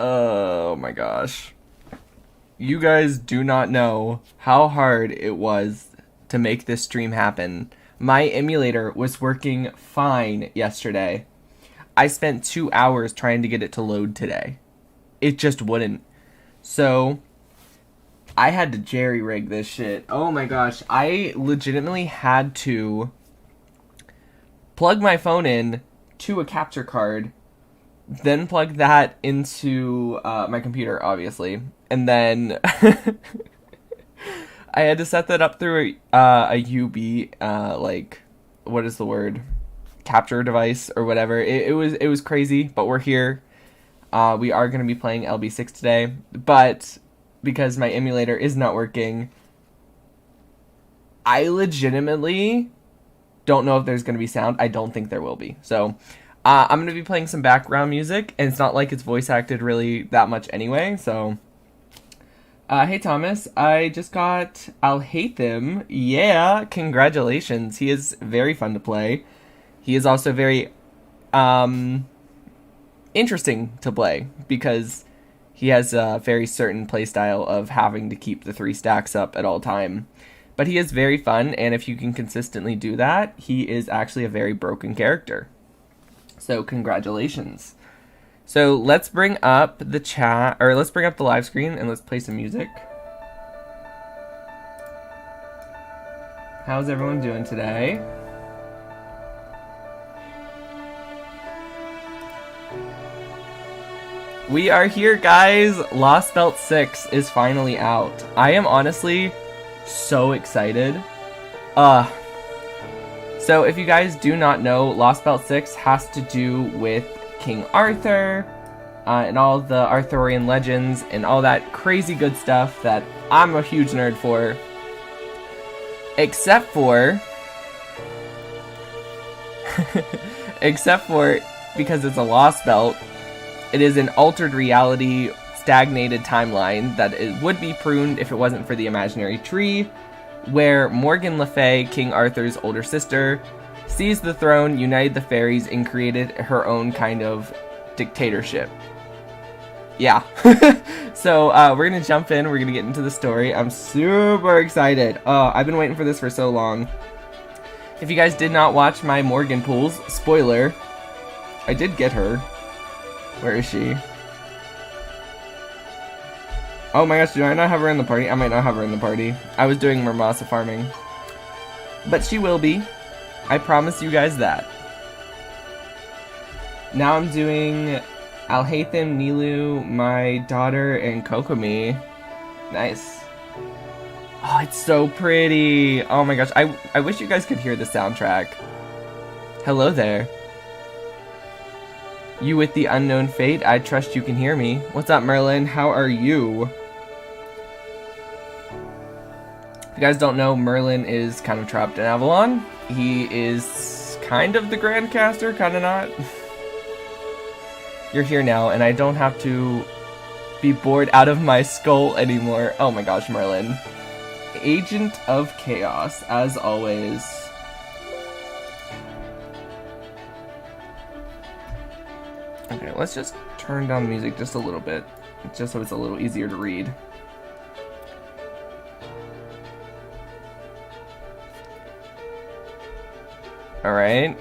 Oh my gosh. You guys do not know how hard it was to make this stream happen. My emulator was working fine yesterday. I spent 2 hours trying to get it to load today. It just wouldn't. So, I had to jerry-rig this shit. Oh my gosh. I legitimately had to plug my phone in to a capture card, then plug that into my computer, obviously, and then I had to set that up through a UB, like, what is the word? Capture device or whatever. It was crazy, but we're here. We are going to be playing LB6 today, but because my emulator is not working, I legitimately don't know if there's going to be sound. I don't think there will be. So I'm going to be playing some background music, and it's not like it's voice acted really that much anyway. So, hey Thomas, I just got I'll Hate Them. Yeah, congratulations. He is very fun to play. He is also very interesting to play because he has a very certain playstyle of having to keep the 3 stacks up at all time. But he is very fun, and if you can consistently do that, he is actually a very broken character. So congratulations. So let's bring up the chat, or let's bring up the live screen and let's play some music. How's everyone doing today? We are here, guys! Lost Belt 6 is finally out. I am honestly so excited. So if you guys do not know, Lost Belt 6 has to do with King Arthur, and all the Arthurian legends, and all that crazy good stuff that I'm a huge nerd for. Except for... except for, because it's a Lost Belt, it is an altered reality, stagnated timeline that it would be pruned if it wasn't for the imaginary tree, where Morgan Le Fay, King Arthur's older sister, seized the throne, united the fairies, and created her own kind of dictatorship. Yeah. So we're gonna jump in, we're gonna get into the story. I'm super excited. I've been waiting for this for so long. If you guys did not watch my Morgan pools, spoiler, I did get her. Where is she? Oh my gosh, do I not have her in the party? I might not have her in the party. I was doing Murmasa farming. But she will be. I promise you guys that. Now I'm doing I'll Hate Them, Nilu, my daughter, and Kokomi. Nice. Oh, it's so pretty. Oh my gosh, I wish you guys could hear the soundtrack. Hello there. You with the unknown fate, I trust you can hear me. What's up, Merlin? How are you? If you guys don't know, Merlin is kind of trapped in Avalon. He is kind of the Grandcaster, kind of not. You're here now, and I don't have to be bored out of my skull anymore. Oh my gosh, Merlin. Agent of Chaos, as always. Okay, let's just turn down the music just a little bit, just so it's a little easier to read. Alright.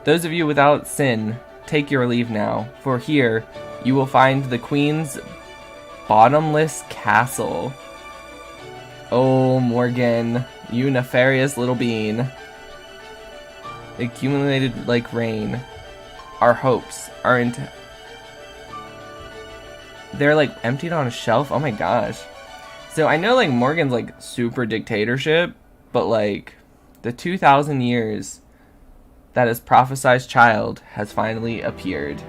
Those of you without sin, take your leave now, for here you will find the Queen's bottomless castle. Oh, Morgan, you nefarious little bean. Accumulated like rain. Our hopes are into... They're like emptied on a shelf? Oh my gosh. So I know like Morgan's like super dictatorship, but like the 2,000 years that his prophesized child has finally appeared.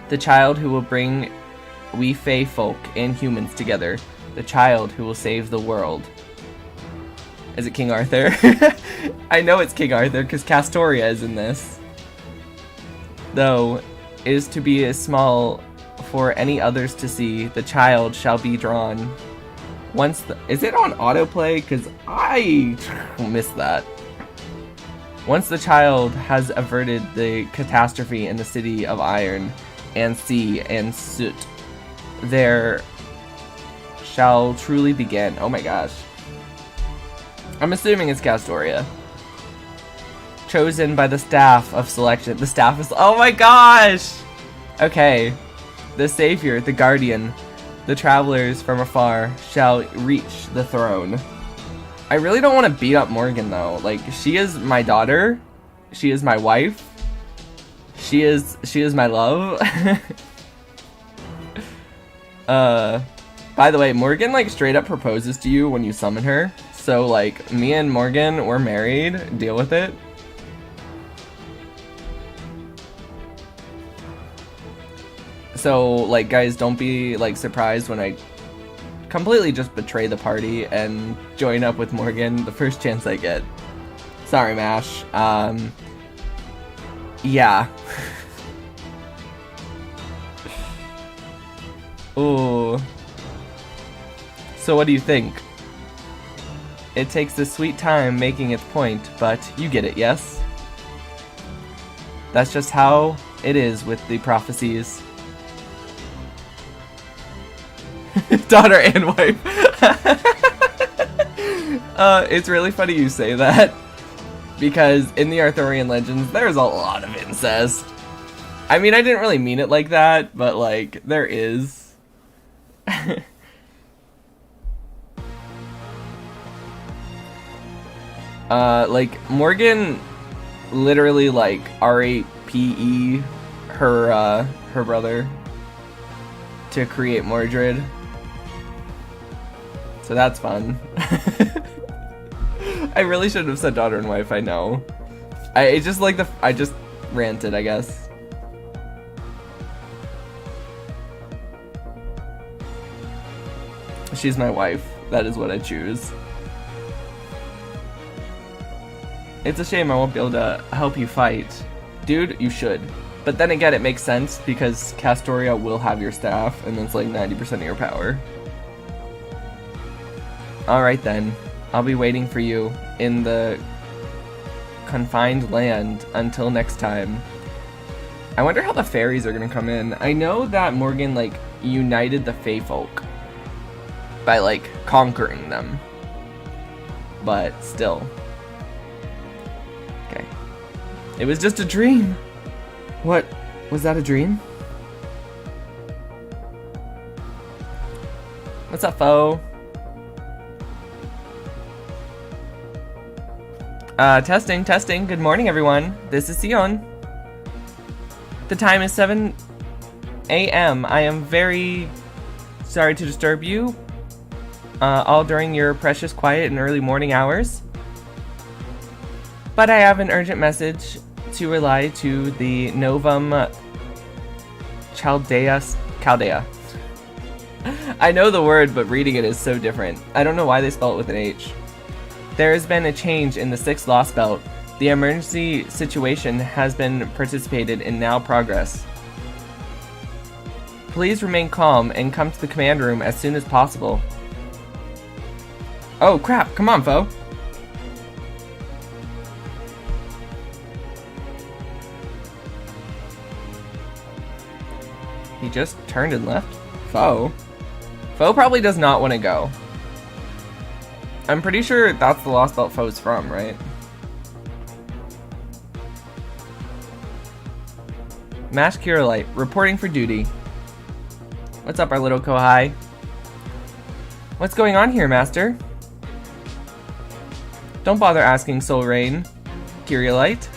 The child who will bring we Fae folk and humans together. The child who will save the world. Is it King Arthur? I know it's King Arthur because Castoria is in this. Though it is to be as small for any others to see, the child shall be drawn. Once the... Is it on autoplay? Because I missed that. Once the child has averted the catastrophe in the city of Iron, and sea and soot, there shall truly begin. Oh my gosh. I'm assuming it's Castoria. Chosen by the staff of selection. The staff is... Oh my gosh! Okay. The savior, the guardian, the travelers from afar shall reach the throne. I really don't want to beat up Morgan though. Like, she is my daughter. She is my wife. She is my love. By the way, Morgan like straight up proposes to you when you summon her. So like, me and Morgan, we're married. Deal with it. So like, guys, don't be like surprised when I completely just betray the party and join up with Morgan the first chance I get. Sorry, Mash. Yeah. Ooh. So what do you think? It takes a sweet time making its point, but you get it, yes? That's just how it is with the prophecies. Daughter and wife. It's really funny you say that, because in the Arthurian legends, there's a lot of incest. I mean, I didn't really mean it like that, but like, there is. Like, Morgan literally, like, R-A-P-E her brother to create Mordred. So that's fun. I really should have said daughter and wife, I know. I just ranted, I guess. She's my wife. That is what I choose. It's a shame I won't be able to help you fight. Dude, you should. But then again, it makes sense because Castoria will have your staff, and that's like 90% of your power. Alright then. I'll be waiting for you in the confined land until next time. I wonder how the fairies are gonna come in. I know that Morgan, like, united the Fae folk by, like, conquering them. But still. Okay. It was just a dream. What? Was that a dream? What's up, foe? Testing. Good morning, everyone. This is Sion. The time is 7 a.m. I am very sorry to disturb you, all during your precious quiet and early morning hours. But I have an urgent message to relay to the Novum Chaldea. I know the word, but reading it is so different. I don't know why they spell it with an H. There has been a change in the 6th Lost Belt. The emergency situation has been participated in now progress. Please remain calm and come to the command room as soon as possible. Oh crap, come on, foe. He just turned and left? Foe? Foe probably does not want to go. I'm pretty sure that's the Lost Belt foe's from, right? Mash Kirillite, reporting for duty. What's up, our little Kohai? What's going on here, Master? Don't bother asking Soul Rain, Kirillite.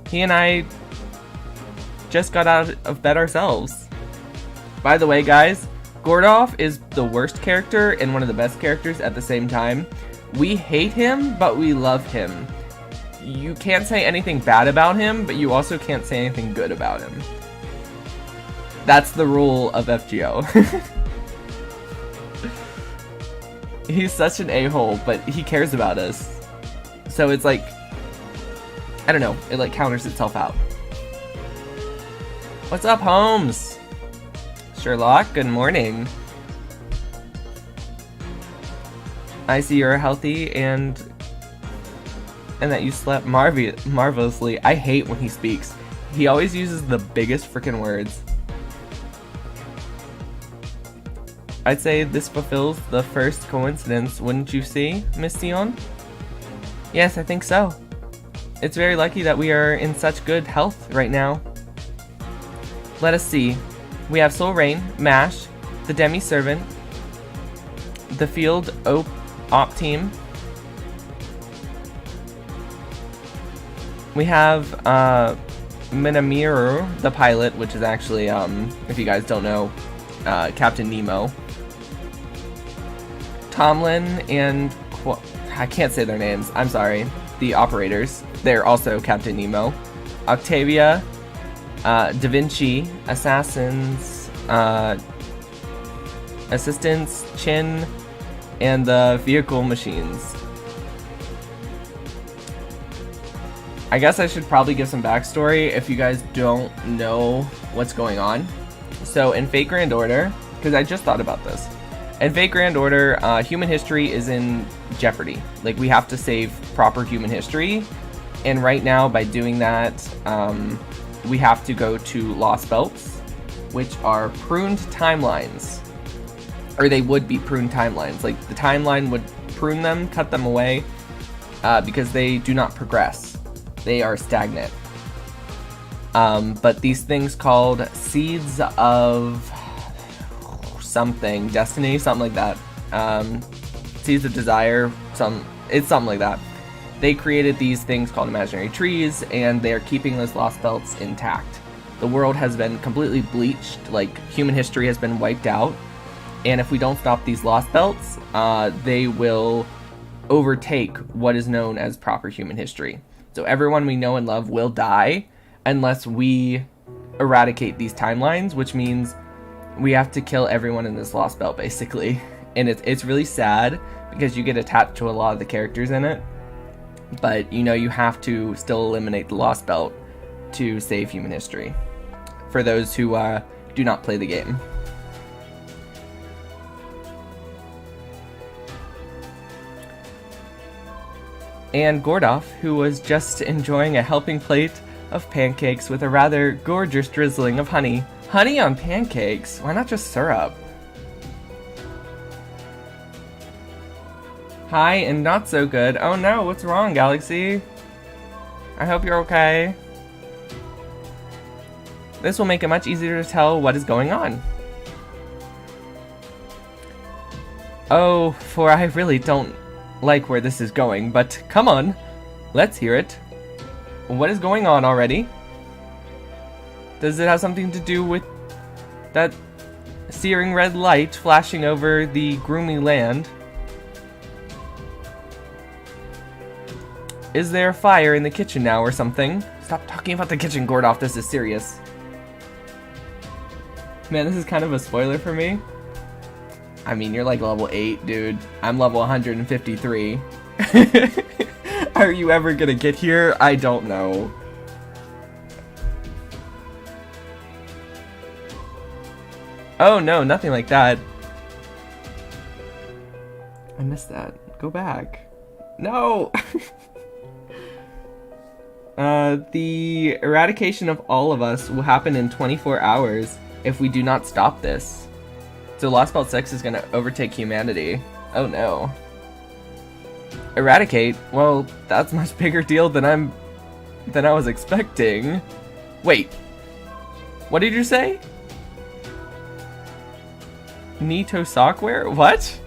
He and I just got out of bed ourselves. By the way, guys, Gordolf is the worst character and one of the best characters at the same time. We hate him, but we love him. You can't say anything bad about him, but you also can't say anything good about him. That's the rule of FGO. He's such an a-hole, but he cares about us. So it's like, I don't know, it like counters itself out. What's up, Holmes? Sherlock, good morning. I see you're healthy and that you slept marvelously. I hate when he speaks. He always uses the biggest freaking words. I'd say this fulfills the first coincidence, wouldn't you see, Miss Sion? Yes, I think so. It's very lucky that we are in such good health right now. Let us see. We have Soul Rain, Mash, the Demi-Servant, the Field Op Team. We have Minamiru, the pilot, which is actually, if you guys don't know, Captain Nemo. Tomlin and I can't say their names. I'm sorry. The operators. They're also Captain Nemo. Octavia, Da Vinci, Assassins, Assistants, Chin, and the vehicle machines. I guess I should probably give some backstory if you guys don't know what's going on. So in Fate Grand Order, because I just thought about this. In Fate Grand Order, human history is in jeopardy. Like, we have to save proper human history. And right now, by doing that, we have to go to Lost Belts, which are pruned timelines. Or they would be pruned timelines. Like, the timeline would prune them, cut them away, because they do not progress. They are stagnant. But these things called Seeds of something, Destiny, something like that. Seeds of Desire, it's something like that. They created these things called imaginary trees, and they are keeping those Lost Belts intact. The world has been completely bleached, like human history has been wiped out, and if we don't stop these Lost Belts, they will overtake what is known as proper human history. So everyone we know and love will die unless we eradicate these timelines, which means we have to kill everyone in this Lost Belt, basically. And it's really sad because you get attached to a lot of the characters in it. But, you know, you have to still eliminate the Lost Belt to save human history. For those who do not play the game. And Gordoff, who was just enjoying a helping plate of pancakes with a rather gorgeous drizzling of honey. Honey on pancakes? Why not just syrup? Hi, and not so good. Oh no, what's wrong, Galaxy? I hope you're okay. This will make it much easier to tell what is going on. Oh, for I really don't like where this is going, but come on, let's hear it. What is going on already? Does it have something to do with that searing red light flashing over the groomy land? Is there a fire in the kitchen now or something? Stop talking about the kitchen, Gordoff, this is serious. Man, this is kind of a spoiler for me. I mean, you're like level 8, dude. I'm level 153. Are you ever gonna get here? I don't know. Oh no, nothing like that. I missed that. Go back. No! The eradication of all of us will happen in 24 hours if we do not stop this. So Lost Belt 6 is gonna overtake humanity. Oh no. Eradicate? Well, that's a much bigger deal than I was expecting. Wait. What did you say? Nito Software? What?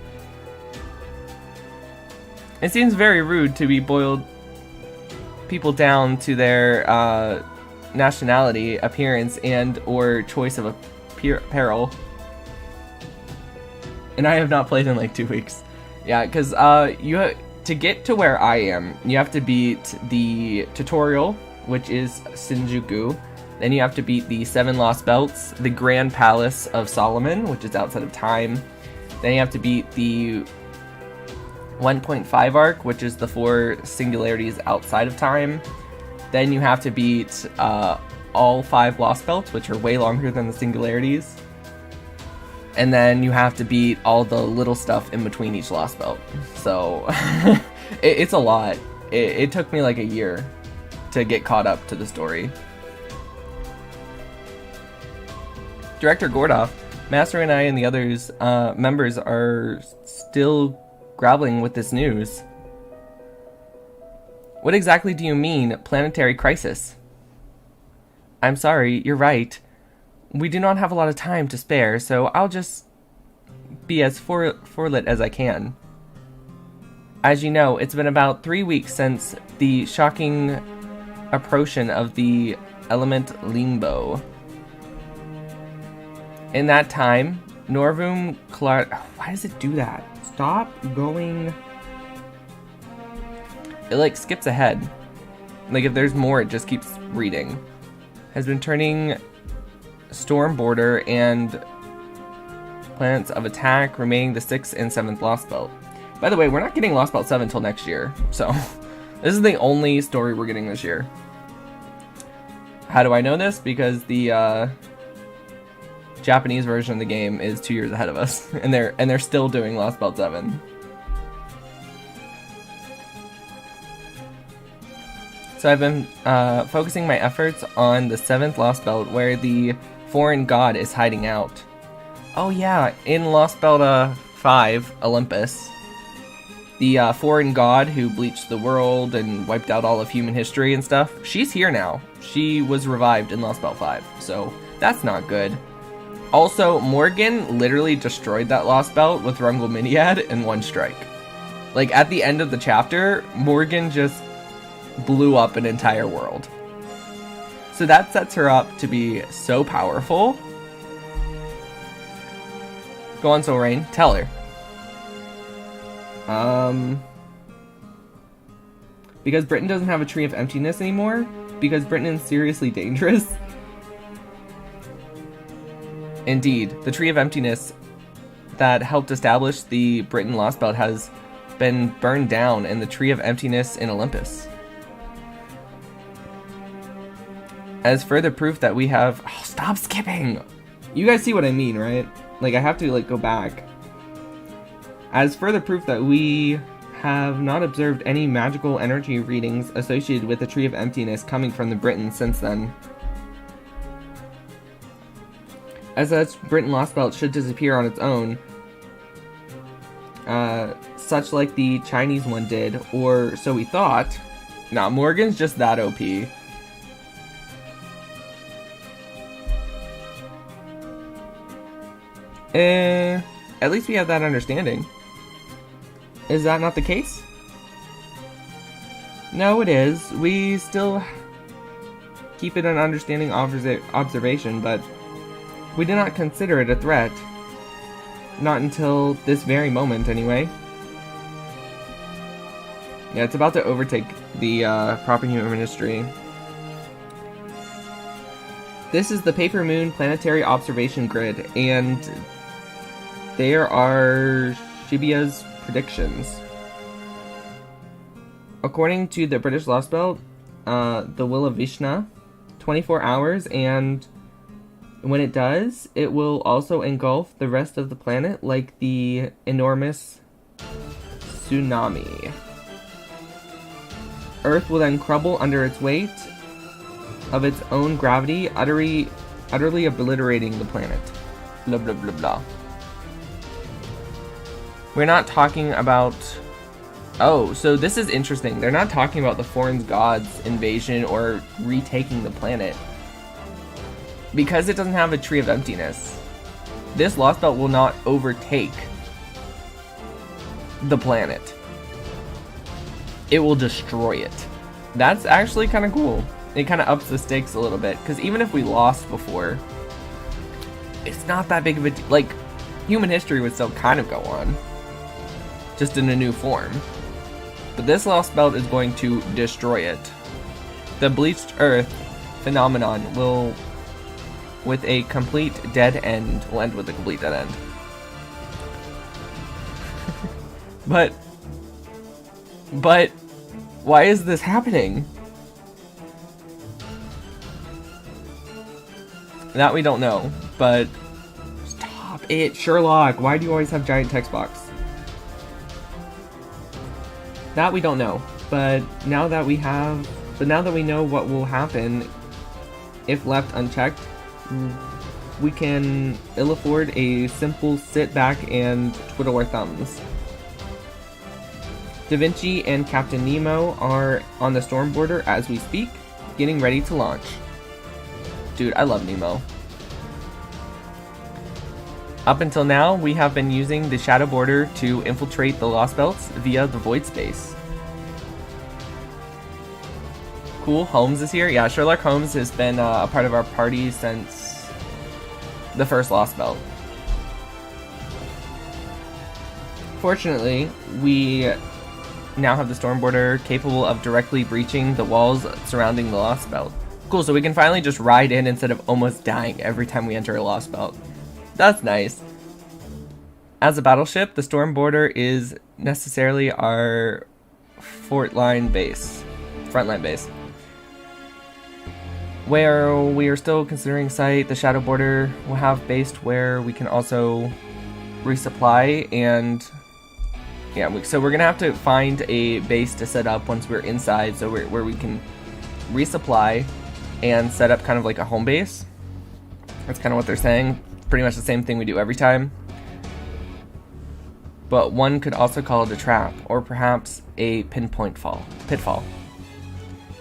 It seems very rude to be boiled people down to their nationality, appearance, and or choice of apparel. And I have not played in like 2 weeks. Yeah, because to get to where I am, you have to beat the tutorial, which is Shinjuku. Then you have to beat the 7 Lost Belts, the Grand Palace of Solomon, which is outside of time. Then you have to beat the 1.5 arc, which is the 4 singularities outside of time. Then you have to beat all 5 Lost Belts, which are way longer than the singularities. And then you have to beat all the little stuff in between each Lost Belt. So, it's a lot. It took me like a year to get caught up to the story. Director Gordoff, Master and I and the others members are still grappling with this news. What exactly do you mean, planetary crisis? I'm sorry, you're right. We do not have a lot of time to spare, so I'll just be as forlit as I can. As you know, it's been about 3 weeks since the shocking approach of the element Limbo. In that time, Norvum why does it do that? Stop going. It like skips ahead. Like if there's more, it just keeps reading. Has been turning Storm Border and planets of attack, remaining the 6th and 7th Lost Belt. By the way, we're not getting Lost Belt 7 until next year, so this is the only story we're getting this year. How do I know this? Because the Japanese version of the game is 2 years ahead of us, and they're still doing Lost Belt 7. So I've been focusing my efforts on the 7th Lost Belt, where the foreign god is hiding out. Oh yeah, in Lost Belt 5, Olympus, the foreign god who bleached the world and wiped out all of human history and stuff, she's here now. She was revived in Lost Belt 5, so that's not good. Also, Morgan literally destroyed that Lost Belt with Rungle Miniad in one strike. Like, at the end of the chapter, Morgan just blew up an entire world. So that sets her up to be so powerful. Go on, Soul Rain, tell her. Because Britain doesn't have a Tree of Emptiness anymore? Because Britain is seriously dangerous? Indeed, the Tree of Emptiness that helped establish the Britain Lost Belt has been burned down in the Tree of Emptiness in Olympus. As further proof that we have... Oh, stop skipping! You guys see what I mean, right? Like, I have to, like, go back. As further proof that we have not observed any magical energy readings associated with the Tree of Emptiness coming from the Britain since then. As such, Britain Lost Belt should disappear on its own, such like the Chinese one did, or so we thought. Nah, Morgan's just that OP. At least we have that understanding. Is that not the case? No, it is. We still keep it an understanding observation, but we do not consider it a threat. Not until this very moment, anyway. Yeah, it's about to overtake the proper human ministry. This is the Paper Moon Planetary Observation Grid, and there are Shibuya's predictions. According to the British Lost Belt, the Will of Vishnu, 24 hours, and when it does, it will also engulf the rest of the planet like the enormous tsunami. Earth will then crumble under its weight of its own gravity, utterly obliterating the planet. Blah blah blah blah. We're not talking about... Oh, so this is interesting. They're not talking about the foreign gods' invasion or retaking the planet. Because it doesn't have a Tree of Emptiness, this Lost Belt will not overtake the planet. It will destroy it. That's actually kind of cool. It kind of ups the stakes a little bit, because even if we lost before, it's not that big of a... Like, human history would still kind of go on, just in a new form. But this Lost Belt is going to destroy it. The bleached Earth phenomenon will... with a complete dead end. Will end with a complete dead end. But why is this happening? That we don't know, but stop it, Sherlock. Why do you always have giant text box? That we don't know, but now that we know what will happen if left unchecked, we can ill afford a simple sit back and twiddle our thumbs. Da Vinci and Captain Nemo are on the storm border as we speak, getting ready to launch. Dude, I love Nemo. Up until now, we have been using the shadow border to infiltrate the Lost Belts via the void space. Cool, Holmes is here. Yeah, Sherlock Holmes has been a part of our party since the first Lost Belt. Fortunately, we now have the storm border capable of directly breaching the walls surrounding the Lost Belt. Cool, so we can finally just ride in instead of almost dying every time we enter a Lost Belt. That's nice. As a battleship, the storm border is necessarily our frontline base. Where we are still considering site, the shadow border will have based where we can also resupply, and yeah, so we're gonna have to find a base to set up once we're inside, so where we can resupply and set up kind of like a home base. That's kind of what they're saying. Pretty much the same thing we do every time. But one could also call it a trap, or perhaps a pitfall.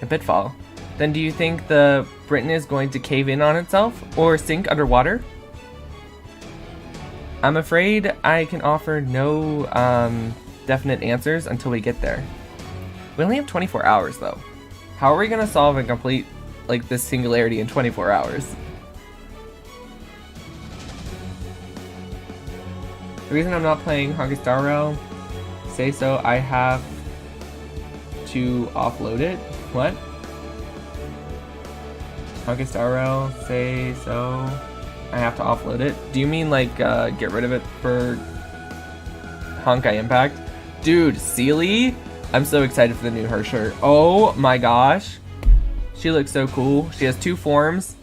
A pitfall. Then do you think the Britain is going to cave in on itself, or sink underwater? I'm afraid I can offer no definite answers until we get there. We only have 24 hours though. How are we gonna solve and complete like this singularity in 24 hours? The reason I'm not playing Honkai Star Rail, say so, I have to offload it. What? Honkai Star Rail, say so, I have to offload it. Do you mean like get rid of it for Honkai Impact? Dude, Sealy? I'm so excited for the new her shirt. Oh my gosh. She looks so cool. She has 2 forms.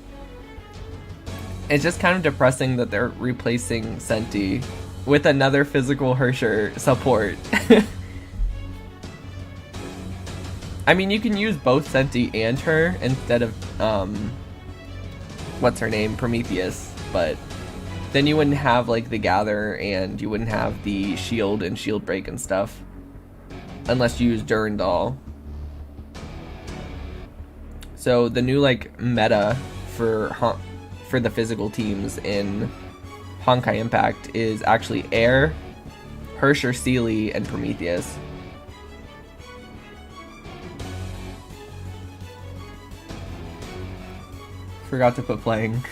It's just kind of depressing that they're replacing Senti with another physical Hersher support. I mean, you can use both Senti and her instead of, what's her name? Prometheus. But then you wouldn't have, like, the Gather, and you wouldn't have the shield and shield break and stuff. Unless you use Durandal. So the new, like, meta for the physical teams in Honkai Impact is actually Air, Hersher, Sealy, and Prometheus. Forgot to put playing.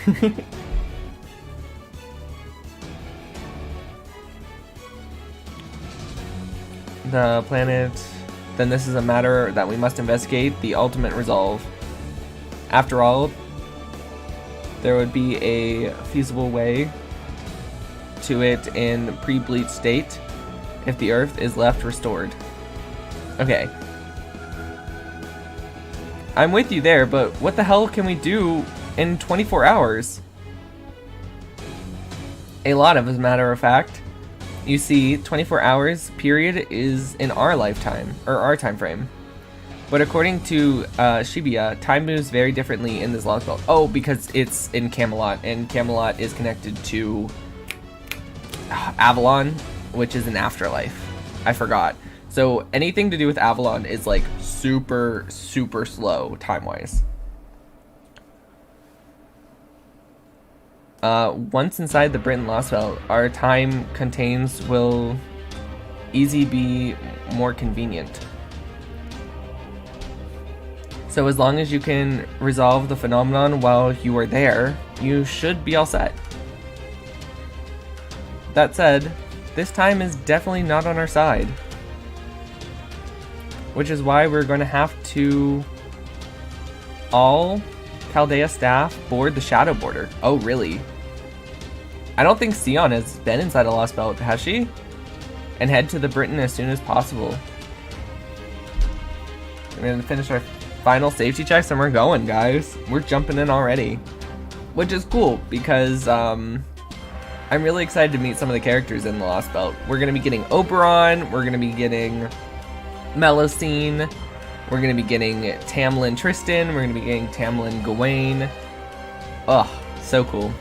The planet. Then this is a matter that we must investigate the ultimate resolve. After all, there would be a feasible way to it in pre-bleach state if the Earth is left restored. Okay. I'm with you there, but what the hell can we do in 24 hours? A lot of, as a matter of fact. You see, 24 hours period is in our lifetime, or our time frame. But according to Shibuya, time moves very differently in this Lost Belt. Oh, because it's in Camelot, and Camelot is connected to Avalon, which is an afterlife. I forgot. So anything to do with Avalon is like super, super slow time-wise. Once inside the Britain Lost Belt, our time contains will easy be more convenient. So as long as you can resolve the phenomenon while you are there, you should be all set. That said, this time is definitely not on our side. Which is why we're going to have to all Chaldea staff board the shadow border. Oh, really? I don't think Sion has been inside a Lost Belt, has she? And head to the Britain as soon as possible. We're going to finish our final safety checks and we're going, guys. We're jumping in already. Which is cool because I'm really excited to meet some of the characters in the Lost Belt. We're going to be getting Oberon, we're going to be getting Melusine, we're going to be getting Tamlin Tristan, we're going to be getting Tamlin Gawain. Ugh, so cool.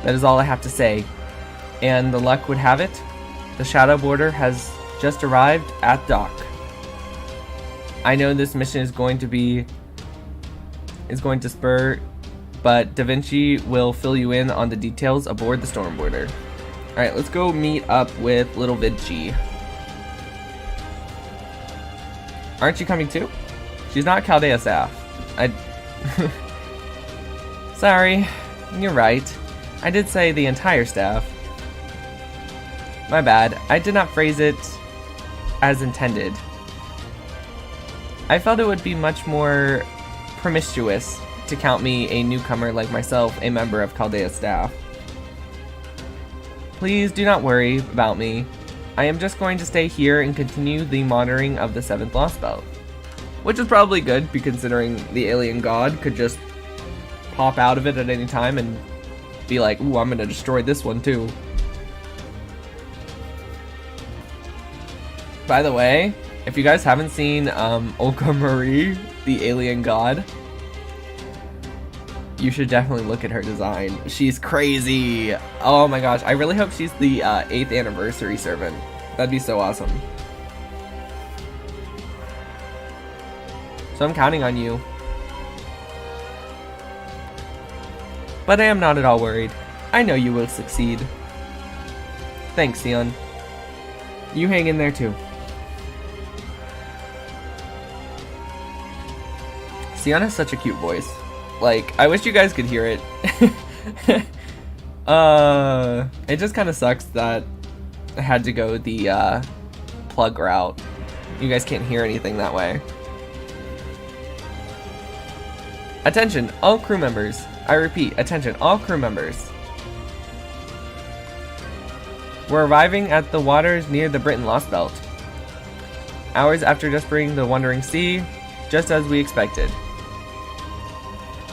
That is all I have to say. And the luck would have it, the Shadow Border has just arrived at dock. I know this mission is going to spur, but Da Vinci will fill you in on the details aboard the Storm Border. Alright, let's go meet up with little Vinci. Aren't you coming too? She's not Chaldea staff. Sorry, you're right. I did say the entire staff. My bad, I did not phrase it as intended. I felt it would be much more promiscuous to count me, a newcomer like myself, a member of Chaldea's staff. Please do not worry about me. I am just going to stay here and continue the monitoring of the 7th Lost Belt. Which is probably good, considering the alien god could just pop out of it at any time and be like, ooh, I'm gonna destroy this one too. By the way, if you guys haven't seen Olga Marie, the alien god, you should definitely look at her design. She's crazy. Oh my gosh, I really hope she's the 8th anniversary servant. That'd be so awesome. So I'm counting on you. But I am not at all worried. I know you will succeed. Thanks, Sion. You hang in there too. Sion has such a cute voice. Like, I wish you guys could hear it. It just kind of sucks that I had to go the plug route. You guys can't hear anything that way. Attention, all crew members. I repeat, attention, all crew members. We're arriving at the waters near the Britain Lost Belt. Hours after discovering the Wandering Sea, just as we expected.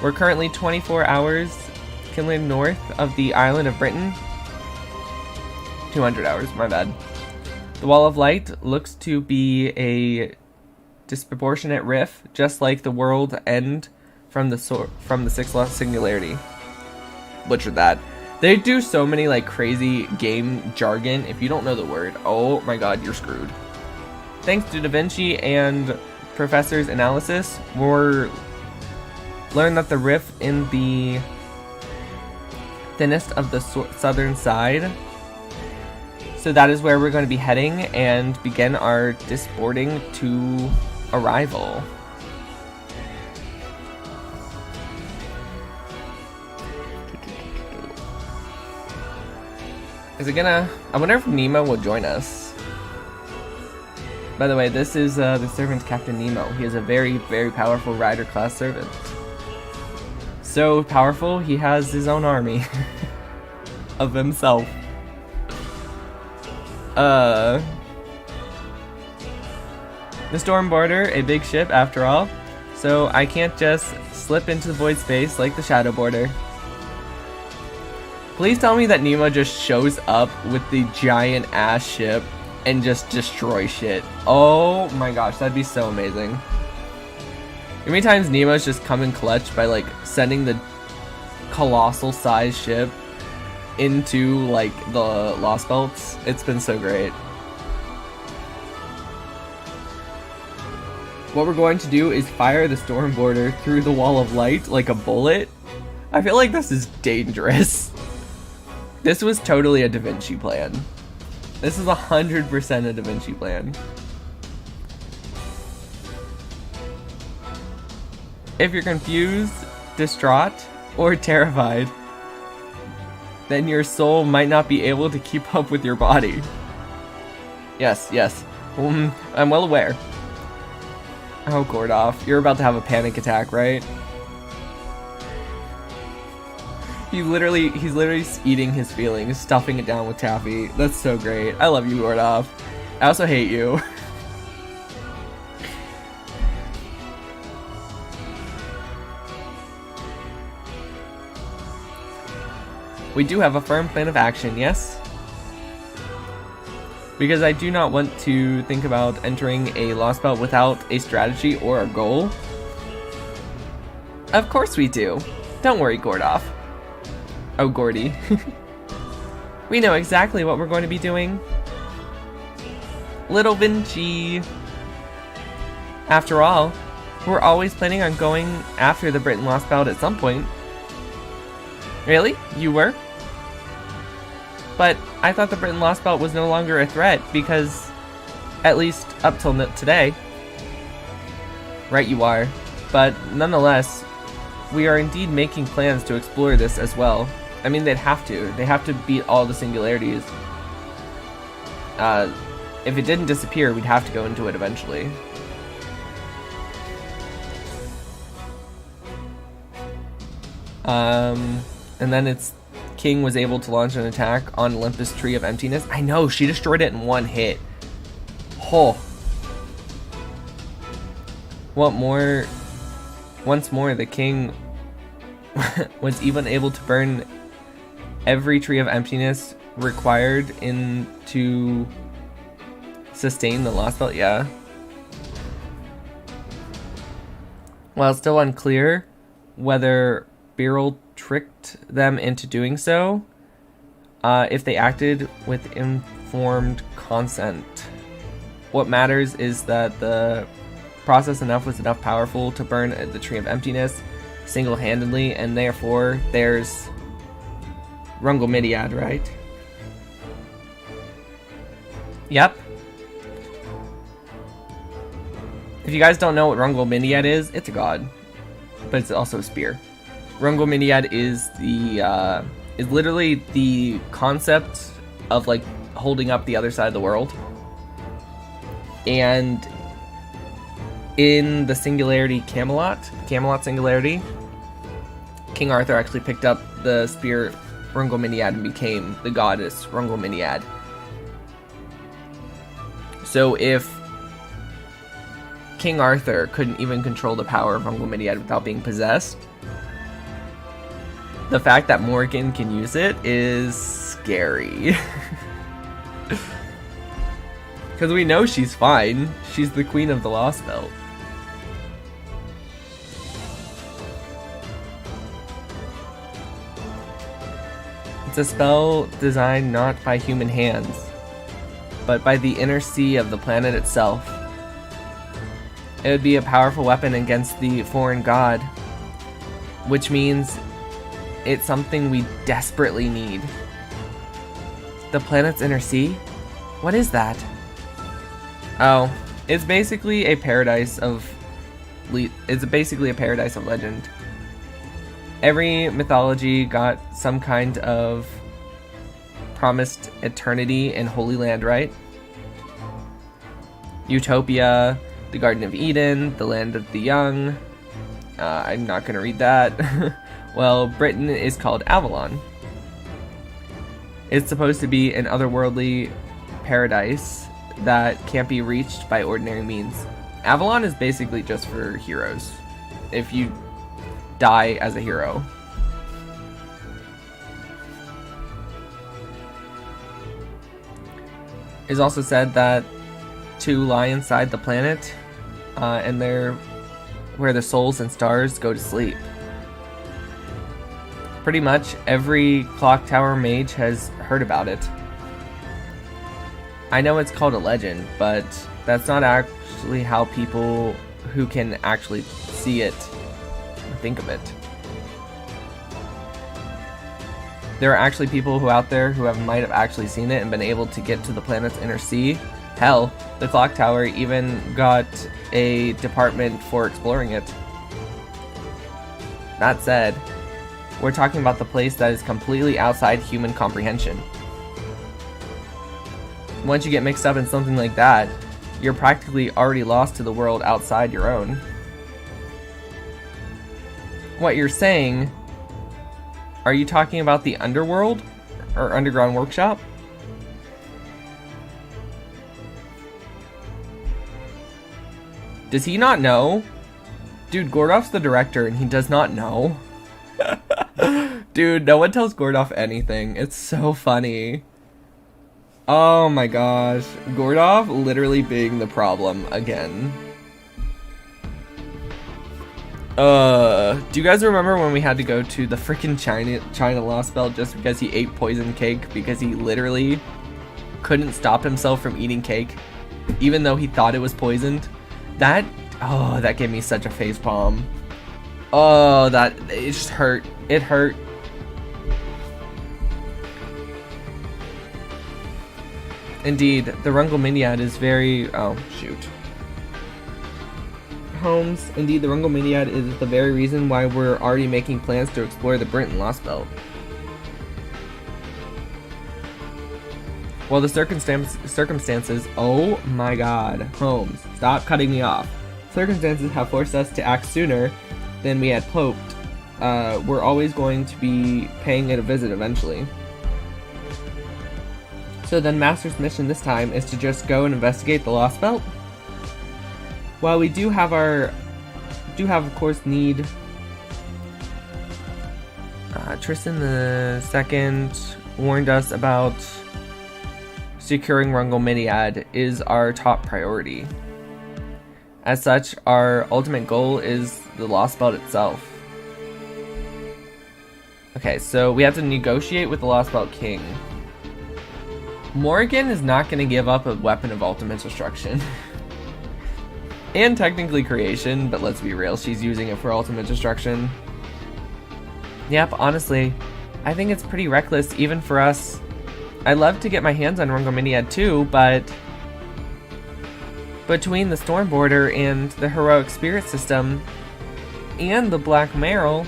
We're currently 24 hours kilometers north of the island of Britain. 200 hours, my bad. The Wall of Light looks to be a disproportionate rift, just like the world end from the Sixth Lost Singularity. Butchered that. They do so many like crazy game jargon. If you don't know the word, oh my god, you're screwed. Thanks to Da Vinci and Professor's analysis, we're learned that the rift in the thinnest of the southern side. So that is where we're going to be heading and begin our disporting to arrival. Is it gonna... I wonder if Nemo will join us. By the way, this is the servant Captain Nemo. He is a very, very powerful rider class servant. So powerful, he has his own army of himself. The Storm Border, a big ship after all, so I can't just slip into the void space like the Shadow Border. Please tell me that Nemo just shows up with the giant ass ship and just destroys shit. Oh my gosh, that'd be so amazing. How many times Nemo's just come in clutch by like sending the colossal size ship into like the Lost Belts? It's been so great. What we're going to do is fire the Storm Border through the Wall of Light like a bullet. I feel like this is dangerous. This was totally a Da Vinci plan. This is 100% a Da Vinci plan. If you're confused, distraught, or terrified, then your soul might not be able to keep up with your body. Yes, I'm well aware. Oh, Gordoff, you're about to have a panic attack, right? He's literally eating his feelings, stuffing it down with taffy. That's so great. I love you, Gordoff. I also hate you. We do have a firm plan of action, yes? Because I do not want to think about entering a Lost Belt without a strategy or a goal. Of course we do. Don't worry, Gordoff. Oh, Gordy. We know exactly what we're going to be doing. Little Vinci. After all, we're always planning on going after the Britain lost belt at some point. Really? You were? But I thought the Britain lost belt was no longer a threat because, at least up till today. Right, you are. But nonetheless, we are indeed making plans to explore this as well. I mean, they'd have to. They have to beat all the singularities. If it didn't disappear, we'd have to go into it eventually. And then King was able to launch an attack on Olympus Tree of Emptiness. I know, she destroyed it in one hit. Oh. What more? Once more, the king was even able to burn every Tree of Emptiness required to sustain the lost belt. Yeah. While still unclear whether Beryl tricked them into doing so, if they acted with informed consent. What matters is that the process was enough powerful to burn the Tree of Emptiness single-handedly, and therefore there's Rungomidiad, right? Yep. If you guys don't know what Rungomidiad is, it's a god, but it's also a spear. Rungomidiad is is literally the concept of like holding up the other side of the world. And in the singularity Camelot singularity, King Arthur actually picked up the spear Rungomidiad and became the goddess Rungomidiad. So if King Arthur couldn't even control the power of Rungomidiad without being possessed, the fact that Morgan can use it is scary. Because we know she's fine. She's the queen of the Lost Belt. It's a spell designed not by human hands, but by the inner sea of the planet itself. It would be a powerful weapon against the foreign god, which means it's something we desperately need. The planet's inner sea? What is that? Oh, it's basically a paradise of legend. Every mythology got some kind of promised eternity in Holy Land, right? Utopia, the Garden of Eden, the Land of the Young. I'm not going to read that. Well, Britain is called Avalon. It's supposed to be an otherworldly paradise that can't be reached by ordinary means. Avalon is basically just for heroes. If you die as a hero. It's also said that to lie inside the planet, and there where the souls and stars go to sleep. Pretty much every clock tower mage has heard about it. I know it's called a legend, but that's not actually how people who can actually see it think of it. There are actually people out there who might have actually seen it and been able to get to the planet's inner sea. Hell, the clock tower even got a department for exploring it. That said, we're talking about the place that is completely outside human comprehension. Once you get mixed up in something like that, you're practically already lost to the world outside your own. What you're saying, are you talking about the underworld or underground workshop? Does he not know? Dude, Gordov's the director and he does not know. Dude, no one tells Gordov anything. It's so funny. Oh my gosh. Gordov literally being the problem again. Do you guys remember when we had to go to the freaking China Lost Belt just because he ate poison cake because he literally couldn't stop himself from eating cake even though he thought it was poisoned? That gave me such a face palm. Oh, it just hurt. It hurt. Indeed, the Rungominiad is very... Oh, shoot. Holmes, indeed, the Rungominiad is the very reason why we're already making plans to explore the Brinton Lost Belt. Well, the circumstances... Oh my god. Holmes, stop cutting me off. Circumstances have forced us to act sooner than we had hoped. We're always going to be paying it a visit eventually. So then Master's mission this time is to just go and investigate the Lost Belt? While we do have of course need Tristan the Second warned us about securing Rungominiad is our top priority. As such, our ultimate goal is the Lost Belt itself. Okay, so we have to negotiate with the Lost Belt King. Morgan is not going to give up a weapon of ultimate destruction. And technically creation, but let's be real, she's using it for ultimate destruction. Yep, honestly, I think it's pretty reckless even for us. I'd love to get my hands on Rungominiad too, but between the Storm Border and the Heroic Spirit System and the Black Merrill,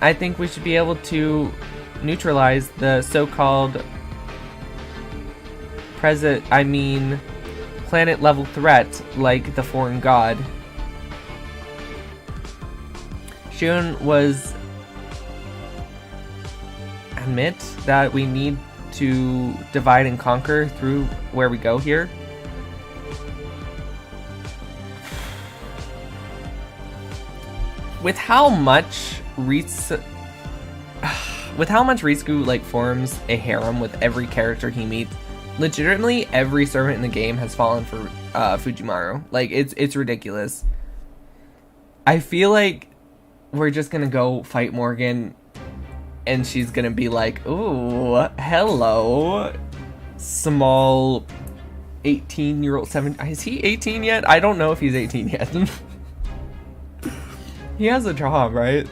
I think we should be able to neutralize the so-called planet level threat like the foreign god. Shun was admit that we need to divide and conquer through where we go here. With how much Ritsuko like forms a harem with every character he meets, legitimately every servant in the game has fallen for Fujimaru. Like it's ridiculous. I feel like we're just gonna go fight Morgan and she's gonna be like, ooh, hello, small 18-year-old, is he 18 yet? I don't know if he's 18 yet. He has a job, right?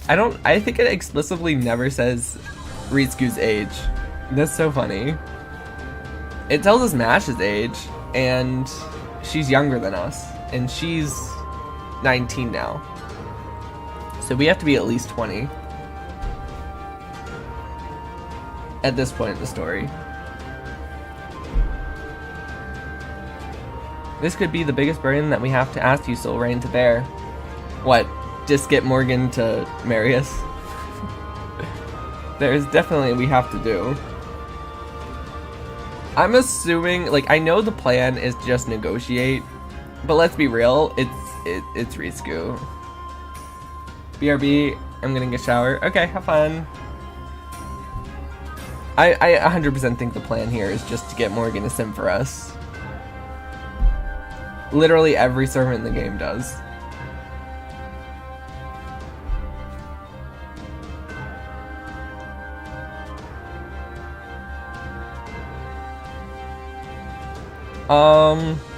I think it explicitly never says Ritsuko's age. That's so funny. It tells us Mash's age, and she's younger than us, and she's 19 now. So we have to be at least 20 at this point in the story. This could be the biggest burden that we have to ask you, Soul Rain, to bear. What? Just get Morgan to marry us? There's definitely we have to do. I'm assuming, like, I know the plan is just negotiate, but let's be real, it's Ritsuko. BRB, I'm gonna get a shower. Okay, have fun. I 100% think the plan here is just to get Morgan to sim for us. Literally every servant in the game does.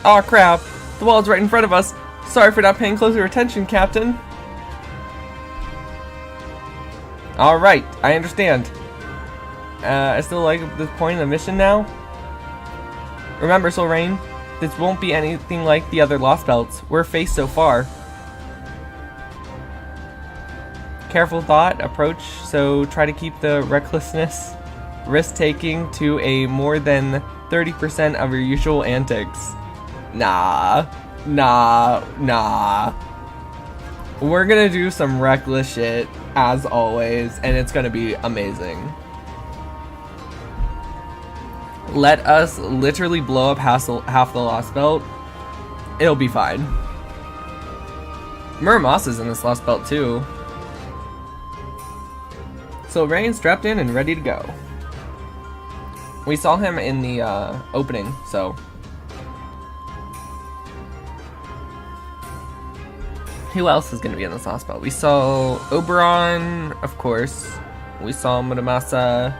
Oh crap, the wall's right in front of us. Sorry for not paying closer attention, Captain. Alright, I understand. I still like the point of the mission now. Remember, Soul Rain, this won't be anything like the other Lost Belts. We're faced so far. Careful thought, approach, so try to keep the recklessness, risk-taking to a more than 30% of your usual antics. Nah. We're gonna do some reckless shit, as always, and it's gonna be amazing. Let us literally blow up half the Lost Belt. It'll be fine. Muramos is in this Lost Belt too. So Rain's strapped in and ready to go. We saw him in the opening, so. Who else is going to be in this Lost Belt? We saw Oberon, of course. We saw Muramasa.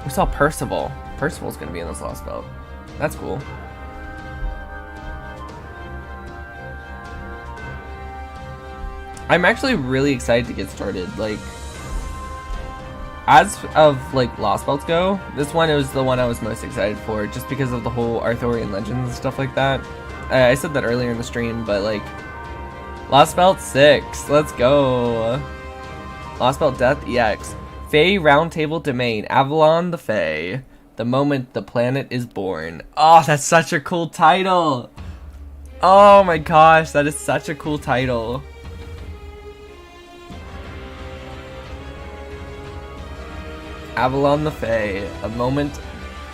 We saw Percival. Percival's going to be in this Lost Belt. That's cool. I'm actually really excited to get started. Like, as of like Lost Belts go, this one was the one I was most excited for, just because of the whole Arthurian legends and stuff like that. I said that earlier in the stream, but like, Lost Belt 6, let's go. Lost Belt Death EX. Fae Roundtable Domain, Avalon the Fae. The moment the planet is born. Oh, that's such a cool title. Oh my gosh, that is such a cool title. Avalon the Fae, a moment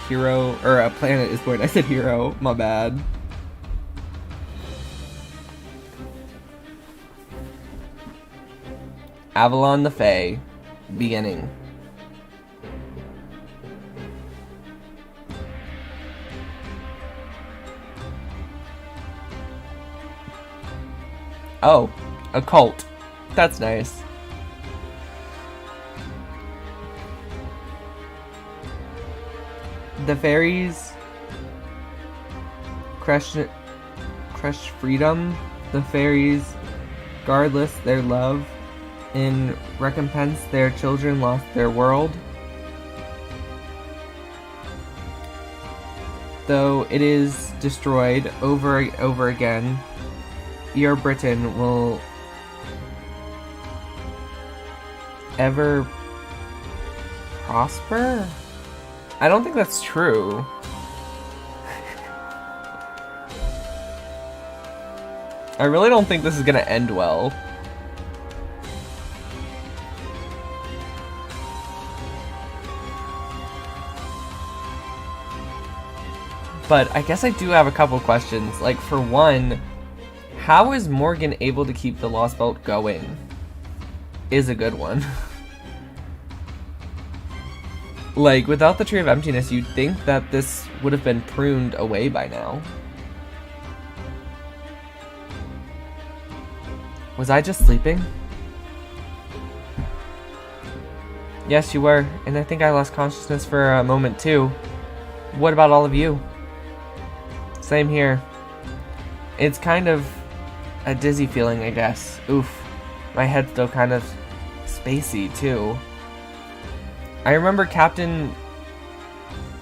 hero, or a planet is born. I said hero, my bad. Avalon the Fae, beginning. Oh, a cult. That's nice. The fairies crush freedom. The fairies, regardless their love, in recompense their children lost their world. Though it is destroyed over again, your Britain will ever prosper? I don't think that's true. I really don't think this is gonna end well. But I guess I do have a couple questions. Like, for one, how is Morgan able to keep the Lost Belt going? Is a good one. Like, without the Tree of Emptiness, you'd think that this would have been pruned away by now. Was I just sleeping? Yes, you were, and I think I lost consciousness for a moment too. What about all of you? Same here. It's kind of a dizzy feeling, I guess. Oof. My head's still kind of spacey too. I remember Captain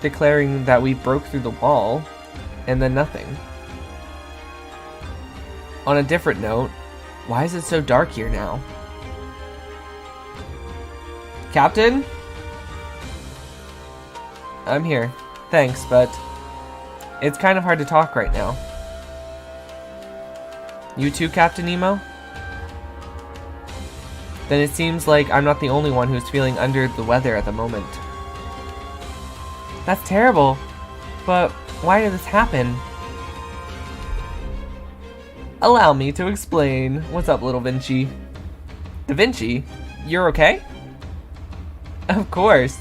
declaring that we broke through the wall, and then nothing. On a different note, why is it so dark here now? Captain? I'm here. Thanks, but it's kind of hard to talk right now. You too, Captain Nemo? Then it seems like I'm not the only one who's feeling under the weather at the moment. That's terrible. But why did this happen? Allow me to explain. What's up, little Vinci? Da Vinci? You're okay? Of course.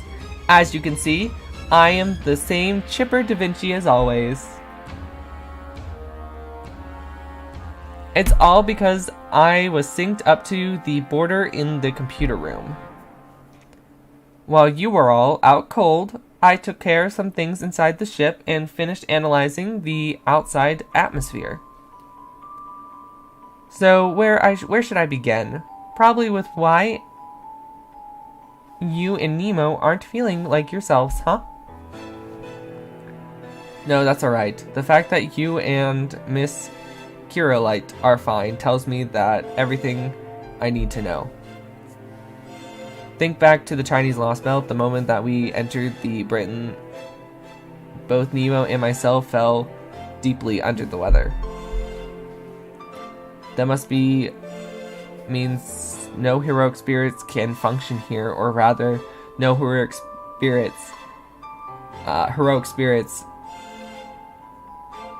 As you can see, I am the same chipper Da Vinci as always. It's all because I was synced up to the border in the computer room. While you were all out cold, I took care of some things inside the ship and finished analyzing the outside atmosphere. So where should I begin? Probably with why you and Nemo aren't feeling like yourselves, huh? No, that's alright. The fact that you and Miss Kirillite are fine tells me that everything I need to know. Think back to the Chinese Lost Belt, the moment that we entered the Britain. Both Nemo and myself fell deeply under the weather. That must be means no heroic spirits can function here, or rather, no heroic spirits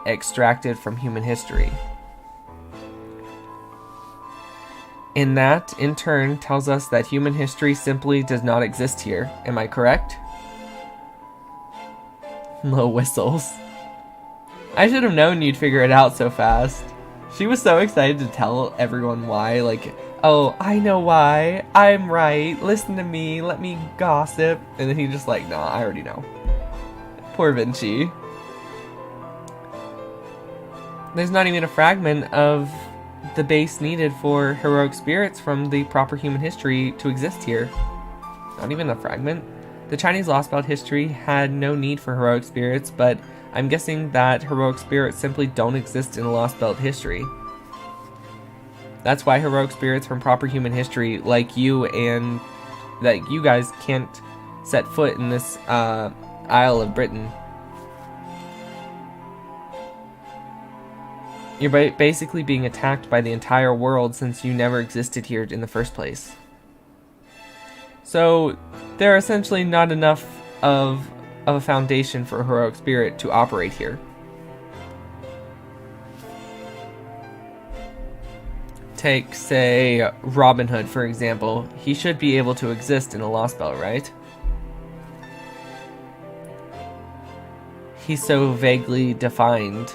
extracted from human history. And that, in turn, tells us that human history simply does not exist here. Am I correct? Low whistles. I should have known you'd figure it out so fast. She was so excited to tell everyone why, like, oh, I know why, I'm right, listen to me, let me gossip, and then he just like, nah, I already know. Poor Vinci. There's not even a fragment of the base needed for heroic spirits from the proper human history to exist here. Not even a fragment. The Chinese Lost Belt history had no need for heroic spirits, but I'm guessing that heroic spirits simply don't exist in the Lost Belt history. That's why heroic spirits from proper human history, like you and that you guys can't set foot in this Isle of Britain. You're basically being attacked by the entire world since you never existed here in the first place. So, there are essentially not enough of a foundation for a heroic spirit to operate here. Take, say, Robin Hood, for example. He should be able to exist in a Lost Belt, right? He's so vaguely defined.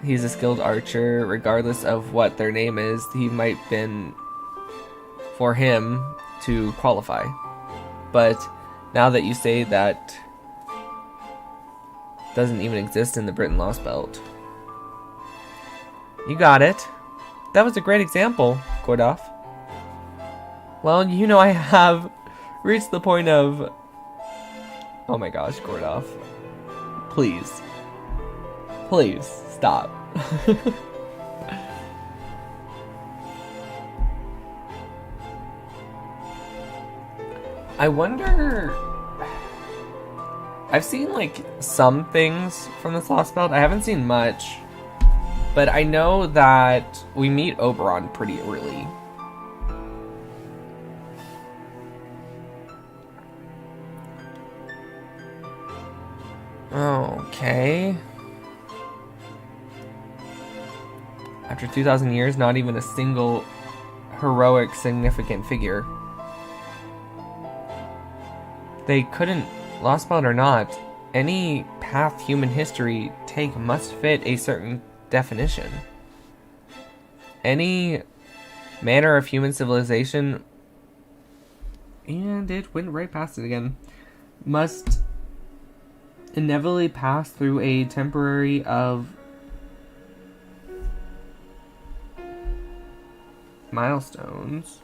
He's a skilled archer, regardless of what their name is. He might have been for him to qualify. But now that you say that doesn't even exist in the Britain Lost Belt. You got it. That was a great example, Gordoff. Well, you know I have reached the point of... Oh my gosh, Gordoff. Please. Please, stop. I wonder... I've seen, like, some things from this Lost Belt. I haven't seen much. But I know that we meet Oberon pretty early. Okay. After 2,000 years, not even a single heroic significant figure. They couldn't, Lost Belt or not, any path human history take must fit a certain definition. Any manner of human civilization, and it went right past it again, must inevitably pass through a temporary of milestones,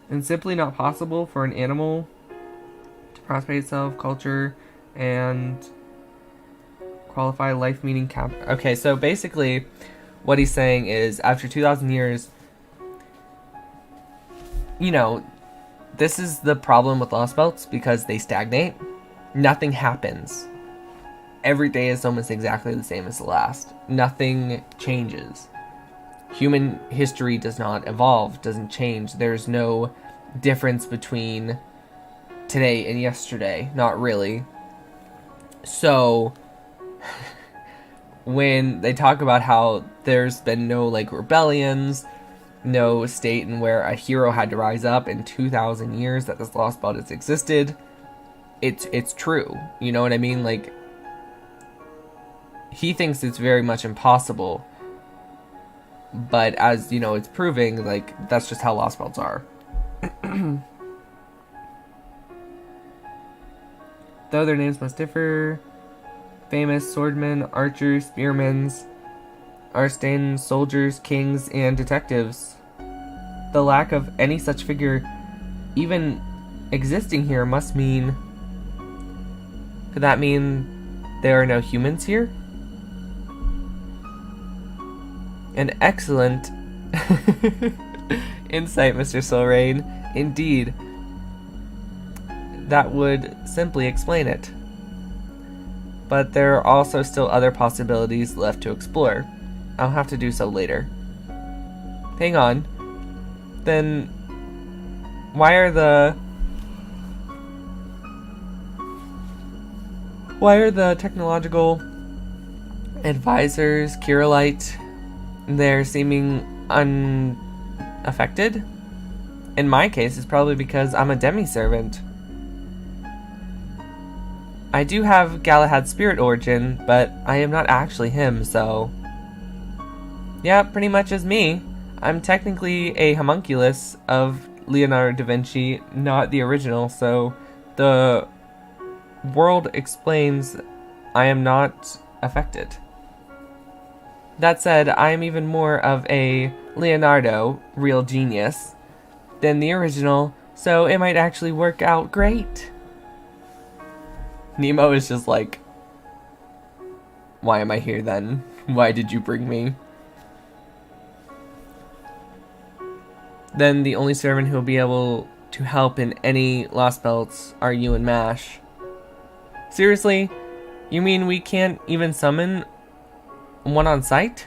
and simply not possible for an animal to prosper itself, culture, and qualify life meaning cap. Okay, so basically what he's saying is after 2,000 years, you know, this is the problem with Lost Belts because they stagnate. Nothing happens. Every day is almost exactly the same as the last. Nothing changes. Human history does not evolve, doesn't change. There's no difference between today and yesterday. Not really. So, when they talk about how there's been no, like, rebellions, no state in where a hero had to rise up in 2,000 years that this Lost Belt has existed, it's true. You know what I mean? Like, he thinks it's very much impossible. But as, you know, it's proving, like, that's just how Lost Belts are. Though their names must differ, famous swordmen, archers, spearmen, Arstane, soldiers, kings, and detectives. The lack of any such figure even existing here must mean... Could that mean there are no humans here? An excellent insight, Mr. Solrain. Indeed. That would simply explain it. But there are also still other possibilities left to explore. I'll have to do so later. Hang on. Then why are the technological advisors, Kirillite, they're seeming unaffected? In my case, it's probably because I'm a demi-servant. I do have Galahad's spirit origin, but I am not actually him, so... Yeah, pretty much as me. I'm technically a homunculus of Leonardo da Vinci, not the original, so the world explains I am not affected. That said, I am even more of a Leonardo, real genius, than the original, so it might actually work out great. Nemo is just like, why am I here then? Why did you bring me? Then the only servant who will be able to help in any Lost Belts are you and Mash. Seriously? You mean we can't even summon one on site?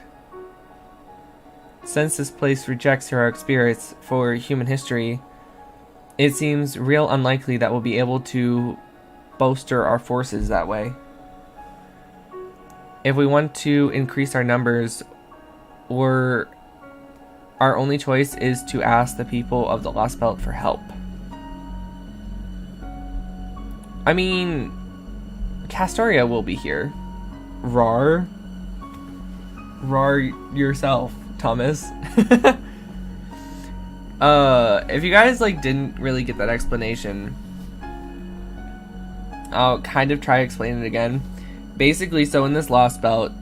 Since this place rejects heroic spirits for human history, it seems real unlikely that we'll be able to bolster our forces that way. If we want to increase our numbers, our only choice is to ask the people of the Lost Belt for help. I mean, Castoria will be here. Rar yourself, Thomas. If you guys didn't really get that explanation, I'll kind of try to explain it again. Basically, so in this Lost Belt,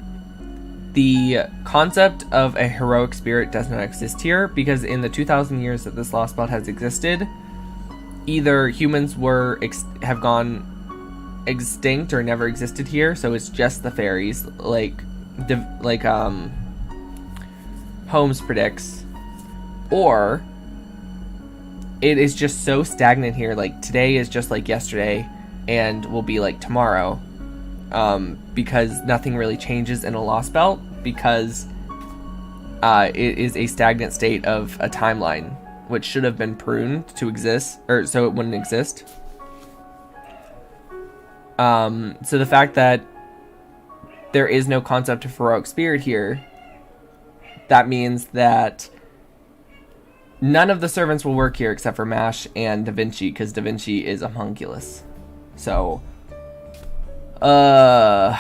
the concept of a heroic spirit does not exist here, because in the 2,000 years that this Lost Belt has existed, either humans have gone extinct or never existed here, so it's just the fairies, Holmes predicts, or it is just so stagnant here, today is just like yesterday and will be like tomorrow, because nothing really changes in a Lost Belt, because it is a stagnant state of a timeline which should have been pruned to exist, or so it wouldn't exist. So the fact that there is no concept of heroic spirit here, that means that none of the servants will work here except for Mash and Da Vinci, because Da Vinci is a homunculus. So, a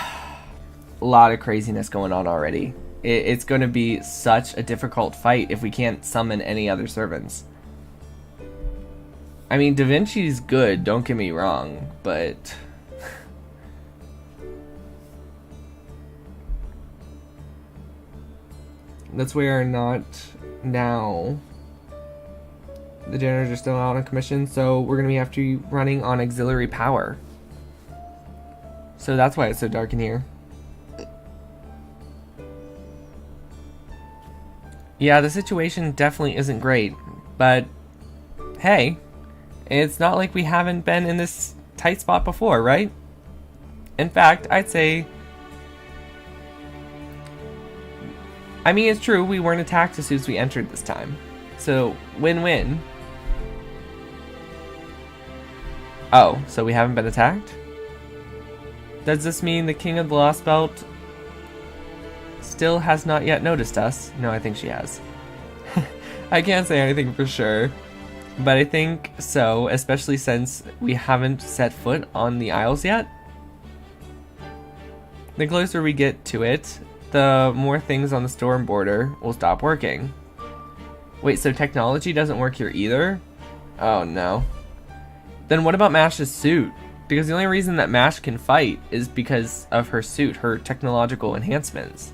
lot of craziness going on already. It's going to be such a difficult fight if we can't summon any other servants. I mean, Da Vinci's good, don't get me wrong, but that's where not now. The generators are still out on commission, so we're going to have to be running on auxiliary power. So that's why it's so dark in here. Yeah, the situation definitely isn't great, but hey, it's not like we haven't been in this tight spot before, right? In fact, I'd say, I mean, it's true, we weren't attacked as soon as we entered this time. So, win-win. Oh, so we haven't been attacked? Does this mean the King of the Lost Belt still has not yet noticed us? No, I think she has. I can't say anything for sure, but I think so, especially since we haven't set foot on the Isles yet. The closer we get to it, the more things on the storm border will stop working. Wait, so technology doesn't work here either? Oh no. Then what about Mash's suit? Because the only reason that Mash can fight is because of her suit, her technological enhancements.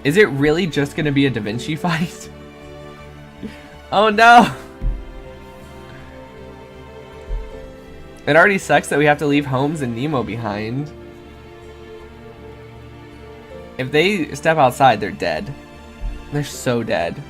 Is it really just going to be a Da Vinci fight? Oh no! It already sucks that we have to leave Holmes and Nemo behind. If they step outside, they're dead. They're so dead.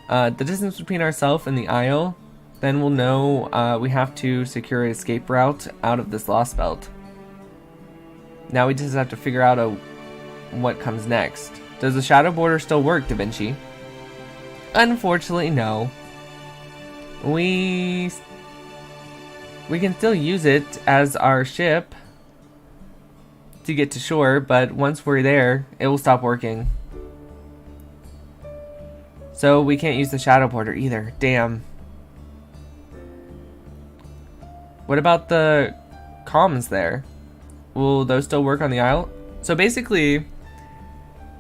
The distance between ourselves and the Isle, then we'll know we have to secure an escape route out of this Lost Belt. Now we just have to figure out what comes next. Does the shadow border still work, Da Vinci? Unfortunately, no. We can still use it as our ship to get to shore, but once we're there, it will stop working. So we can't use the shadow border either. Damn. What about the comms there? Will those still work on the isle? So basically,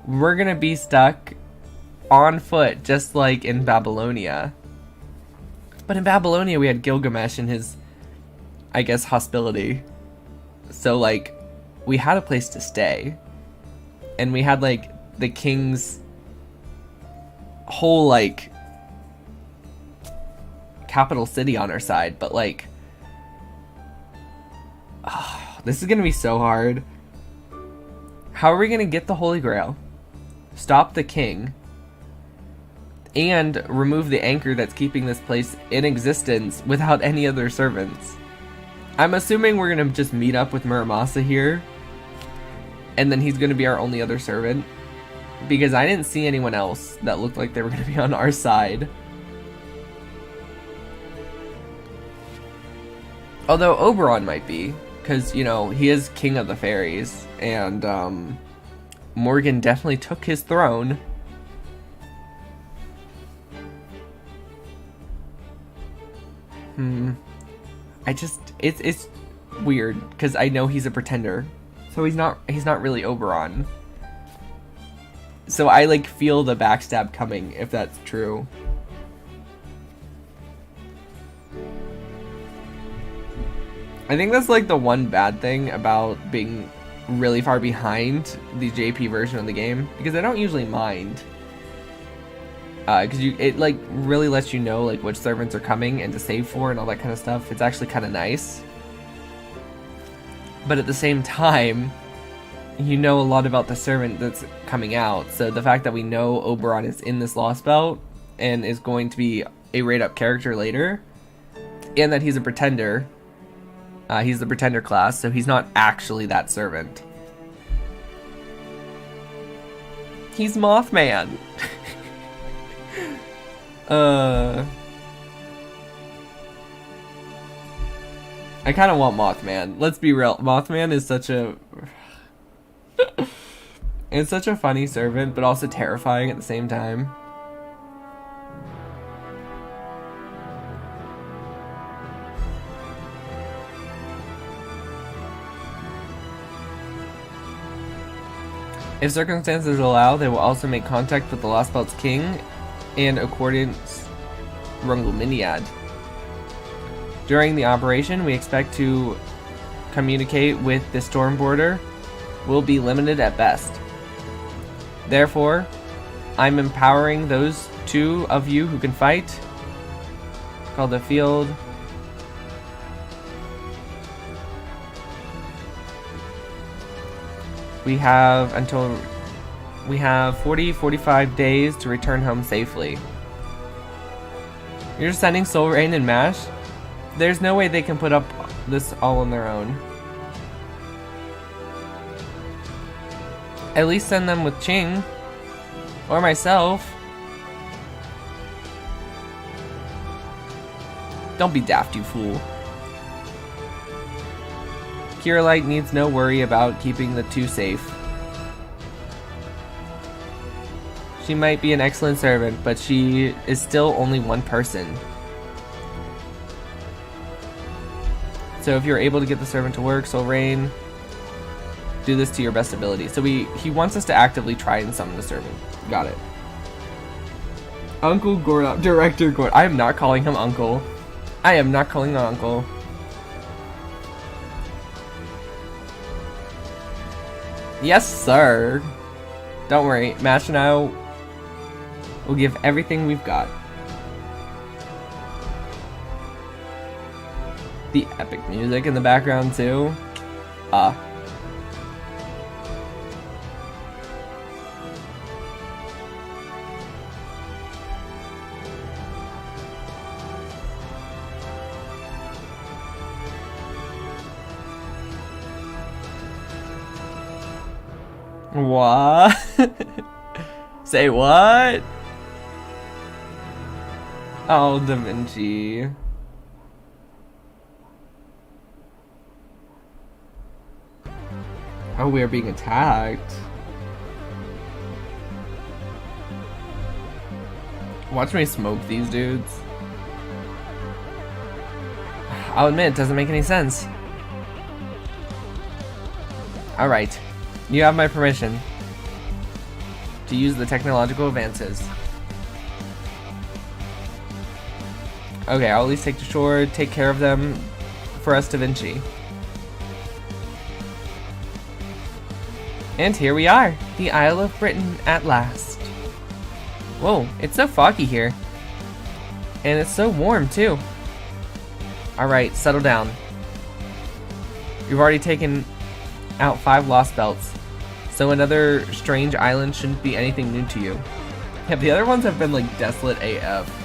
we're gonna be stuck on foot, just like in Babylonia. But in Babylonia, we had Gilgamesh and his, I guess, hostility. So, like, we had a place to stay. And we had, like, the king's whole, like, capital city on our side. But, like, this is gonna be so hard. How are we gonna get the Holy Grail? Stop the king? And remove the anchor that's keeping this place in existence without any other servants? I'm assuming we're gonna just meet up with Muramasa here, and then he's gonna be our only other servant, because I didn't see anyone else that looked like they were gonna be on our side. Although Oberon might be, because, you know, he is king of the fairies, and Morgan definitely took his throne. It's weird because I know he's a pretender, so he's not really Oberon. So I like feel the backstab coming if that's true. I think that's like the one bad thing about being really far behind the JP version of the game, because I don't usually mind. Because it like really lets you know like which servants are coming and to save for and all that kind of stuff. It's actually kind of nice. But at the same time, you know a lot about the servant that's coming out. So the fact that we know Oberon is in this Lost Belt and is going to be a rate-up character later, and that he's a pretender. He's the pretender class, so he's not actually that servant. He's Mothman. I kind of want Mothman. Let's be real. Mothman is such a... it's such a funny servant, but also terrifying at the same time. If circumstances allow, they will also make contact with the Lost Belt's king and Accordance Rungulminiad. During the operation, we expect to communicate with the Storm Border will be limited at best. Therefore, I'm empowering those two of you who can fight. Call the field. We have 45 days to return home safely. You're sending Soul Rain and Mash? There's no way they can put up this all on their own. At least send them with Ching. Or myself. Don't be daft, you fool. Kirillite needs no worry about keeping the two safe. She might be an excellent servant, but she is still only one person. So if you're able to get the servant to work, Soul Rain, do this to your best ability. So he wants us to actively try and summon the servant. Got it. Uncle Gordon, Director Gordon. I am not calling him Uncle. I am not calling him Uncle. Yes, sir. Don't worry, Mash and I will give everything we've got. The epic music in the background too. What? Say what? Oh, Da Vinci. Oh, we are being attacked. Watch me smoke these dudes. I'll admit, it doesn't make any sense. Alright. You have my permission to use the technological advances. Okay, I'll at least take to shore, take care of them for us, Da Vinci. And here we are, the Isle of Britain at last. Whoa, it's so foggy here. And it's so warm too. Alright, settle down. You've already taken out 5 lost belts, so another strange island shouldn't be anything new to you. Yeah, the other ones have been like desolate AF.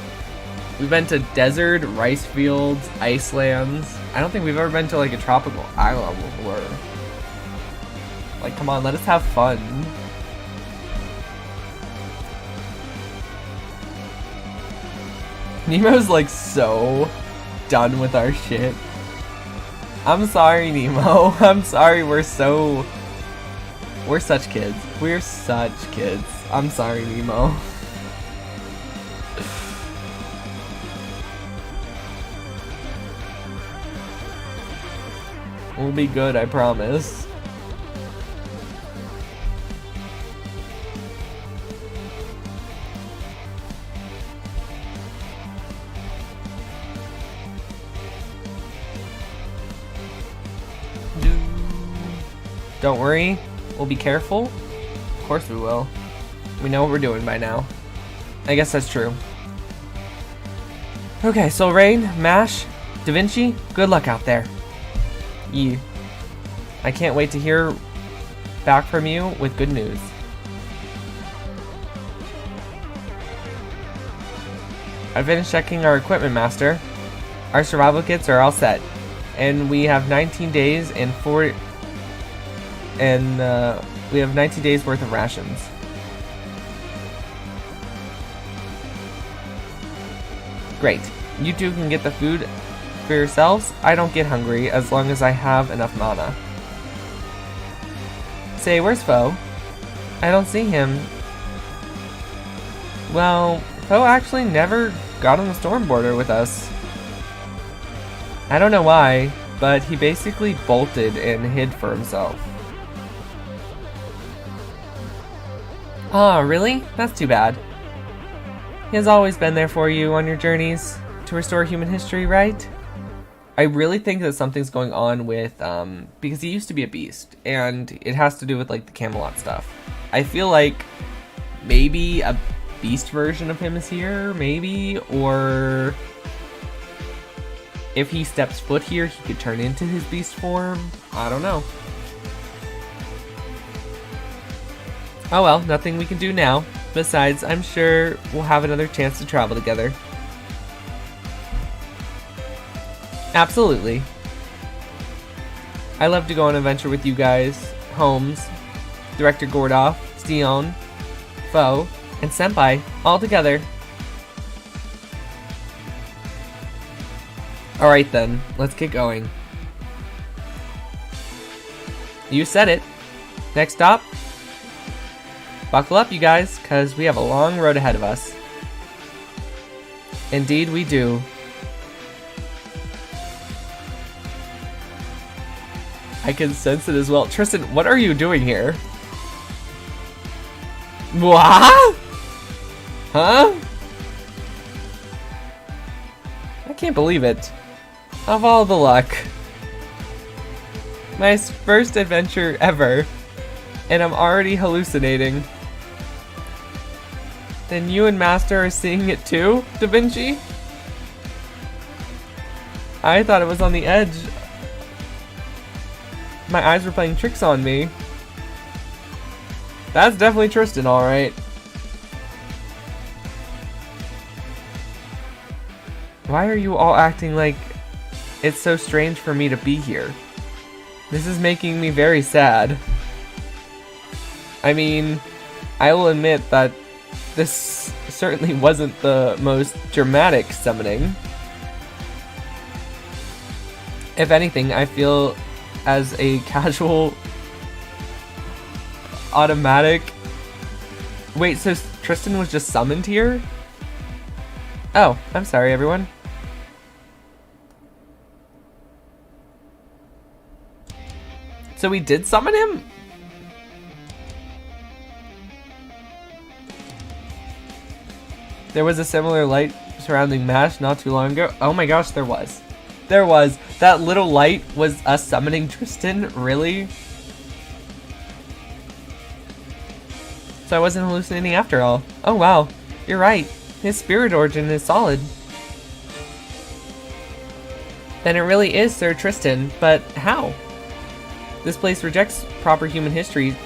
We've been to desert, rice fields, icelands. I don't think we've ever been to like a tropical island before. Like, come on, let us have fun. Nemo's like so done with our shit. I'm sorry, Nemo. I'm sorry, we're such kids. We're such kids. I'm sorry, Nemo. We'll be good, I promise. Don't worry, we'll be careful. Of course we will. We know what we're doing by now. I guess that's true. Okay, so Rain, Mash, Da Vinci, good luck out there. I can't wait to hear back from you with good news. I finished checking our equipment, Master. Our survival kits are all set, and we have 19 days and we have 90 days worth of rations. Great. You two can get the food for yourselves. I don't get hungry as long as I have enough mana. Say, where's Foe? I don't see him. Well, Foe actually never got on the storm border with us. I don't know why, but he basically bolted and hid for himself. Ah, really? That's too bad. He has always been there for you on your journeys to restore human history, right? I really think that something's going on with, because he used to be a beast, and it has to do with, like, the Camelot stuff. I feel like maybe a beast version of him is here, maybe, or if he steps foot here, he could turn into his beast form. I don't know. Oh well, nothing we can do now. Besides, I'm sure we'll have another chance to travel together. Absolutely. I love to go on an adventure with you guys. Holmes, Director Gordoff, Sion, Foe, and Senpai, all together. Alright then, let's get going. You said it. Next stop. Buckle up, you guys, because we have a long road ahead of us. Indeed we do. I can sense it as well. Tristan, what are you doing here? What? Huh? I can't believe it. Of all the luck. My first adventure ever. And I'm already hallucinating. Then you and Master are seeing it too, Da Vinci? I thought it was on the edge. My eyes were playing tricks on me. That's definitely Tristan, alright. Why are you all acting like it's so strange for me to be here? This is making me very sad. I mean, I will admit that this certainly wasn't the most dramatic summoning. If anything, I feel as a casual, automatic... Wait, so Tristan was just summoned here? Oh, I'm sorry, everyone. So we did summon him? There was a similar light surrounding MASH not too long ago. Oh my gosh, there was. There was. That little light was us summoning Tristan? Really? So I wasn't hallucinating after all. Oh wow, you're right. His spirit origin is solid. Then it really is Sir Tristan, but how? This place rejects proper human history.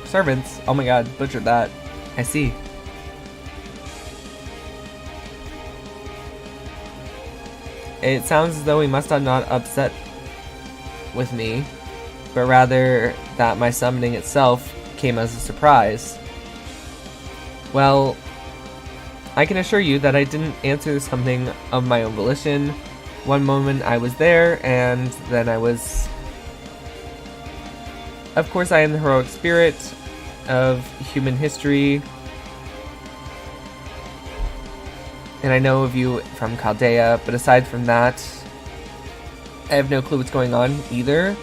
Servants. Oh my god, butchered that. I see. It sounds as though he must have not upset with me, but rather that my summoning itself came as a surprise. Well, I can assure you that I didn't answer something of my own volition. One moment I was there, and then I was... Of course I am the heroic spirit of human history, and I know of you from Chaldea, but aside from that, I have no clue what's going on either.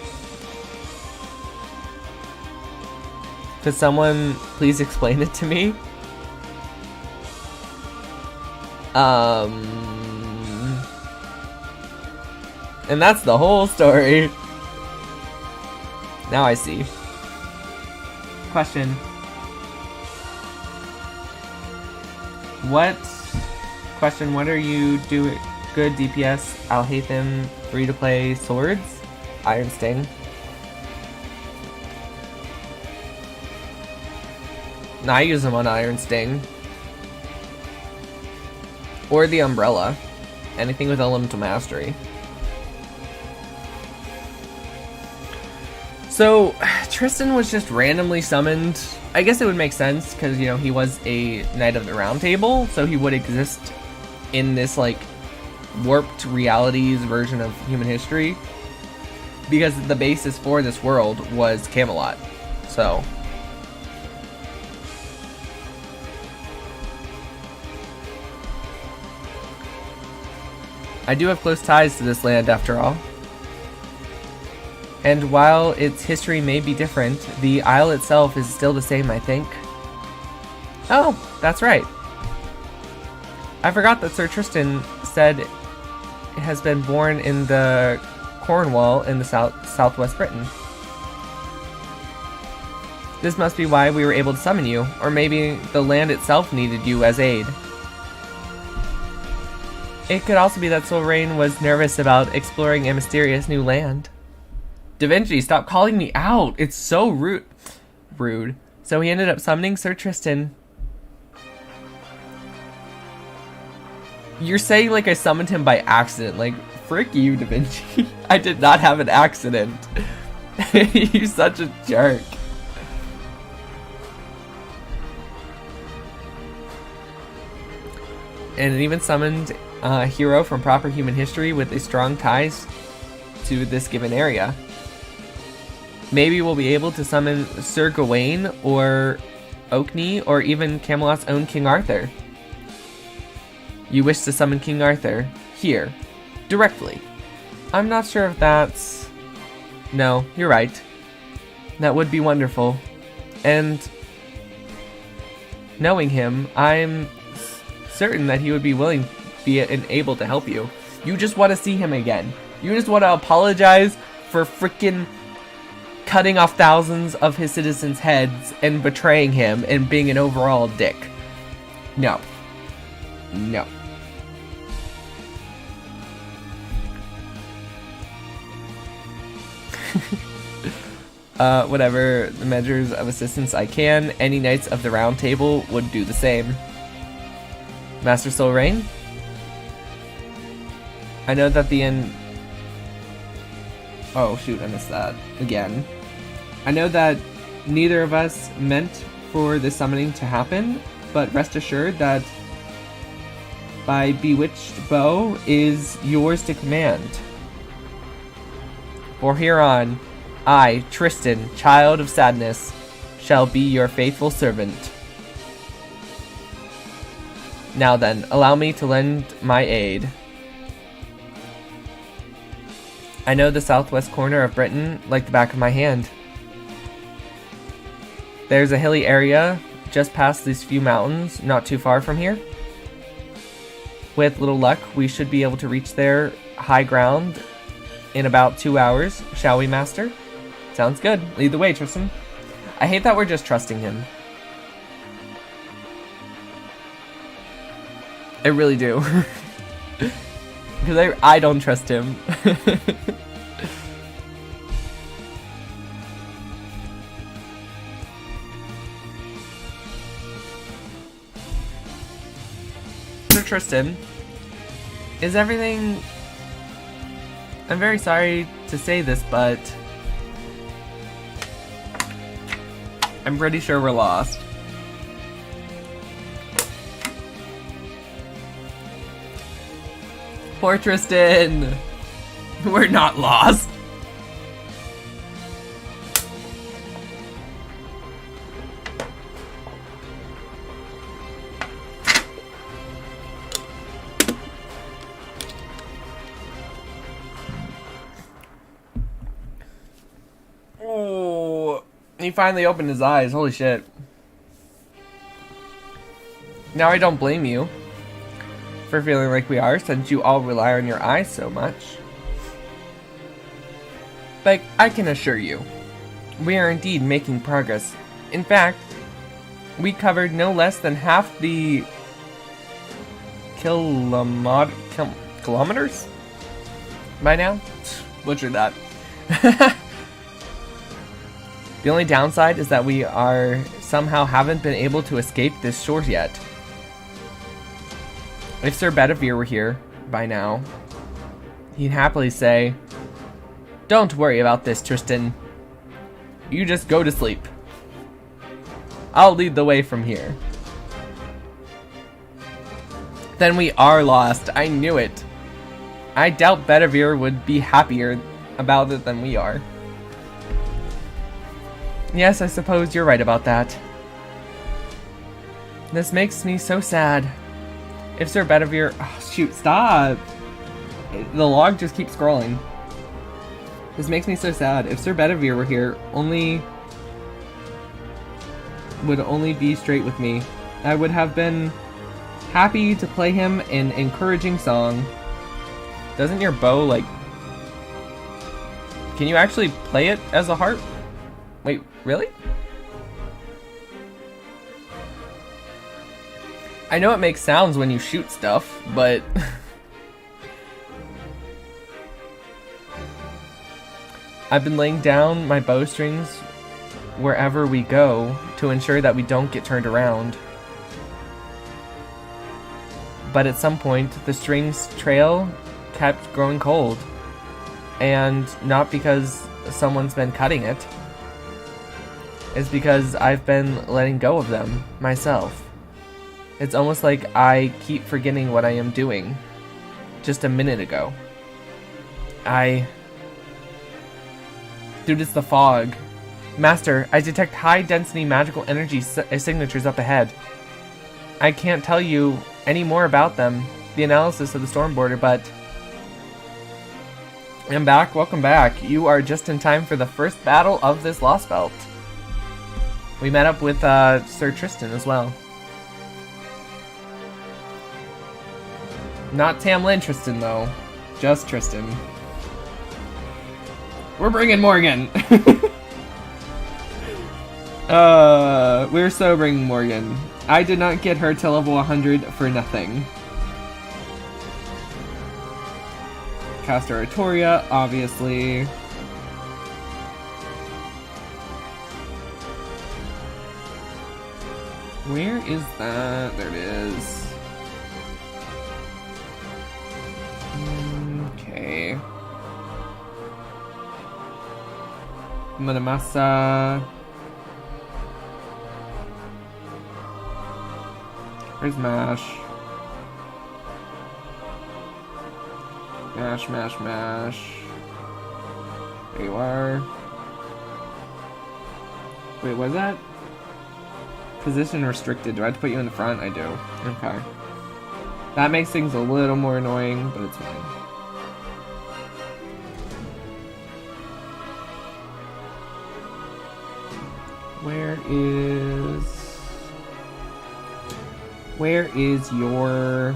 Could someone please explain it to me? And that's the whole story. Now I see. Question. What are you doing? Good DPS, Alhaitham, free to play swords? Iron Sting. No, I use them on Iron Sting. Or the Umbrella. Anything with Elemental Mastery. So, Tristan was just randomly summoned. I guess it would make sense, because, you know, he was a Knight of the Round Table, so he would exist in this, like, warped realities version of human history. Because the basis for this world was Camelot. So... I do have close ties to this land, after all. And while its history may be different, the Isle itself is still the same, I think. Oh, that's right. I forgot that Sir Tristan said it has been born in the Cornwall in the southwest Britain. This must be why we were able to summon you, or maybe the land itself needed you as aid. It could also be that Silrain was nervous about exploring a mysterious new land. Da Vinci, stop calling me out! It's so rude. So he ended up summoning Sir Tristan. You're saying like I summoned him by accident. Like, frick you, Da Vinci. I did not have an accident. You're such a jerk. And it even summoned a hero from proper human history with a strong ties to this given area. Maybe we'll be able to summon Sir Gawain or Orkney or even Camelot's own King Arthur. You wish to summon King Arthur here, directly. I'm not sure if that's... No, you're right. That would be wonderful. And knowing him, I'm certain that he would be willing and able to help you. You just want to see him again. You just want to apologize for freaking cutting off thousands of his citizens' heads and betraying him and being an overall dick. No. No. Whatever the measures of assistance I can, any Knights of the Round Table would do the same. Master Silrain? I know that the end... Oh shoot, I missed that again. I know that neither of us meant for this summoning to happen, but rest assured that my bewitched bow is yours to command. For here on, I, Tristan, Child of Sadness, shall be your faithful servant. Now then, allow me to lend my aid. I know the southwest corner of Britain like the back of my hand. There's a hilly area just past these few mountains, not too far from here. With little luck, we should be able to reach their high ground in about 2 hours, shall we, Master? Sounds good. Lead the way, Tristan. I hate that we're just trusting him. I really do. Because I don't trust him. So Tristan, is everything... I'm very sorry to say this, but I'm pretty sure we're lost. Poor Tristan! We're not lost. Oh, he finally opened his eyes. Holy shit. Now I don't blame you for feeling like we are, since you all rely on your eyes so much. But I can assure you, we are indeed making progress. In fact, we covered no less than half the kilometers by now. Butchered that. The only downside is that we somehow haven't been able to escape this shore yet. If Sir Bedivere were here by now, he'd happily say, "Don't worry about this, Tristan. You just go to sleep. I'll lead the way from here." Then we are lost. I knew it. I doubt Bedivere would be happier about it than we are. Yes, I suppose you're right about that. This makes me so sad. If Sir Bedivere... Oh, shoot, stop! The log just keeps scrolling. This makes me so sad. If Sir Bedivere were here, would only be straight with me. I would have been happy to play him an encouraging song. Doesn't your bow, like... Can you actually play it as a harp? Wait, really? I know it makes sounds when you shoot stuff, but... I've been laying down my bowstrings wherever we go to ensure that we don't get turned around. But at some point, the strings trail kept growing cold. And not because someone's been cutting it. It's because I've been letting go of them myself. It's almost like I keep forgetting what I am doing. Just a minute ago. Dude, it's the fog. Master, I detect high-density magical energy signatures up ahead. I can't tell you any more about them, the analysis of the storm border, but... I'm back, welcome back. You are just in time for the first battle of this Lost Belt. We met up with Sir Tristan as well. Not Tamlin Tristan, though. Just Tristan. We're bringing Morgan! We're so bringing Morgan. I did not get her to level 100 for nothing. Caster Artoria, obviously. Where is that? There it is. Okay. Muramasa. Where's Mash? Mash, mash, mash. There you are. Wait, what's that? Position restricted. Do I have to put you in the front? I do. Okay. That makes things a little more annoying, but it's fine. Where is your...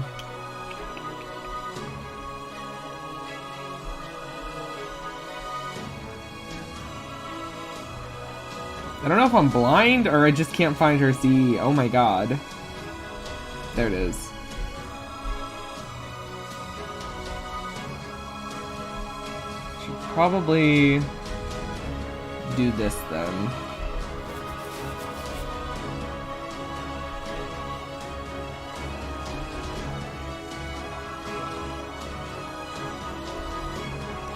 I don't know if I'm blind or I just can't find her C. Oh my god. There it is. Should probably do this then.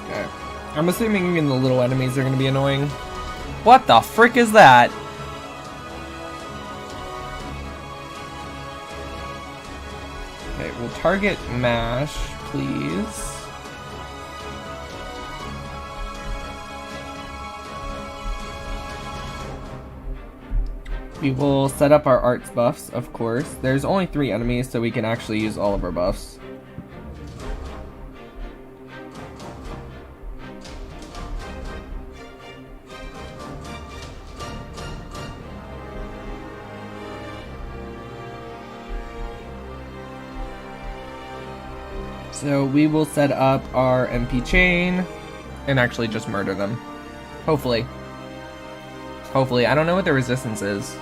Okay. I'm assuming even the little enemies are going to be annoying. What the frick is that? Okay, we'll target MASH, please. We will set up our arts buffs, of course. There's only 3 enemies, so we can actually use all of our buffs. So we will set up our MP chain and actually just murder them. Hopefully. Hopefully. I don't know what the resistance is.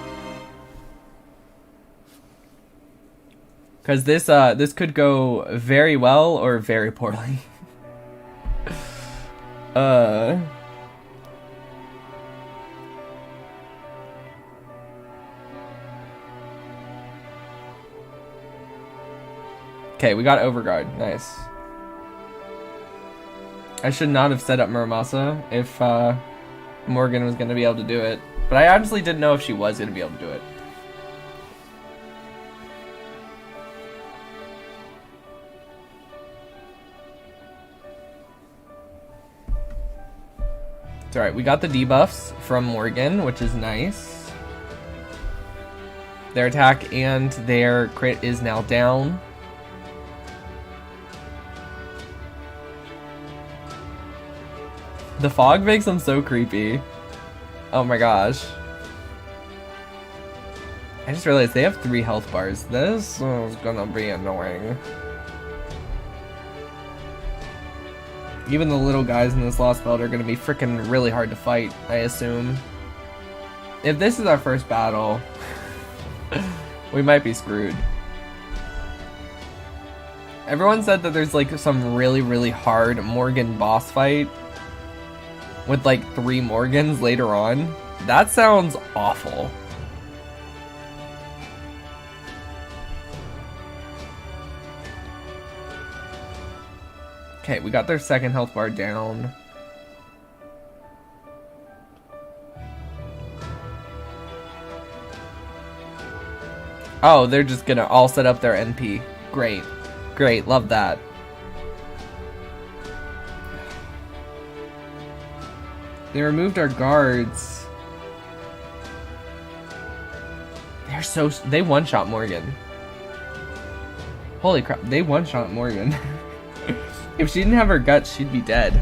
Because this could go very well or very poorly. Okay, we got Overguard. Nice. I should not have set up Muramasa if Morgan was going to be able to do it. But I honestly didn't know if she was going to be able to do it. It's alright, we got the debuffs from Morgan, which is nice. Their attack and their crit is now down. The fog makes them so creepy. Oh my gosh. I just realized they have 3 health bars. This is gonna be annoying. Even the little guys in this Lost Belt are gonna be freaking really hard to fight, I assume. If this is our first battle, we might be screwed. Everyone said that there's like some really, really hard Morgan boss fight with like 3 Morgans later on. That sounds awful. Okay, we got their second health bar down. Oh, they're just gonna all set up their NP. Great. Great, love that. They removed our guards. They one-shot Morgan. Holy crap, they one-shot Morgan. If she didn't have her guts, she'd be dead.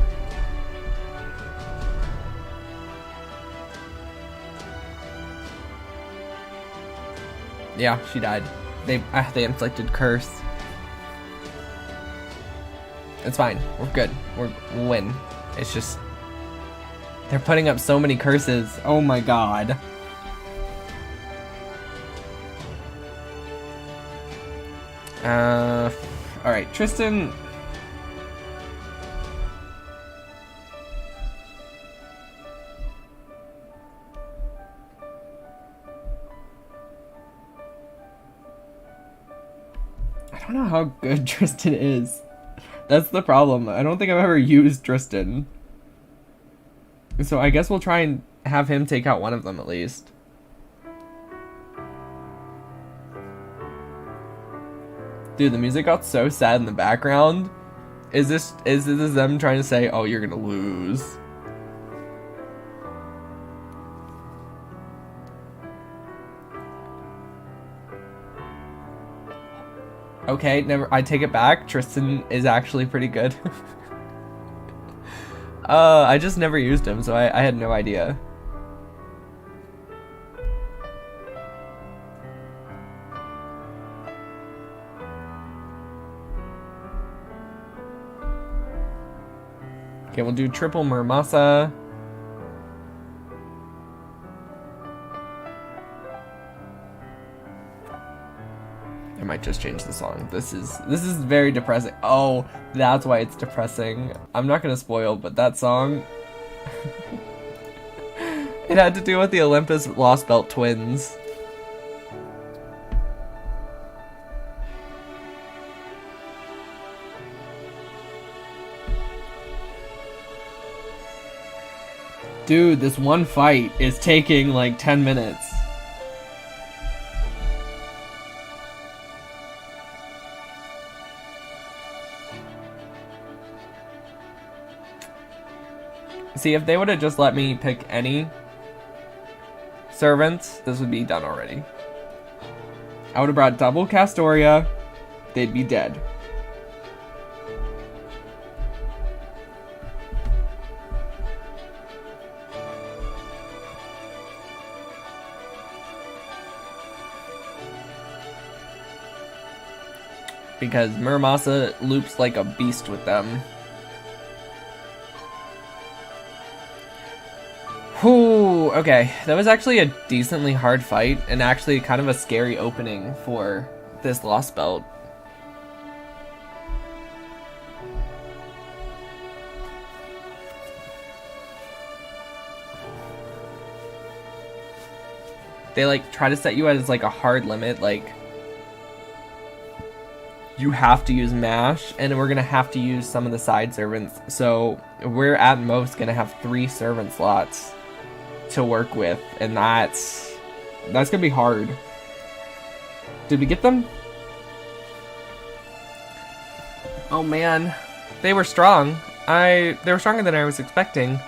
Yeah, she died. They inflicted curse. It's fine. We're good. We'll win. It's just they're putting up so many curses. Oh my god. Alright, Tristan. I don't know how good Tristan is. That's the problem. I don't think I've ever used Tristan. So I guess we'll try and have him take out one of them at least. Dude, the music got so sad in the background. Is this them trying to say, oh, you're gonna lose? Okay, never. I take it back. Tristan is actually pretty good. I just never used him, so I had no idea. Okay, we'll do triple Muramasa. I might just change the song. This is very depressing. Oh, that's why it's depressing. I'm not gonna spoil, but that song it had to do with the Olympus Lost Belt twins. Dude, this one fight is taking like 10 minutes. See, if they would have just let me pick any servants, this would be done already. I would have brought double Castoria, they'd be dead. Because Muramasa loops like a beast with them. Whew, okay, that was actually a decently hard fight, and actually kind of a scary opening for this Lost Belt. They like try to set you as like a hard limit, like you have to use MASH, and we're gonna have to use some of the side servants, so we're at most gonna have 3 servant slots to work with, and that's gonna be hard. Did we get them? Oh man, they were strong. They were stronger than I was expecting.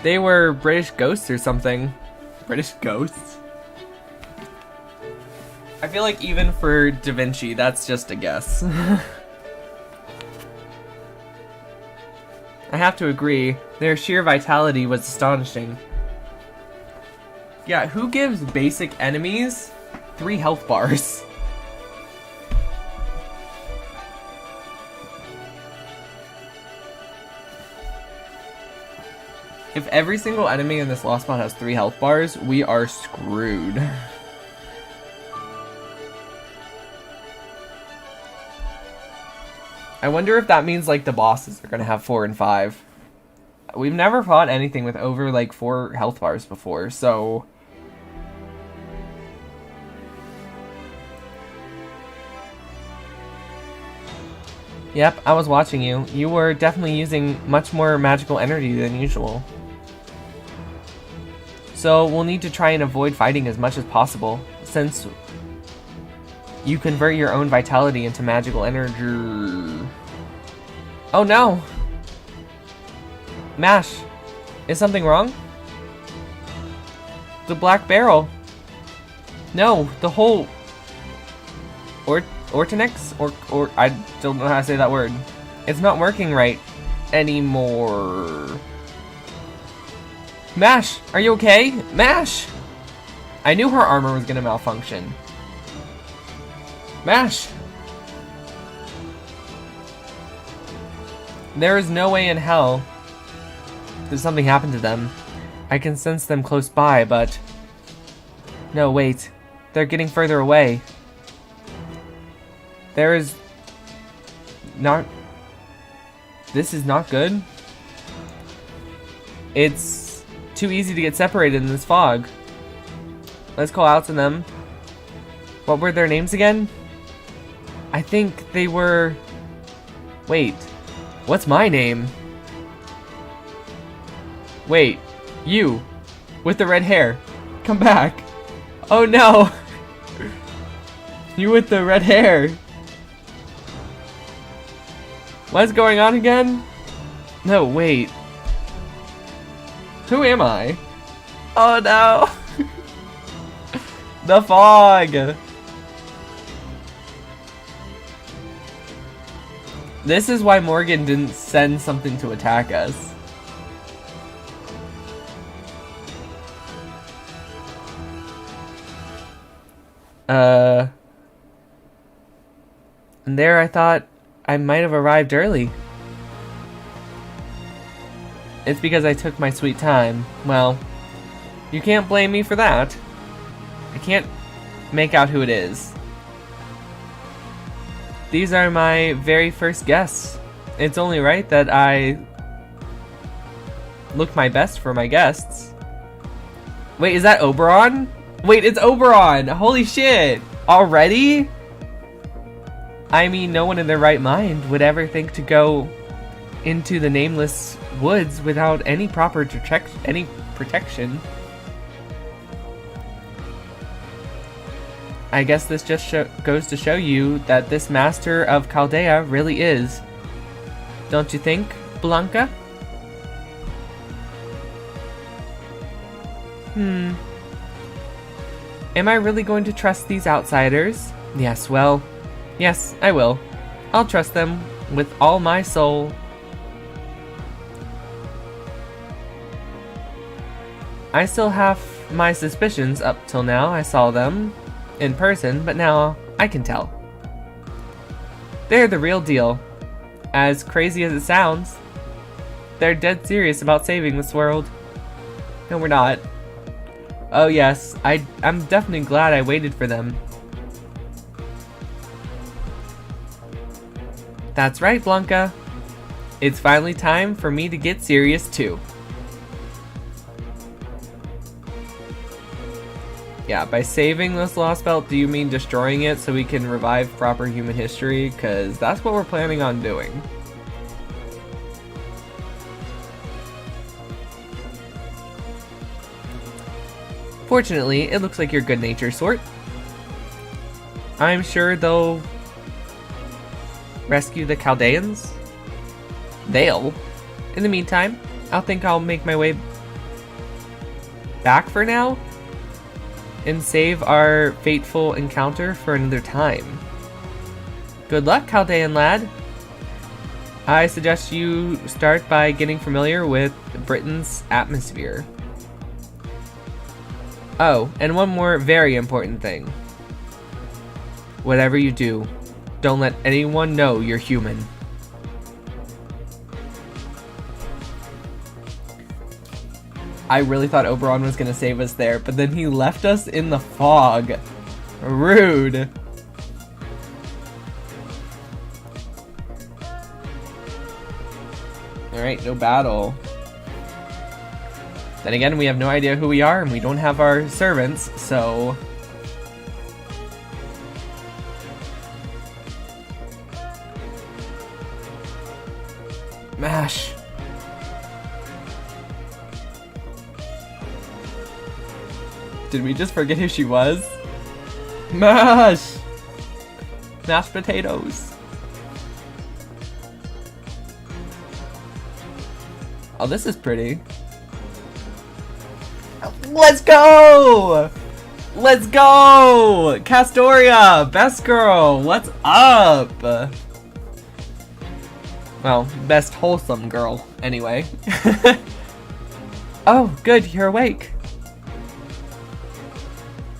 They were British ghosts or something. British ghosts? I feel like even for Da Vinci, that's just a guess. I have to agree, their sheer vitality was astonishing. Yeah, who gives basic enemies 3 health bars? If every single enemy in this Lost spot has 3 health bars, we are screwed. I wonder if that means like the bosses are gonna have 4 and 5. We've never fought anything with over like 4 health bars before, so yep, I was watching you. You were definitely using much more magical energy than usual. So we'll need to try and avoid fighting as much as possible, since you convert your own vitality into magical energy. Oh no! MASH! Is something wrong? The black barrel! No, the whole... Ortinex? Or I don't know how to say that word. It's not working right anymore. MASH! Are you okay? MASH! I knew her armor was gonna malfunction. MASH! There is no way in hell that something happened to them. I can sense them close by, but... No, wait. They're getting further away. There is... not... This is not good. It's too easy to get separated in this fog. Let's call out to them. What were their names again? I think they were... Wait. What's my name? Wait. You. With the red hair. Come back. Oh no. You with the red hair. What's going on again? No, wait. Who am I? Oh no. The fog. This is why Morgan didn't send something to attack us. And there I thought I might have arrived early. it's because I took my sweet time. Well, you can't blame me for that. I can't make out who it is. These are my very first guests. It's only right that I look my best for my guests. Wait, is that Oberon? Wait, it's Oberon! Holy shit! Already? I mean, no one in their right mind would ever think to go into the nameless woods without any proper protection. I guess this just goes to show you that this master of Chaldea really is. Don't you think, Blanca? Am I really going to trust these outsiders? Yes, well, yes, I will. I'll trust them with all my soul. I still have my suspicions up till now. I saw them in person, but now I can tell. They're the real deal. As crazy as it sounds, they're dead serious about saving this world. No, we're not. Oh yes, I'm definitely glad I waited for them. That's right, Blanca. It's finally time for me to get serious too. Yeah, by saving this lost belt, do you mean destroying it so we can revive proper human history? Because that's what we're planning on doing. Fortunately, it looks like you're good-natured sort. I'm sure they'll rescue the Chaldeans. They'll. In the meantime, I'll make my way back for now and save our fateful encounter for another time. Good luck, Chaldean lad. I suggest you start by getting familiar with Britain's atmosphere. Oh, and one more very important thing. Whatever you do, don't let anyone know you're human. I really thought Oberon was gonna save us there, but then he left us in the fog. Rude. Alright, no battle. Then again, we have no idea who we are, and we don't have our servants, so... Mash. Did we just forget who she was? Mash! Mashed potatoes. Oh, this is pretty. Let's go! Let's go! Castoria! Best girl! What's up? Well, best wholesome girl, anyway. Oh, good, you're awake.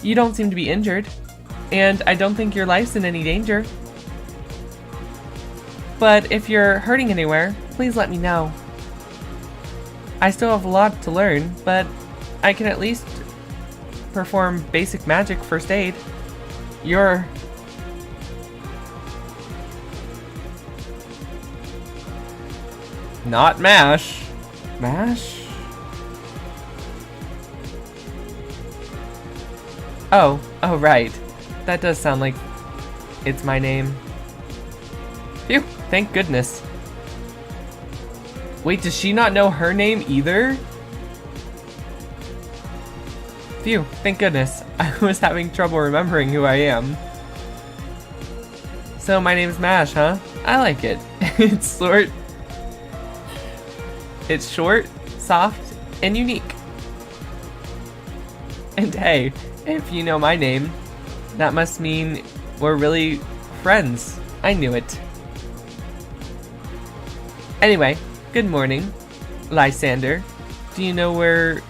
You don't seem to be injured, and I don't think your life's in any danger. But if you're hurting anywhere, please let me know. I still have a lot to learn, but I can at least perform basic magic first aid. You're... Not Mash. Mash? Oh, right. That does sound like it's my name. Phew, thank goodness. Wait, does she not know her name either? Phew, thank goodness. I was having trouble remembering who I am. So my name's Mash, huh? I like it. It's short, soft, and unique. And hey, if you know my name, that must mean we're really friends. I knew it. Anyway, good morning, Lysander. Do you know where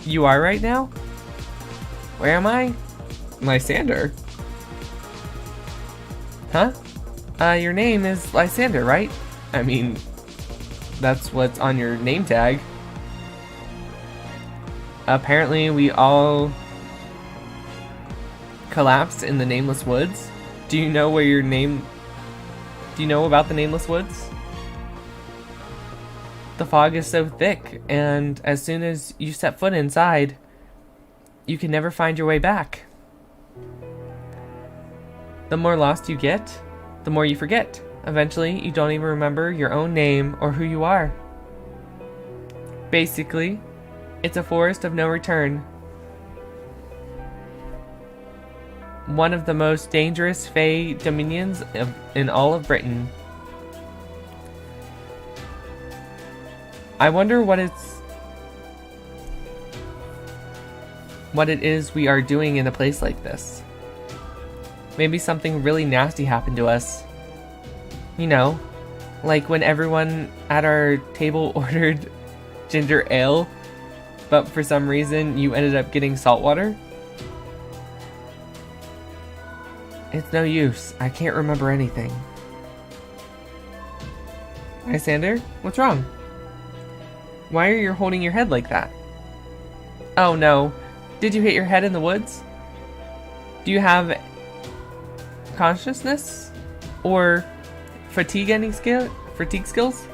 you are right now? Where am I? Lysander? Huh? Your name is Lysander, right? I mean, that's what's on your name tag. Apparently, we all collapsed in the Nameless Woods. Do you know where your name... Do you know about the Nameless Woods? The fog is so thick, and as soon as you set foot inside, you can never find your way back. The more lost you get, the more you forget. Eventually, you don't even remember your own name or who you are. Basically, it's a forest of no return. One of the most dangerous Fey dominions in all of Britain. I wonder what it is we are doing in a place like this. Maybe something really nasty happened to us. You know, like when everyone at our table ordered ginger ale, but for some reason you ended up getting salt water. It's no use. I can't remember anything. Lysander, what's wrong? Why are you holding your head like that? Oh no. Did you hit your head in the woods? Do you have consciousness? Or fatigue skills?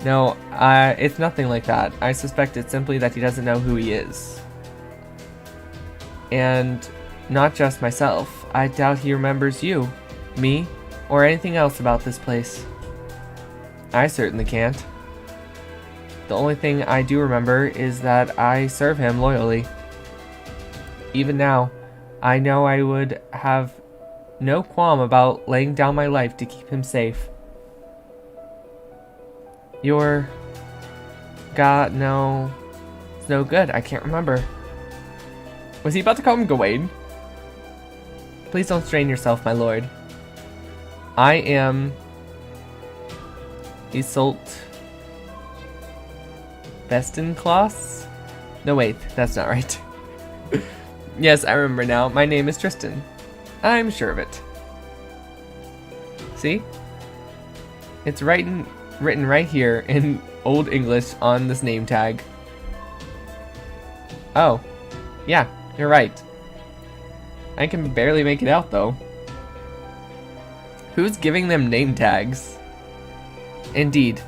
No, it's nothing like that. I suspect it's simply that he doesn't know who he is. And not just myself. I doubt he remembers you, me, or anything else about this place. I certainly can't. The only thing I do remember is that I serve him loyally. Even now, I know I would have no qualm about laying down my life to keep him safe. Your... God, no... It's no good, I can't remember. Was he about to call him Gawain? Please don't strain yourself, my lord. I am... Isolt... Bestenclaus? No wait, that's not right. Yes, I remember now. My name is Tristan. I'm sure of it. See? It's written right here in Old English on this name tag. Oh. Yeah, you're right. I can barely make it out though. Who's giving them name tags? Indeed.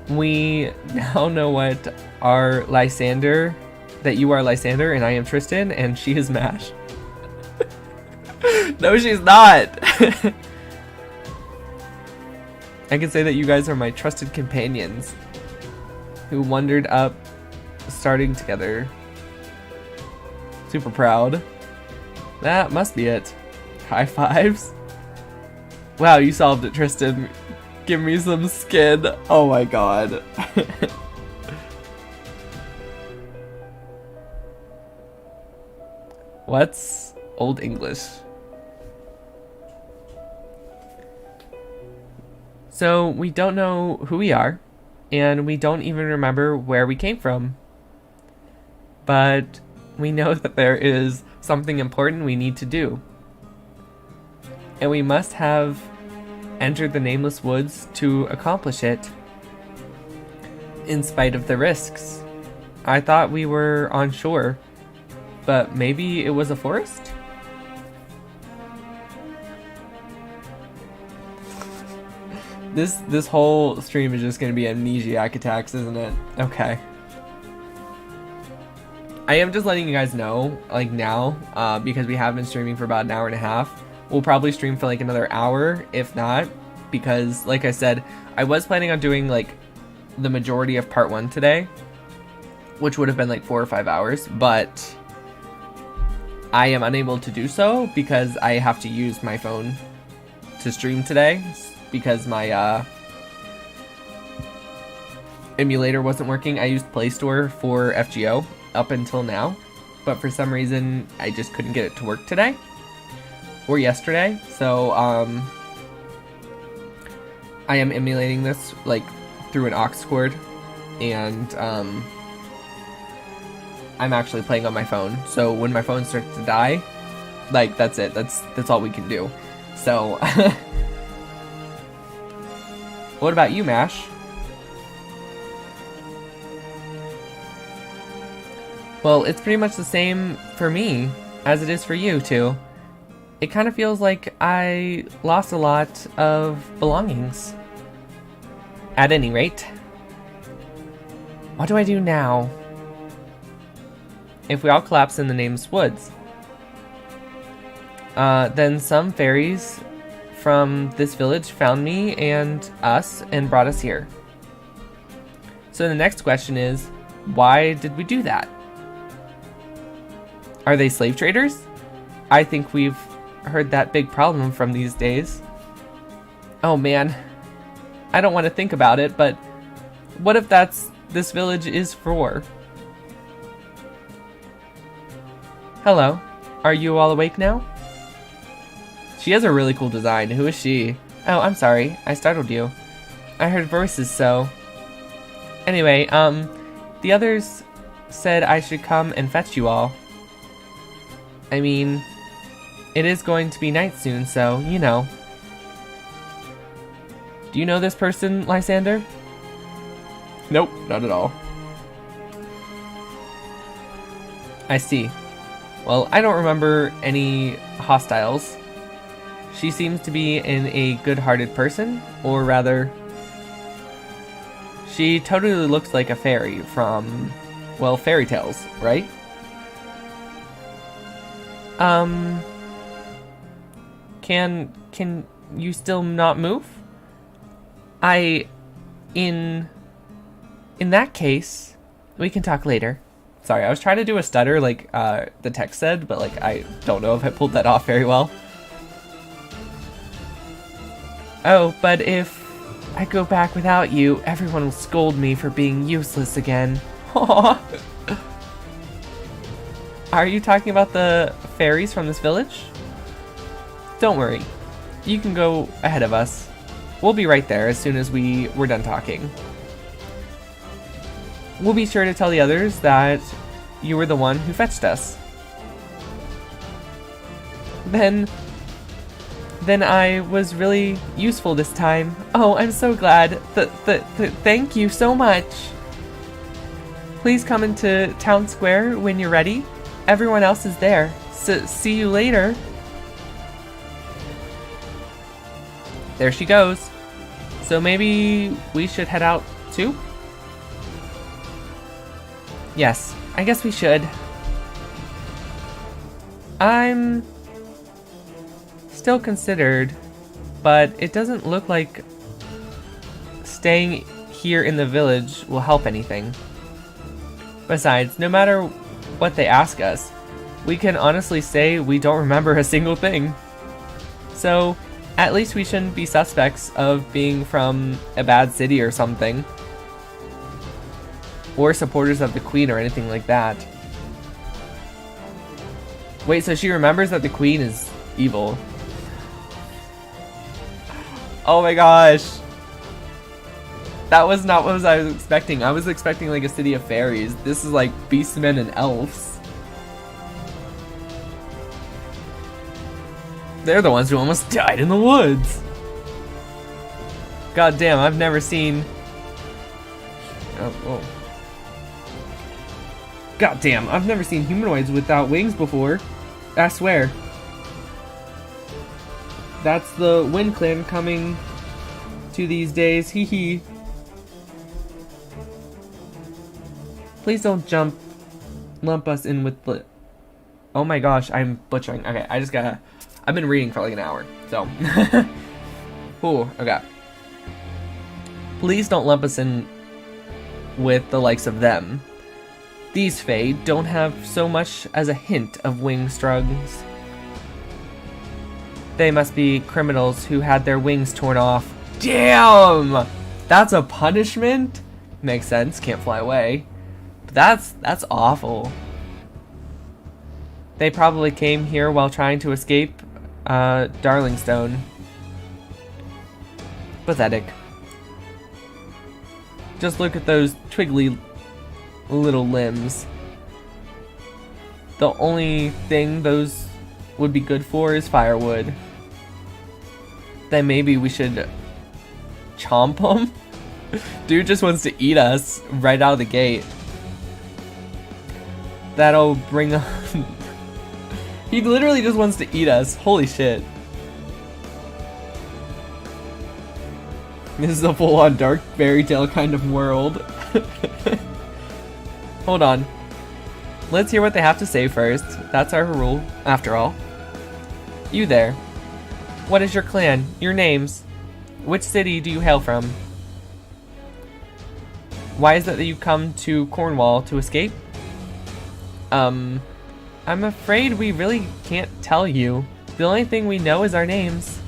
We now know what our Lysander, that you are Lysander and I am Tristan and she is Mash. No, she's not. I can say that you guys are my trusted companions who wandered up starting together. Super proud. That must be it. High fives. Wow, you solved it, Tristan. Give me some skin. Oh my god. What's Old English? So we don't know who we are, and we don't even remember where we came from. But we know that there is something important we need to do. And we must have entered the Nameless Woods to accomplish it, in spite of the risks. I thought we were on shore, but maybe it was a forest? This whole stream is just going to be amnesiac attacks, isn't it? Okay. I am just letting you guys know, like now, because we have been streaming for about an hour and a half. We'll probably stream for like another hour, if not, because like I said, I was planning on doing like the majority of part 1 today, which would have been like 4 or 5 hours, but I am unable to do so because I have to use my phone to stream today because my emulator wasn't working. I used Play Store for FGO up until now, but for some reason I just couldn't get it to work today or yesterday, so I am emulating this like through an aux cord, and I'm actually playing on my phone, so when my phone starts to die, Like, that's it. That's all we can do. So, what about you, Mash? Well, it's pretty much the same for me as it is for you, too. It kind of feels like I lost a lot of belongings. At any rate, what do I do now? If we all collapse in the nameless woods, then some fairies from this village found me and us and brought us here. So the next question is, why did we do that? Are they slave traders? I think we've heard that big problem from these days. Oh man, I don't want to think about it, but what if this village is for? Hello, are you all awake now? She has a really cool design. Who is she? Oh, I'm sorry, I startled you. I heard voices, so... Anyway, the others said I should come and fetch you all. I mean, it is going to be night soon, so, you know. Do you know this person, Lysander? Nope, not at all. I see. Well, I don't remember any hostiles. She seems to be a good-hearted person, or rather... She totally looks like a fairy from, well, fairy tales, right? Can you still not move? In that case, we can talk later. Sorry, I was trying to do a stutter like the text said, but like I don't know if I pulled that off very well. Oh, but if I go back without you, everyone will scold me for being useless again. Aww. Are you talking about the fairies from this village? Don't worry. You can go ahead of us. We'll be right there as soon as we're done talking. We'll be sure to tell the others that you were the one who fetched us. Then I was really useful this time. Oh, I'm so glad. Thank you so much. Please come into town square when you're ready. Everyone else is there. So, see you later. There she goes. So maybe we should head out too? Yes, I guess we should. I'm still considered, but it doesn't look like staying here in the village will help anything. Besides, no matter what they ask us, we can honestly say we don't remember a single thing. So, at least we shouldn't be suspects of being from a bad city or something. Or supporters of the queen or anything like that. Wait, so she remembers that the queen is evil. Oh my gosh. That was not what I was expecting. I was expecting like a city of fairies. This is like beastmen and elves. They're the ones who almost died in the woods. God damn, I've never seen... Oh. God damn, I've never seen humanoids without wings before. I swear. That's the Wind Clan coming to these days. Hee hee. Please don't lump us in with the... Oh my gosh, I'm butchering. Okay, I've been reading for like an hour, so. Ooh, okay. Please don't lump us in with the likes of them. These Fae don't have so much as a hint of wing struggles. They must be criminals who had their wings torn off. Damn! That's a punishment? Makes sense, can't fly away. But that's awful. They probably came here while trying to escape Darlingstone. Pathetic. Just look at those twiggly little limbs. The only thing those would be good for is firewood. Then maybe we should chomp him. Dude just wants to eat us right out of the gate. That'll bring on... He literally just wants to eat us. Holy shit. This is a full-on dark fairy tale kind of world. Hold on. Let's hear what they have to say first. That's our rule, after all. You there. What is your clan? Your names? Which city do you hail from? Why is it that you come to Cornwall to escape? I'm afraid we really can't tell you. The only thing we know is our names.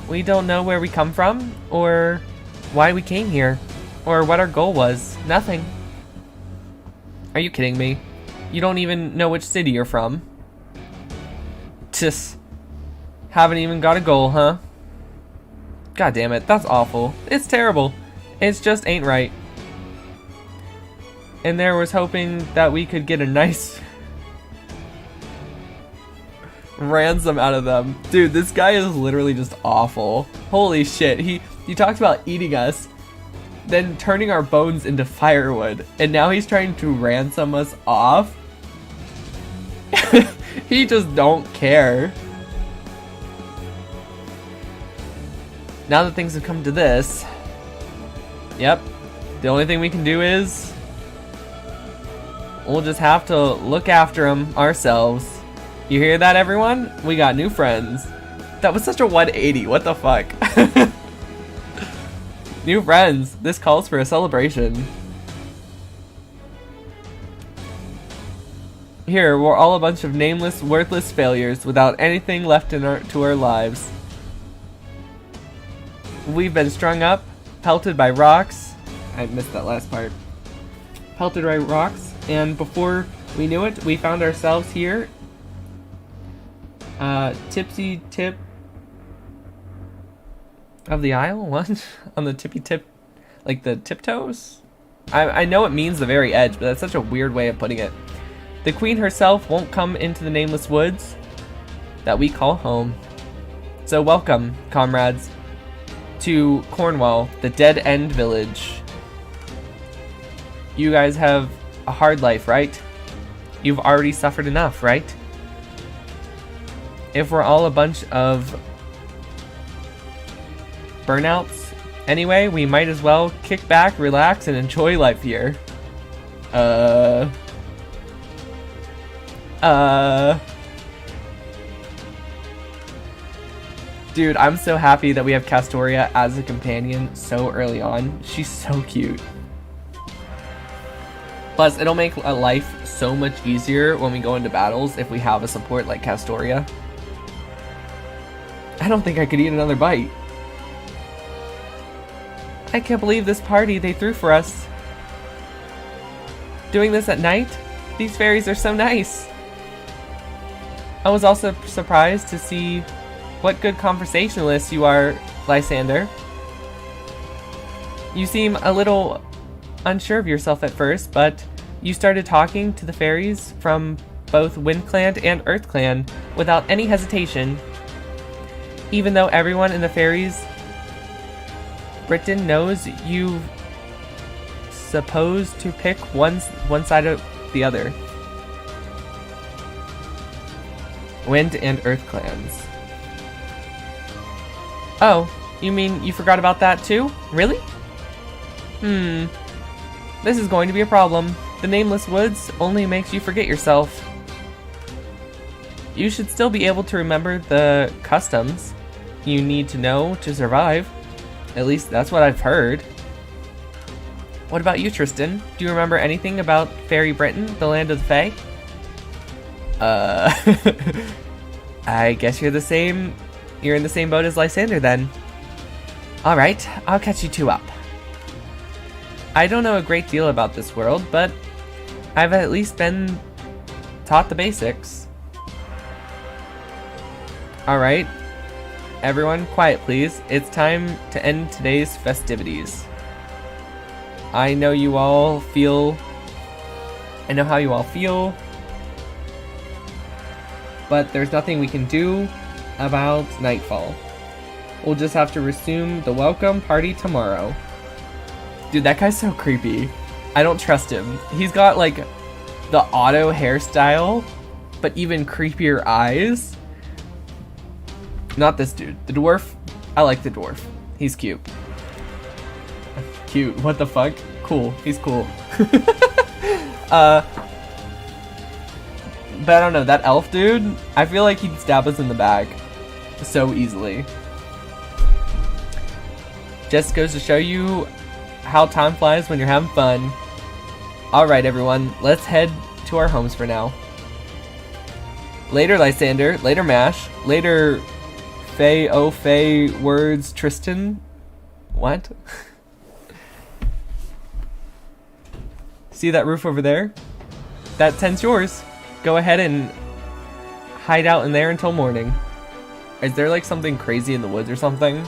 We don't know where we come from, or why we came here, or what our goal was. Nothing. Are you kidding me? You don't even know which city you're from. Just haven't even got a goal, huh? God damn it, that's awful. It's terrible. It just ain't right. And there was hoping that we could get a nice ransom out of them. Dude, this guy is literally just awful. Holy shit. He talked about eating us, then turning our bones into firewood, and now he's trying to ransom us off. He just don't care. Now that things have come to this, yep, the only thing we can do is we'll just have to look after him ourselves. You hear that, everyone? We got new friends. That was such a 180. What the fuck? New friends. This calls for a celebration. Here, we're all a bunch of nameless, worthless failures without anything left in to our lives. We've been strung up, pelted by rocks. I missed that last part. Pelted by rocks, and before we knew it, we found ourselves here. Tipsy tip of the aisle? What? On the tippy tip, like the tiptoes? I know it means the very edge, but that's such a weird way of putting it. The queen herself won't come into the nameless woods that we call home. So welcome, comrades, to Cornwall, the Dead End Village. You guys have a hard life, right? You've already suffered enough, right? If we're all a bunch of burnouts anyway, we might as well kick back, relax, and enjoy life here. Dude, I'm so happy that we have Castoria as a companion so early on. She's so cute. Plus, it'll make life so much easier when we go into battles if we have a support like Castoria. I don't think I could eat another bite. I can't believe this party they threw for us. Doing this at night? These fairies are so nice. I was also surprised to see what good conversationalist you are, Lysander. You seem a little unsure of yourself at first, but you started talking to the fairies from both Wind Clan and Earth Clan without any hesitation. Even though everyone in the fairies Britain knows you supposed to pick one side of the other. Wind and Earth clans. Oh, you mean you forgot about that too? Really? This is going to be a problem. The Nameless Woods only makes you forget yourself. You should still be able to remember the customs you need to know to survive. At least that's what I've heard. What about you, Tristan? Do you remember anything about Fairy Britain, the land of the Fae? I guess you're in the same boat as Lysander then. Alright, I'll catch you two up. I don't know a great deal about this world, but I've at least been taught the basics. Alright, everyone quiet please. It's time to end today's festivities. I know how you all feel. but there's nothing we can do about nightfall. We'll just have to resume the welcome party tomorrow. Dude, that guy's so creepy. I don't trust him. He's got like the auto hairstyle, but even creepier eyes. Not this dude. The dwarf. I like the dwarf. He's cute. Cute. What the fuck? Cool. He's cool. But I don't know. That elf dude, I feel like he'd stab us in the back so easily. Just goes to show you how time flies when you're having fun. Alright everyone, let's head to our homes for now. Later Lysander, later Mash, later Faye words Tristan. What? See that roof over there? That tent's yours. Go ahead and hide out in there until morning. Is there like something crazy in the woods or something?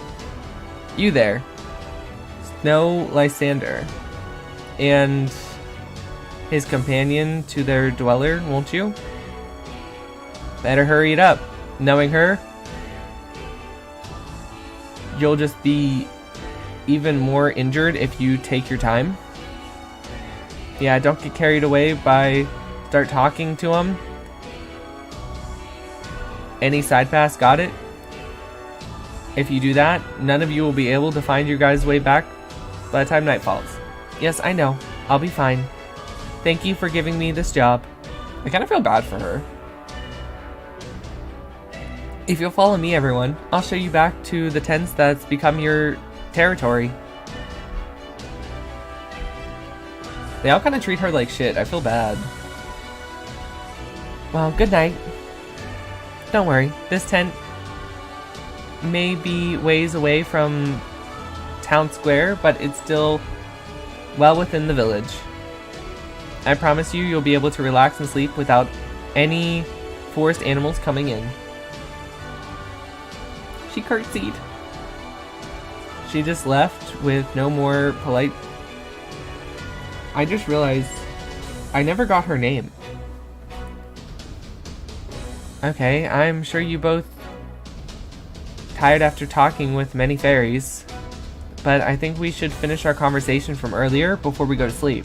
You there. Snow Lysander. And his companion to their dweller, won't you? Better hurry it up. Knowing her, you'll just be even more injured if you take your time. Yeah, don't get carried away by start talking to him. Any side pass, got it? If you do that, none of you will be able to find your guys' way back by the time night falls. Yes, I know. I'll be fine. Thank you for giving me this job. I kind of feel bad for her. If you'll follow me, everyone, I'll show you back to the tents that's become your territory. They all kind of treat her like shit. I feel bad. Well, good night. Don't worry. This tent may be ways away from town square, but it's still well within the village. I promise you, you'll be able to relax and sleep without any forest animals coming in. She curtsied. She just left with no more polite... I just realized I never got her name. Okay, I'm sure you both tired after talking with many fairies, but I think we should finish our conversation from earlier before we go to sleep.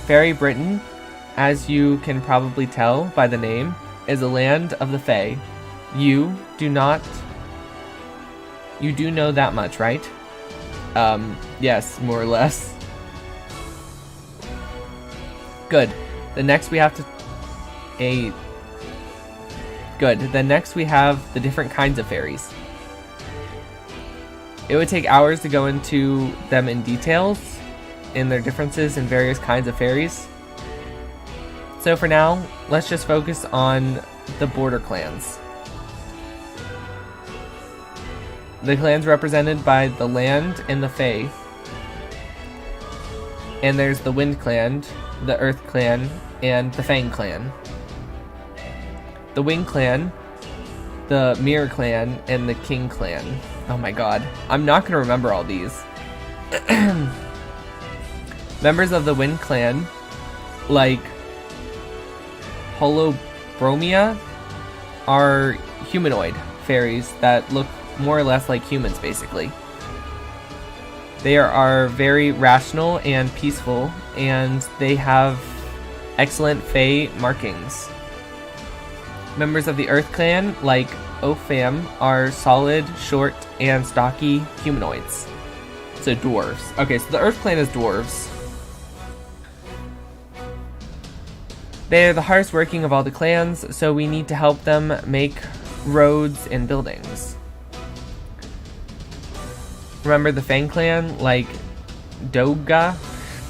Fairy Britain, as you can probably tell by the name, is a land of the Fae. You do know that much, right? Yes, more or less. Good. The next we have the different kinds of fairies. It would take hours to go into them in details, in their differences in various kinds of fairies. So for now, let's just focus on the border clans. The clans represented by the Land and the Fae. And there's the Wind Clan, the Earth Clan, and the Fang Clan. The Wing Clan, the Mirror Clan, and the King Clan. Oh my god. I'm not going to remember all these. Members of the Wind Clan, like Holobromia, are humanoid fairies that look more or less like humans, basically. They are very rational and peaceful, and they have excellent Fae markings. Members of the Earth Clan, like Opham, are solid, short, and stocky humanoids. So dwarves. Okay, so the Earth Clan is dwarves. They are the hardest working of all the clans, so we need to help them make roads and buildings. Remember the Fang Clan, like Doga,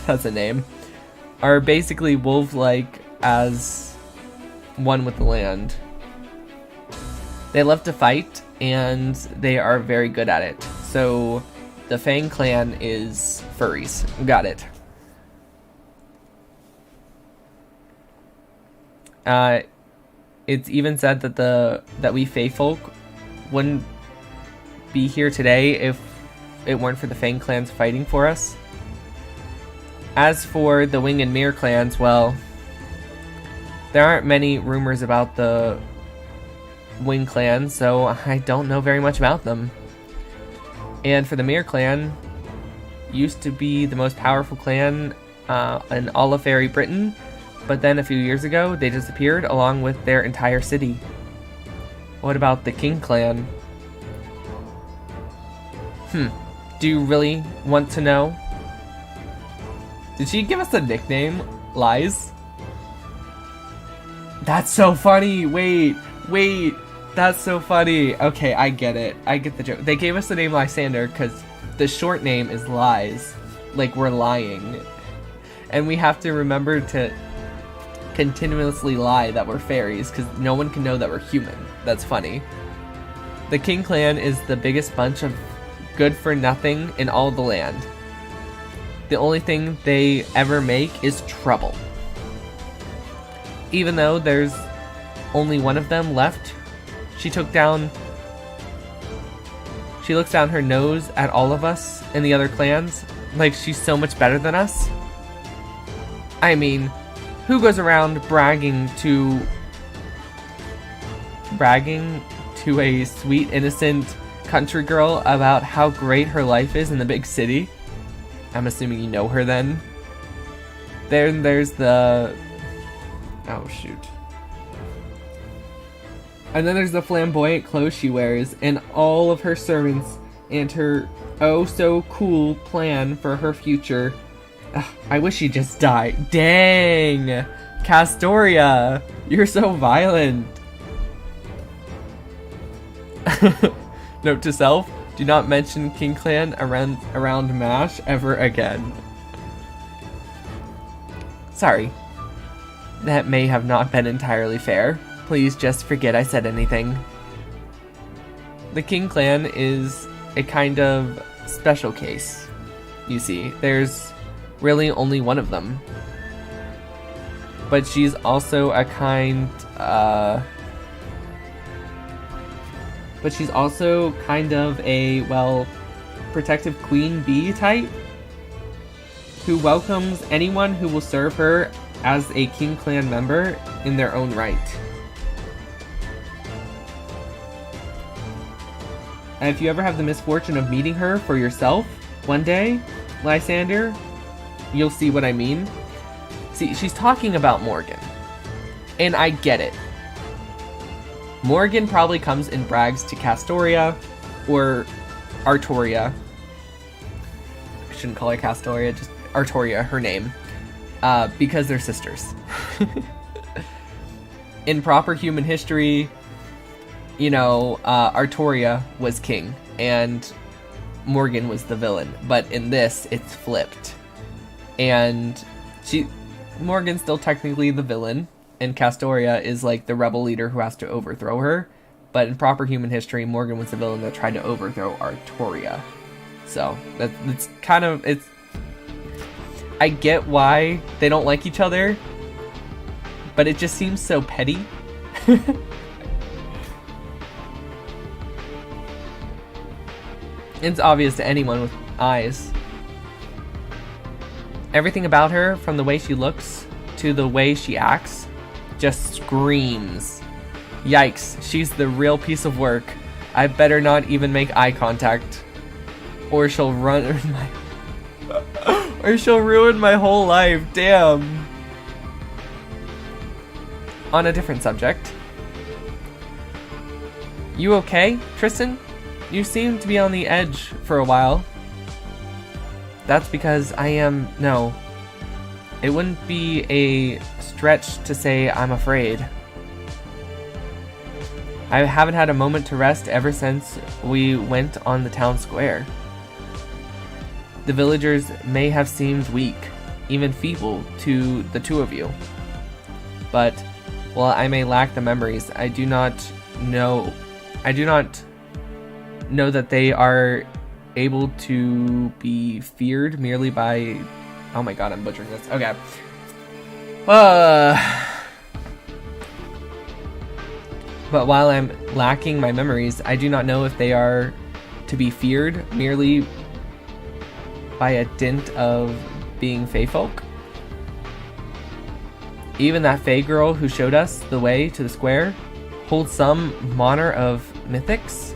that's a name, are basically wolf-like as one with the land. They love to fight, and they are very good at it. So the Fang Clan is furries. Got it. It's even said that we Fae folk wouldn't be here today if it weren't for the Fang clans fighting for us. As for the Wing and Mirror clans, well, There aren't many rumors about the Wing clan, so I don't know very much about them. And for the Mir clan, used to be the most powerful clan in all of Fairy Britain, but then a few years ago they disappeared along with their entire city. What about the King clan? Do you really want to know? Did she give us a nickname? Lies? That's so funny! Wait! That's so funny! Okay, I get it. I get the joke. They gave us the name Lysander because the short name is Lies. Like, we're lying. And we have to remember to continuously lie that we're fairies because no one can know that we're human. That's funny. The King clan is the biggest bunch of good-for-nothing in all the land. The only thing they ever make is trouble. Even though there's only one of them left, she looks down her nose at all of us in the other clans like she's so much better than us. I mean, who goes around bragging to a sweet, innocent country girl about how great her life is in the big city? I'm assuming you know her then. Then there's the... oh, shoot. And then there's the flamboyant clothes she wears, and all of her servants, and her oh-so-cool plan for her future. Ugh, I wish she'd just die. Dang! Castoria! You're so violent! Note to self, do not mention King Clan around MASH ever again. Sorry. That may have not been entirely fair. Please just forget I said anything. The King Clan is a kind of special case. You see, there's really only one of them. But she's also a kind of a, well, protective queen bee type who welcomes anyone who will serve her as a King Clan member in their own right. And if you ever have the misfortune of meeting her for yourself one day, Lysander, you'll see what I mean. See, she's talking about Morgan. And I get it. Morgan probably comes and brags to Castoria or Artoria. I shouldn't call her Castoria, just Artoria, her name. Because they're sisters. In proper human history, you know, Artoria was king and Morgan was the villain. But in this, it's flipped. And Morgan's still technically the villain, and Castoria is like the rebel leader who has to overthrow her. But in proper human history, Morgan was the villain that tried to overthrow Artoria. So that's kind of, it's, I get why they don't like each other, but it just seems so petty. It's obvious to anyone with eyes. Everything about her, from the way she looks to the way she acts, just screams. Yikes, she's the real piece of work. I better not even make eye contact, or she'll ruin my whole life. Damn. On a different subject. You okay, Tristan? You seem to be on the edge for a while. That's because I am... no. It wouldn't be a stretch to say I'm afraid. I haven't had a moment to rest ever since we went on the town square. The villagers may have seemed weak, even feeble, to the two of you. But, while I may lack the memories, I do not know that they are able to be feared merely by... oh my god, I'm butchering this. Okay. But while I'm lacking my memories, I do not know if they are to be feared merely by a dint of being Fae folk. Even that Fae girl who showed us the way to the square holds some manner of mystics?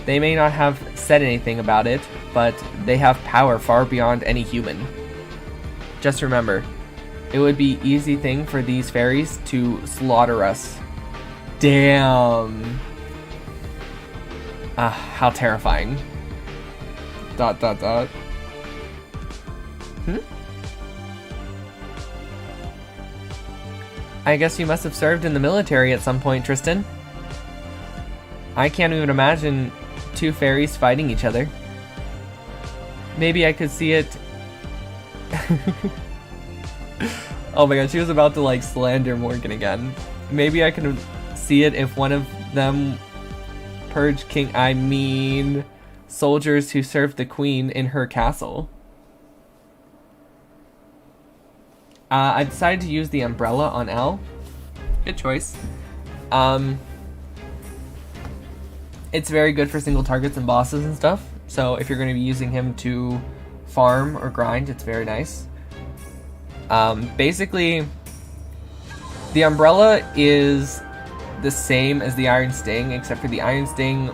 They may not have said anything about it, but they have power far beyond any human. Just remember, it would be an easy thing for these fairies to slaughter us. Damn. How terrifying. ... I guess you must have served in the military at some point, Tristan. I can't even imagine two fairies fighting each other. Maybe I could see it... Oh my god, she was about to like slander Morgan again. Maybe I can see it if one of them purged soldiers who served the queen in her castle. I decided to use the umbrella on L. Good choice. It's very good for single targets and bosses and stuff. So if you're going to be using him to farm or grind, it's very nice. Basically, the umbrella is the same as the Iron Sting, except for the Iron Sting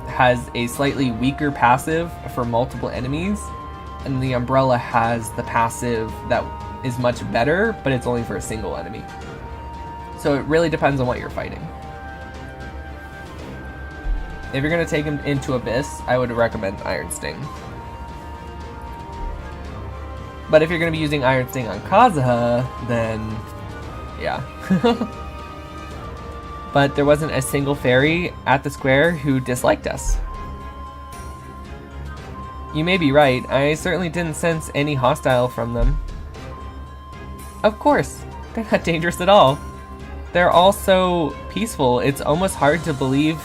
has a slightly weaker passive for multiple enemies, and the umbrella has the passive that is much better, but it's only for a single enemy. So it really depends on what you're fighting. If you're going to take him into Abyss, I would recommend Iron Sting. But if you're going to be using Iron Sting on Kazuha, then yeah. But there wasn't a single fairy at the square who disliked us. You may be right, I certainly didn't sense any hostile from them. Of course, they're not dangerous at all. They're all so peaceful, it's almost hard to believe.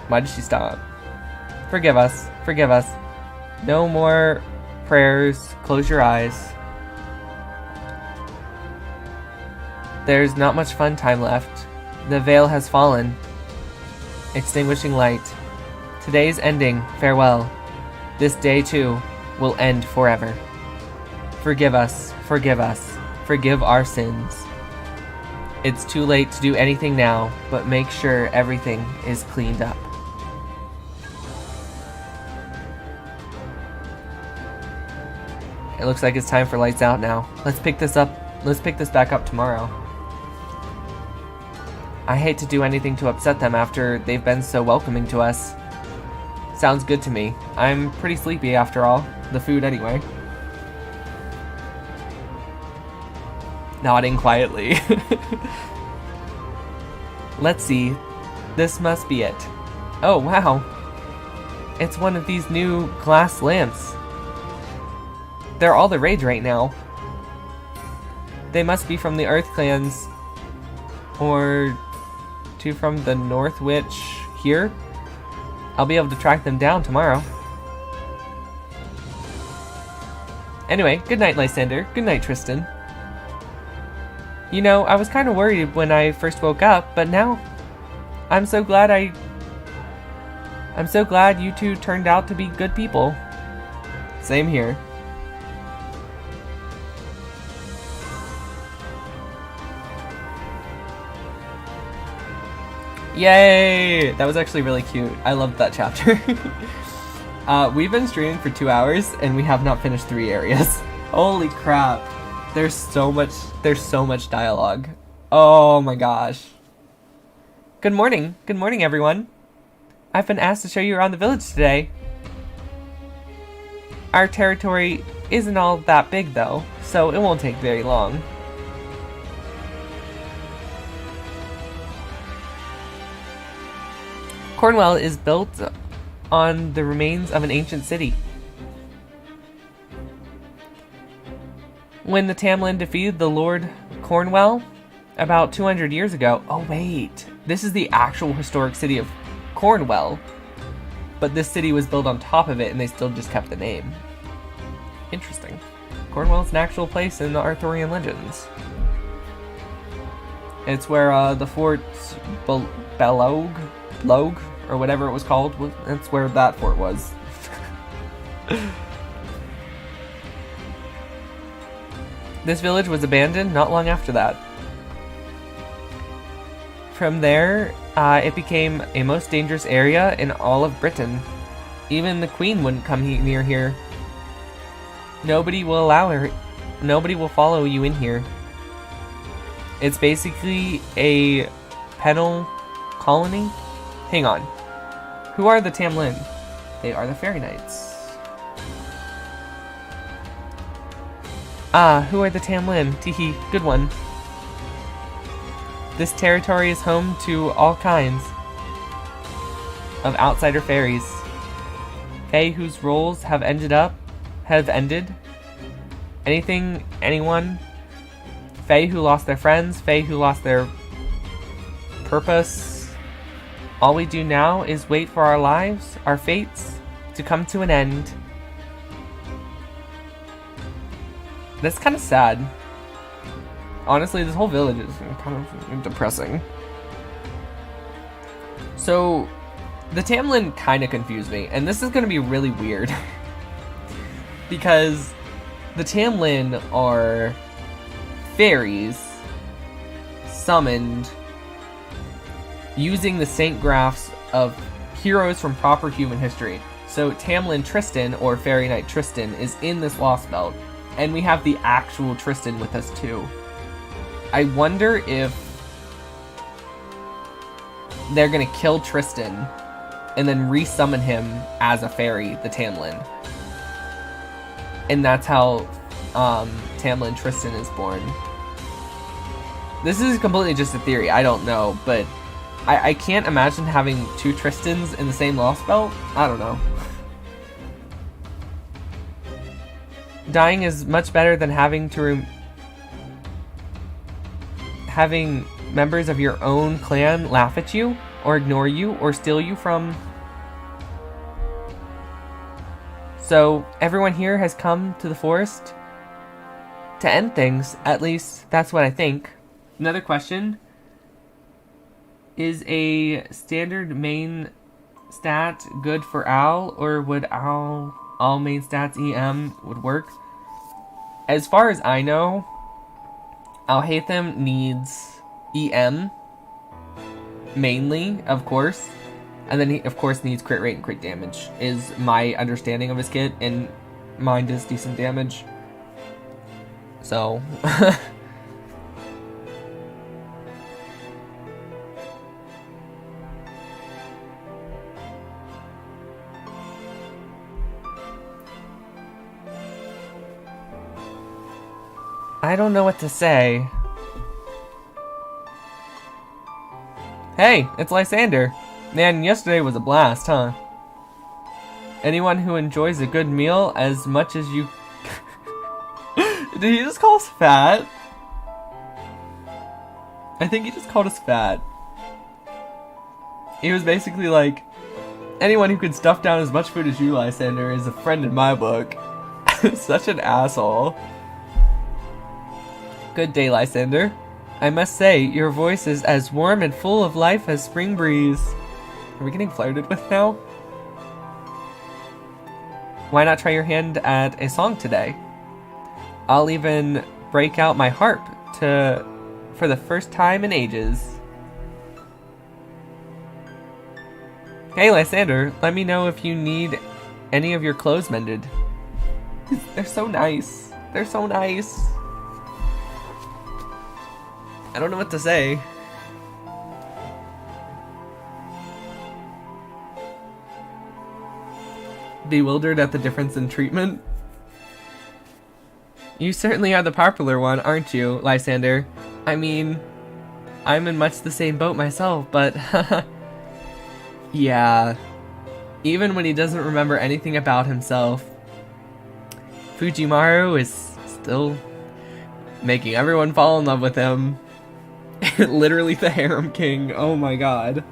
Why did she stop? Forgive us, forgive us. No more prayers, close your eyes. There's not much fun time left. The veil has fallen, extinguishing light. Today's ending, farewell. This day too will end forever. Forgive us, forgive us, forgive our sins. It's too late to do anything now, but make sure everything is cleaned up. It looks like it's time for lights out now. Let's pick this back up tomorrow. I hate to do anything to upset them after they've been so welcoming to us. Sounds good to me. I'm pretty sleepy after all. The food anyway. Nodding quietly. Let's see. This must be it. Oh, wow. It's one of these new glass lamps. They're all the rage right now. They must be from the Earth clans. Or two from the North Witch here. I'll be able to track them down tomorrow. Anyway, good night, Lysander. Good night, Tristan. You know, I was kind of worried when I first woke up, but now I'm so glad you two turned out to be good people. Same here. Yay! That was actually really cute. I loved that chapter. We've been streaming for 2 hours and we have not finished 3 areas. Holy crap. There's so much dialogue. Oh my gosh. Good morning. Good morning, everyone. I've been asked to show you around the village today. Our territory isn't all that big though, so it won't take very long. Cornwall is built on the remains of an ancient city. When the Tamlin defeated the Lord Cornwall about 200 years ago... Oh wait, this is the actual historic city of Cornwall. But this city was built on top of it and they still just kept the name. Interesting. Cornwall is an actual place in the Arthurian legends. It's where the Fort Logue, or whatever it was called, that's where that fort was. This village was abandoned not long after that. From there, it became a most dangerous area in all of Britain. Even the Queen wouldn't come near here. Nobody will allow her. Nobody will follow you in here. It's basically a penal colony. Hang on. Who are the Tamlin? They are the Fairy Knights. Who are the Tamlin? Teehee, good one. This territory is home to all kinds of outsider fairies. Fae whose roles have ended. Anyone. Fae who lost their friends, Fae who lost their purpose. All we do now is wait for our lives, our fates, to come to an end. That's kind of sad. Honestly, this whole village is kind of depressing. So, the Tamlin kind of confused me, and this is going to be really weird. Because the Tamlin are fairies summoned using the Saint Graphs of heroes from proper human history. So Tamlin Tristan, or Fairy Knight Tristan, is in this Lost Belt, and we have the actual Tristan with us too. I wonder if they're gonna kill Tristan and then resummon him as a fairy, the Tamlin. And that's how Tamlin Tristan is born. This is completely just a theory, I don't know, but I can't imagine having two Tristans in the same Lost Belt. I don't know. Dying is much better than having members of your own clan laugh at you, or ignore you, or steal you from. So, everyone here has come to the forest to end things. At least, that's what I think. Another question. Is a standard main stat good for Owl, or would all main stats EM would work? As far as I know, Alhaitham needs EM, mainly, of course. And then he, of course, needs crit rate and crit damage, is my understanding of his kit, and mine does decent damage. So, I don't know what to say. Hey, it's Lysander. Man, yesterday was a blast, huh? Anyone who enjoys a good meal as much as you... Did he just call us fat? I think he just called us fat. He was basically like, anyone who could stuff down as much food as you, Lysander, is a friend in my book. Such an asshole. Good day, Lysander. I must say, your voice is as warm and full of life as spring breeze. Are we getting flirted with now? Why not try your hand at a song today? I'll even break out my harp for the first time in ages. Hey, Lysander, let me know if you need any of your clothes mended. They're so nice. They're so nice. I don't know what to say. Bewildered at the difference in treatment? You certainly are the popular one, aren't you, Lysander? I mean, I'm in much the same boat myself, but yeah. Even when he doesn't remember anything about himself, Fujimaru is still making everyone fall in love with him. Literally the harem king. Oh my god.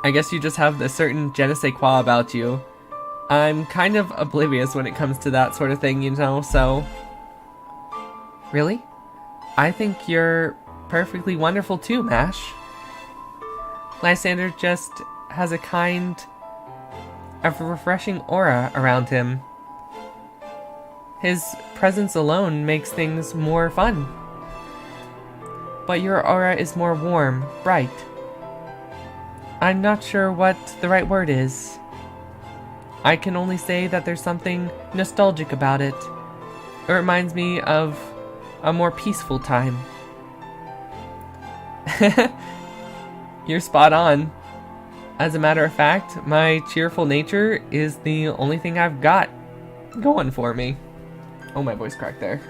I guess you just have a certain je ne sais quoi about you. I'm kind of oblivious when it comes to that sort of thing, you know, so... Really? I think you're perfectly wonderful too, Mash. Lysander just has a kind a refreshing aura around him. His presence alone makes things more fun. But your aura is more warm, bright. I'm not sure what the right word is. I can only say that there's something nostalgic about it. It reminds me of a more peaceful time. You're spot on. As a matter of fact, my cheerful nature is the only thing I've got going for me. Oh, my voice cracked there.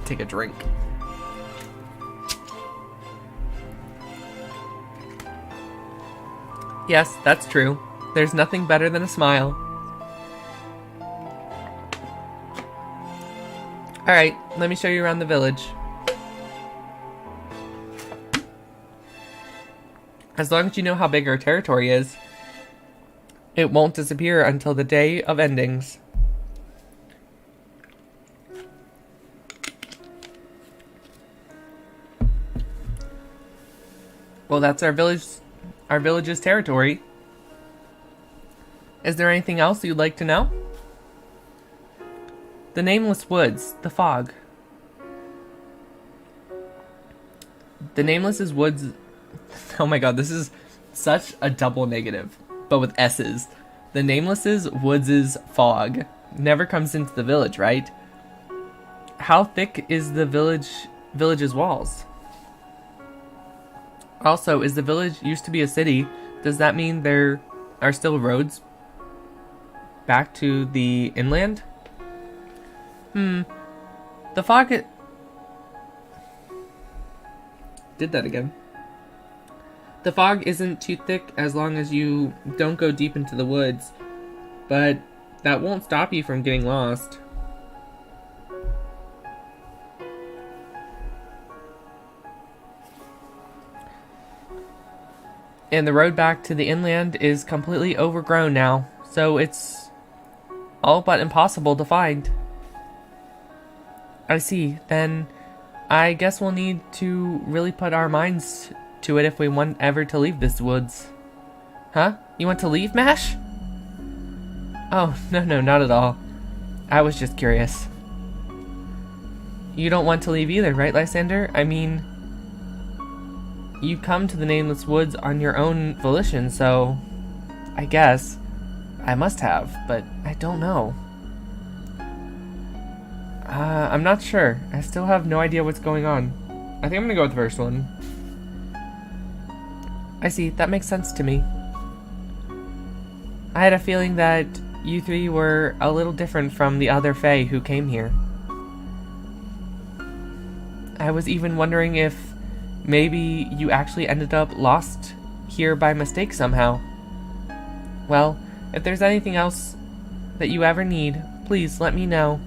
Take a drink. Yes, that's true. There's nothing better than a smile. Alright, let me show you around the village. As long as you know how big our territory is, it won't disappear until the day of endings. Well, that's our village's territory. Is there anything else you'd like to know? The nameless woods, the fog. The nameless woods. Oh my god, this is such a double negative, but with S's. The nameless's woods' fog never comes into the village, right? How thick is the village's walls? Also, is the village used to be a city? Does that mean there are still roads back to the inland? The fog did that again. The fog isn't too thick as long as you don't go deep into the woods, but that won't stop you from getting lost. And the road back to the inland is completely overgrown now, so it's all but impossible to find. I see. Then I guess we'll need to really put our minds to it if we want ever to leave this woods. Huh? You want to leave, Mash? Oh, no, not at all. I was just curious. You don't want to leave either, right, Lysander? I mean, you come to the Nameless Woods on your own volition, so I guess I must have, but I don't know. I'm not sure. I still have no idea what's going on. I think I'm gonna go with the first one. I see, that makes sense to me. I had a feeling that you three were a little different from the other Fae who came here. I was even wondering if maybe you actually ended up lost here by mistake somehow. Well, if there's anything else that you ever need, please let me know.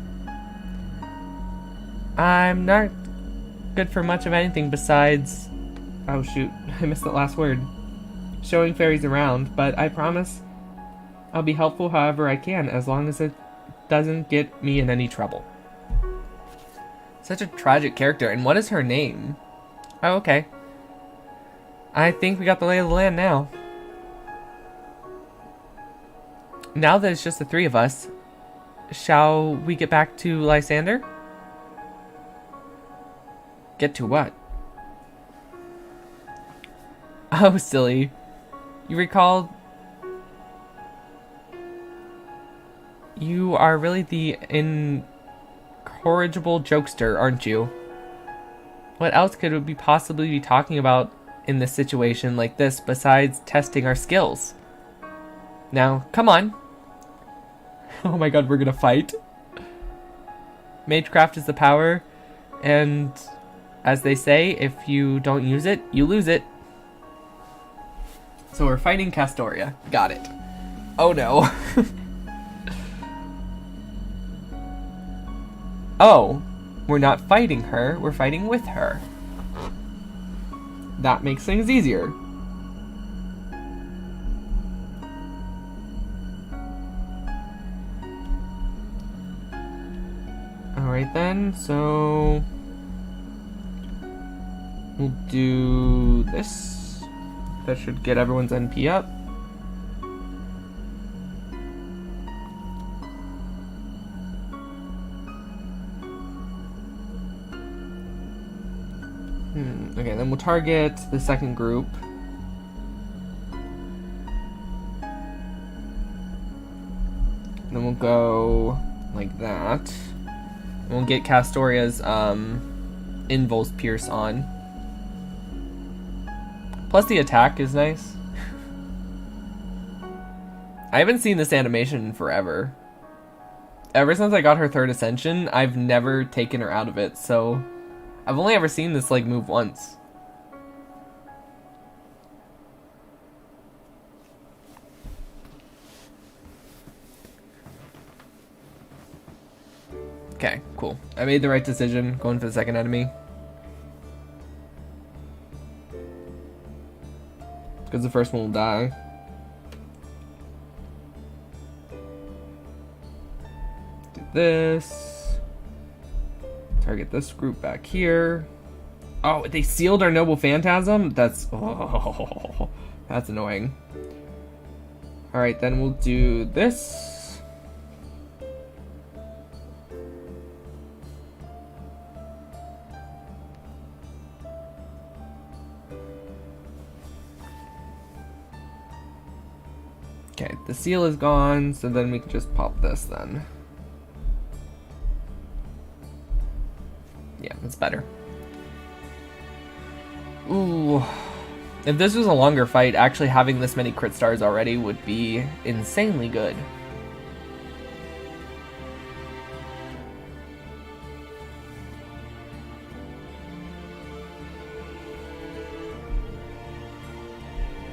I'm not good for much of anything besides... Oh shoot, I missed that last word. Showing fairies around, but I promise I'll be helpful however I can, as long as it doesn't get me in any trouble. Such a tragic character, and what is her name? Oh, okay. I think we got the lay of the land now. Now that it's just the three of us, shall we get back to Lysander? Get to what? Oh, silly. You recall... You are really the incorrigible jokester, aren't you? What else could we possibly be talking about in this situation like this besides testing our skills? Now, come on. Oh my god, we're gonna fight. Magecraft is the power, and as they say, if you don't use it, you lose it. So we're fighting Castoria. Got it. Oh no. Oh, we're not fighting her, we're fighting with her. That makes things easier. Alright then, so... we'll do this. That should get everyone's NP up. Okay, then we'll target the second group. Then we'll go like that. And we'll get Castoria's Invulse Pierce on. Plus the attack is nice. I haven't seen this animation in forever. Ever since I got her 3rd Ascension, I've never taken her out of it, so I've only ever seen this like move once. Okay, cool. I made the right decision going for the second enemy. Because the first one will die. Do this. Target this group back here. Oh, they sealed our Noble Phantasm? That's... Oh, that's annoying. Alright, then we'll do this. Okay, the seal is gone, so then we can just pop this then. Yeah, that's better. Ooh. If this was a longer fight, actually having this many crit stars already would be insanely good.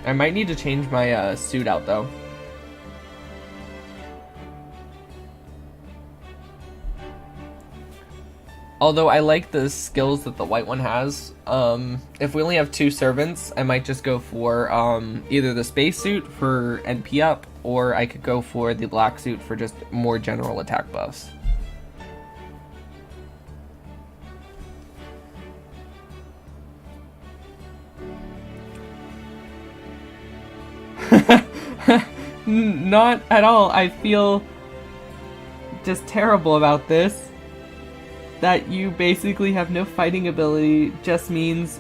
I might need to change my suit out though. Although I like the skills that the white one has. If we only have 2 servants, I might just go for either the spacesuit for NP up, or I could go for the black suit for just more general attack buffs. Not at all. I feel just terrible about this. That you basically have no fighting ability just means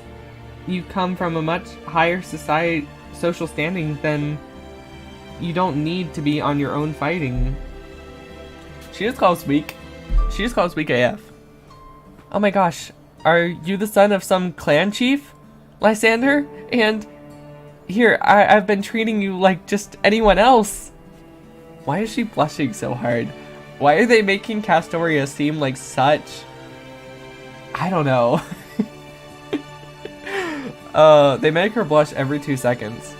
you come from a much higher social standing than you don't need to be on your own fighting. She just calls weak. She just calls weak AF. Oh my gosh, are you the son of some clan chief, Lysander? And here, I've been treating you like just anyone else. Why is she blushing so hard? Why are they making Castoria seem like such... I don't know. They make her blush every 2 seconds.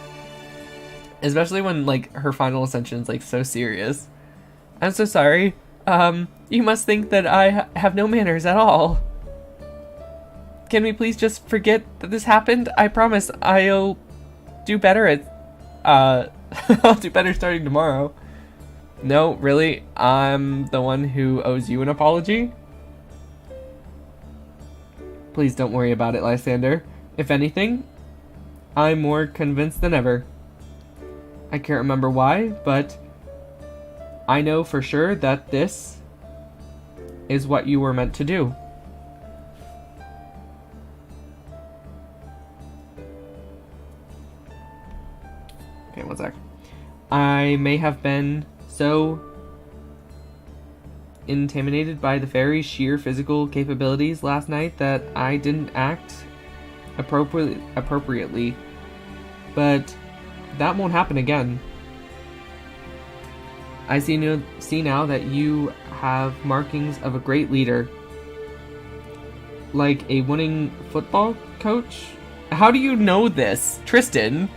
Especially when, like, her final ascension is, like, so serious. I'm so sorry. You must think that I have no manners at all. Can we please just forget that this happened? I promise I'll do better at... I'll do better starting tomorrow. No, really? I'm the one who owes you an apology? Please don't worry about it, Lysander. If anything, I'm more convinced than ever. I can't remember why, but I know for sure that this is what you were meant to do. Okay, one sec. I may have been so intimidated by the fairy's sheer physical capabilities last night that I didn't act appropriately, but that won't happen again. I see now that you have markings of a great leader, like a winning football coach. How do you know this, Tristan?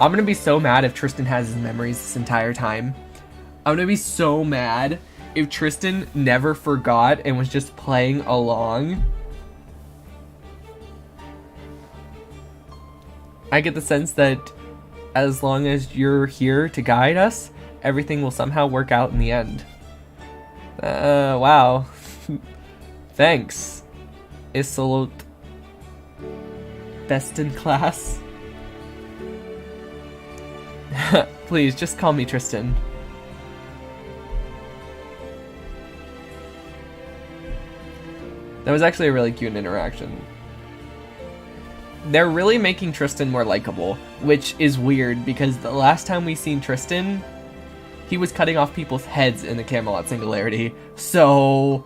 I'm gonna be so mad if Tristan has his memories this entire time. I'm gonna be so mad if Tristan never forgot and was just playing along. I get the sense that as long as you're here to guide us, everything will somehow work out in the end. Wow. Thanks, Isolot. Best in class. Please, just call me Tristan. That was actually a really cute interaction. They're really making Tristan more likable, which is weird because the last time we seen Tristan, he was cutting off people's heads in the Camelot Singularity. So,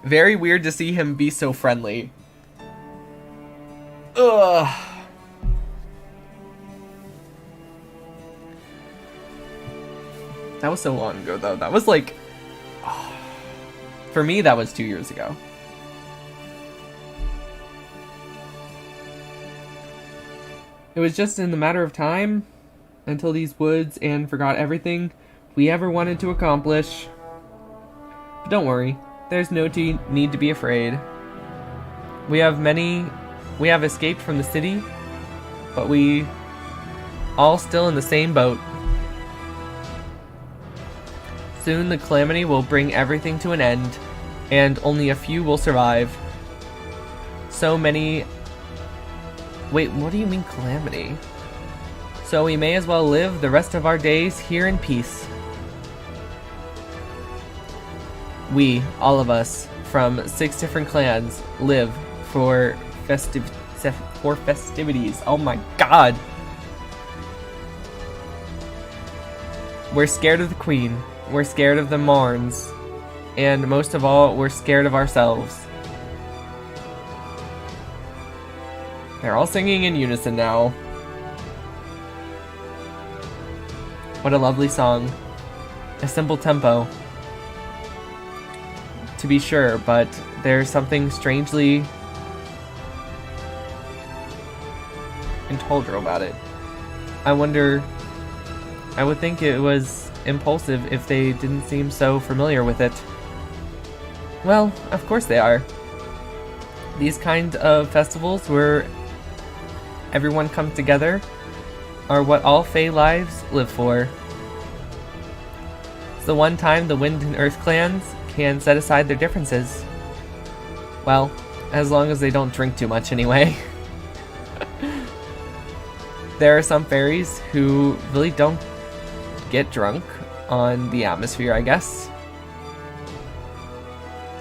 very weird to see him be so friendly. Ugh. That was so long ago, though. That was like... for me, that was 2 years ago. It was just in the matter of time until these woods and forgot everything we ever wanted to accomplish. But don't worry, there's no need to be afraid. We have escaped from the city, but we all still in the same boat. Soon the calamity will bring everything to an end, and only a few will survive. So many... Wait, what do you mean calamity? So we may as well live the rest of our days here in peace. We, all of us, from 6 different clans, live for festivities. Oh my god! We're scared of the Queen. We're scared of the Marns. And most of all, we're scared of ourselves. They're all singing in unison now. What a lovely song. A simple tempo, to be sure, but there's something strangely intolerable about it. I would think it was impulsive if they didn't seem so familiar with it. Well, of course they are. These kind of festivals where everyone comes together are what all Fae lives live for. It's the one time the Wind and Earth clans can set aside their differences. Well, as long as they don't drink too much anyway. There are some fairies who really don't get drunk on the atmosphere, I guess.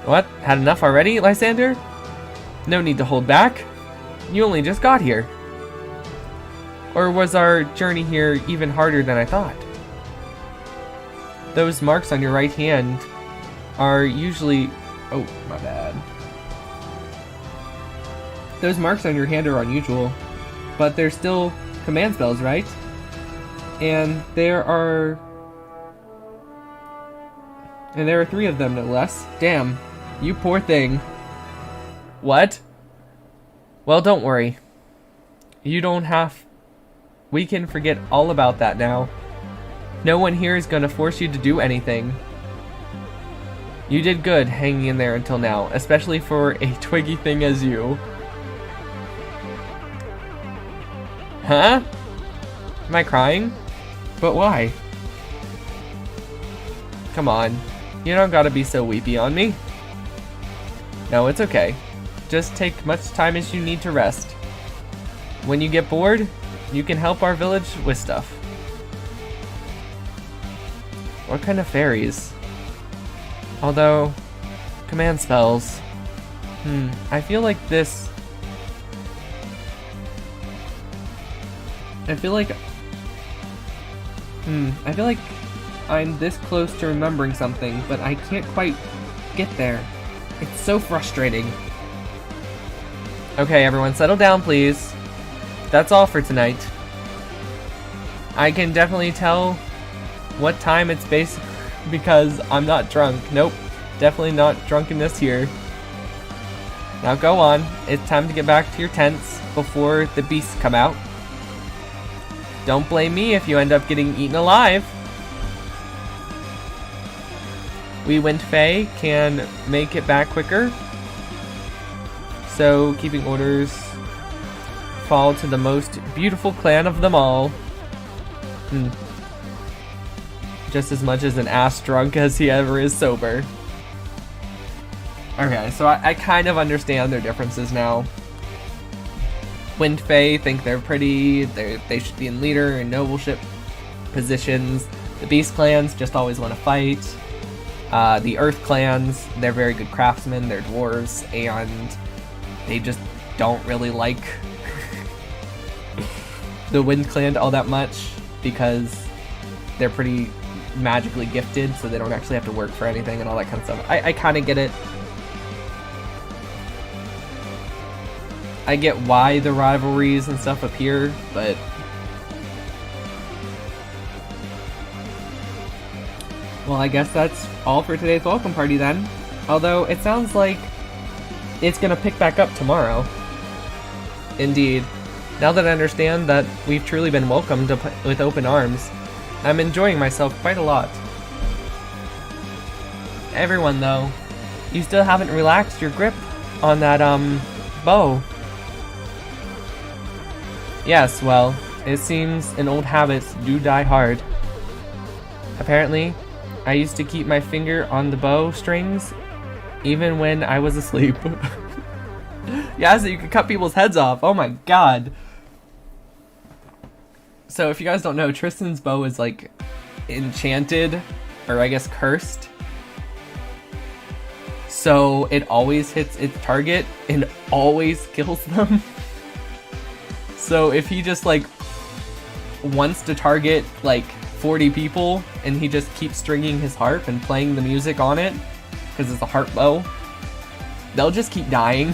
What? Had enough already, Lysander? No need to hold back. You only just got here. Or was our journey here even harder than I thought? Those marks on your right hand are usually... Oh, my bad. Those marks on your hand are unusual, but they're still command spells, right? And there are 3 of them, no less. Damn, you poor thing. What? Well, don't worry. We can forget all about that now. No one here is gonna force you to do anything. You did good hanging in there until now, especially for a twiggy thing as you. Huh? Am I crying? But why? Come on. You don't gotta be so weepy on me. No, it's okay. Just take much time as you need to rest. When you get bored, you can help our village with stuff. What kind of fairies? Although, command spells. I feel like this... I feel like I'm this close to remembering something, but I can't quite get there. It's so frustrating. Okay, everyone, settle down, please. That's all for tonight. I can definitely tell what time it's based because I'm not drunk. Nope, definitely not drunkenness here. Now go on. It's time to get back to your tents before the beasts come out. Don't blame me if you end up getting eaten alive. We Wind Fae can make it back quicker. So, keeping orders, fall to the most beautiful clan of them all. Just as much as an ass drunk as he ever is sober. Okay, so I kind of understand their differences now. Wind Fae think they're pretty, they should be in leader and nobleship positions. The Beast clans just always want to fight. The Earth clans, they're very good craftsmen, they're dwarves, and they just don't really like the Wind clan all that much because they're pretty magically gifted, so they don't actually have to work for anything and all that kind of stuff. I kind of get it. I get why the rivalries and stuff appear, but well, I guess that's all for today's welcome party then. Although it sounds like it's gonna pick back up tomorrow. Indeed. Now that I understand that we've truly been welcomed with open arms, I'm enjoying myself quite a lot. Everyone though, you still haven't relaxed your grip on that bow. Yes, well, it seems an old habits do die hard. Apparently, I used to keep my finger on the bow strings even when I was asleep. Yeah, so you could cut people's heads off. Oh my god. So if you guys don't know, Tristan's bow is like enchanted, or I guess cursed. So it always hits its target and always kills them. So if he just like wants to target like 40 people and he just keeps stringing his harp and playing the music on it, because it's a harp bow, they'll just keep dying.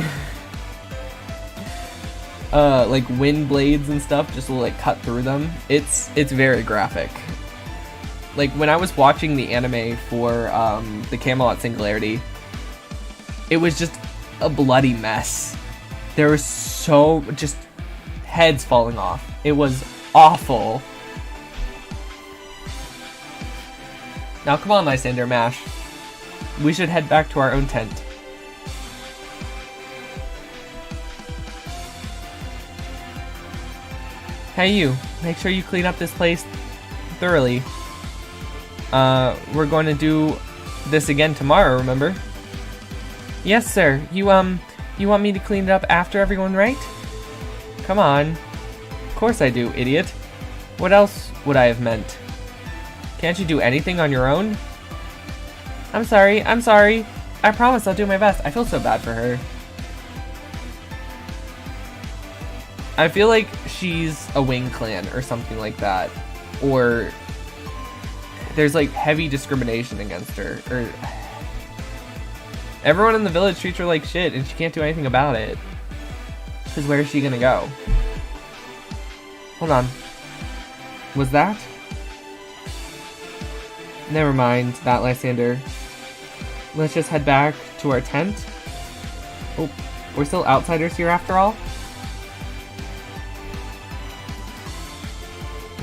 Like wind blades and stuff just will like cut through them. It's very graphic. Like when I was watching the anime for the Camelot Singularity, it was just a bloody mess. There was so just heads falling off. It was awful. Now come on, Lysander, Mash. We should head back to our own tent. Hey you, make sure you clean up this place thoroughly. We're going to do this again tomorrow, remember? Yes, sir. You want me to clean it up after everyone, right? Come on. Of course I do, idiot. What else would I have meant? Can't you do anything on your own? I'm sorry. I promise I'll do my best. I feel so bad for her. I feel like she's a wing clan or something like that. Or there's like heavy discrimination against her. Or everyone in the village treats her like shit and she can't do anything about it. Because where is she gonna go? Hold on. Was that? Never mind that, Lysander. Let's just head back to our tent. Oh, we're still outsiders here after all?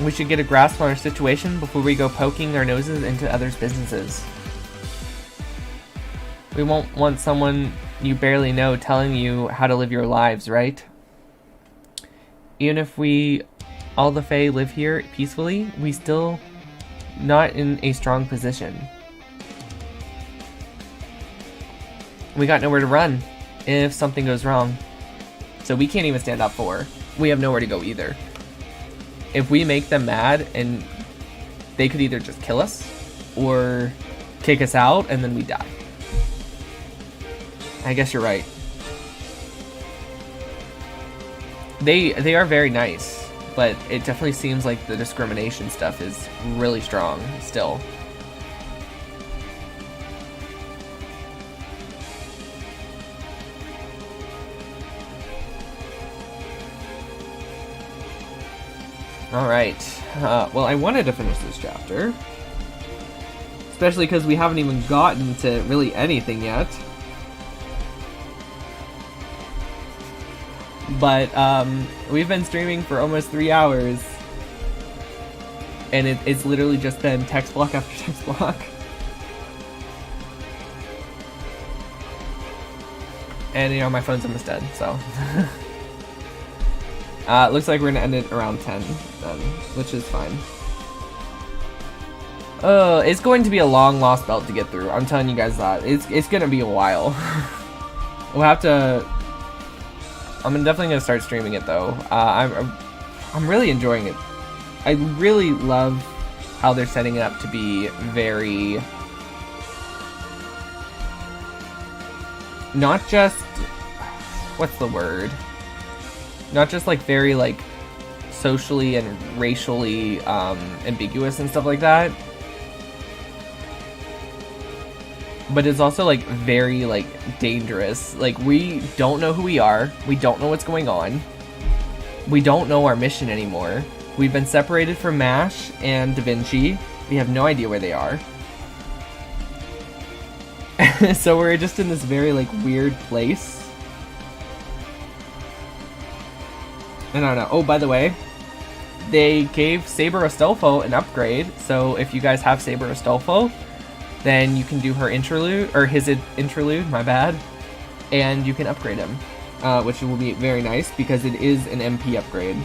We should get a grasp on our situation before we go poking our noses into others' businesses. We won't want someone you barely know telling you how to live your lives, right? Even if all the Fae live here peacefully, we still not in a strong position. We got nowhere to run if something goes wrong. So we can't even stand up for her. We have nowhere to go either. If we make them mad, and they could either just kill us or kick us out and then we die. I guess you're right. They are very nice, but it definitely seems like the discrimination stuff is really strong still. Alright, well, I wanted to finish this chapter, especially because we haven't even gotten to really anything yet. But we've been streaming for almost 3 hours, and it's literally just been text block after text block. And, you know, my phone's almost dead, so... looks like we're gonna end it around 10 then, which is fine. It's going to be a long lost belt to get through. I'm telling you guys that. It's gonna be a while. We'll have to... I'm definitely gonna start streaming it though. I'm really enjoying it. I really love how they're setting it up to be very not just, what's the word? Not just like very like socially and racially ambiguous and stuff like that, but it's also like very like dangerous. Like, we don't know who we are, we don't know what's going on, we don't know our mission anymore. We've been separated from MASH and Da Vinci. We have no idea where they are. So we're just in this very like weird place. And I don't know. Oh, by the way, they gave Saber Astolfo an upgrade. So if you guys have Saber Astolfo, then you can do her interlude, or his interlude, my bad, and you can upgrade him, which will be very nice because it is an MP upgrade.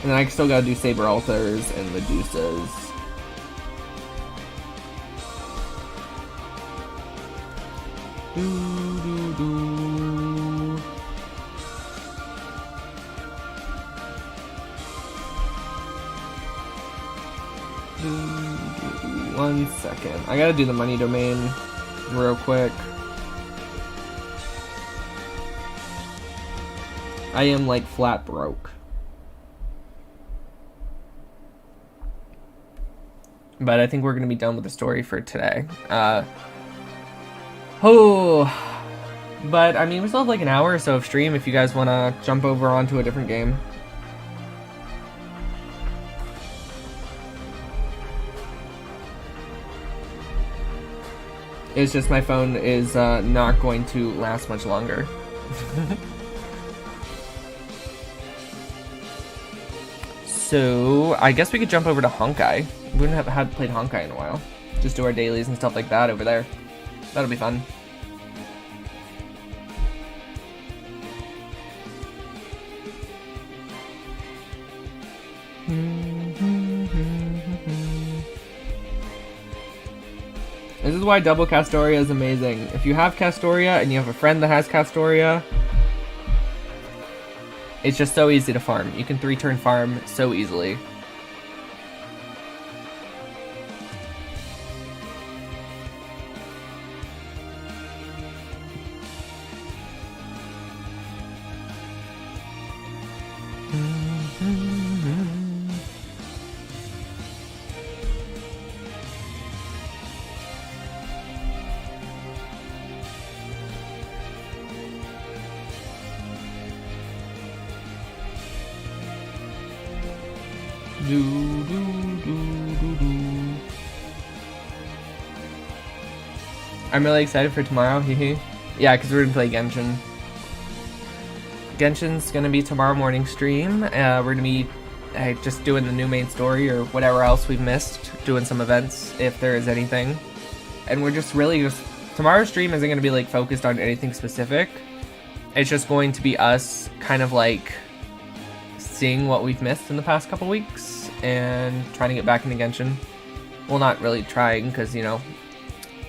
And then I still gotta do Saber Altars and Medusas. One second. I gotta do the money domain real quick. I am like flat broke. But I think we're gonna be done with the story for today. But I mean, we still have like an hour or so of stream if you guys wanna jump over onto a different game. It's just my phone is not going to last much longer. So I guess we could jump over to Honkai. We wouldn't have had played Honkai in a while. Just do our dailies and stuff like that over there. That'll be fun. This is why double Castoria is amazing. If you have Castoria and you have a friend that has Castoria, it's just so easy to farm. You can 3-turn farm so easily. I'm really excited for tomorrow, hehe. Yeah, because we're gonna play Genshin. Genshin's gonna be tomorrow morning stream. We're gonna be just doing the new main story or whatever else we've missed, doing some events if there is anything. And we're just really just, tomorrow's stream isn't gonna be like focused on anything specific. It's just going to be us kind of like seeing what we've missed in the past couple weeks and trying to get back into Genshin. Well, not really trying, because, you know,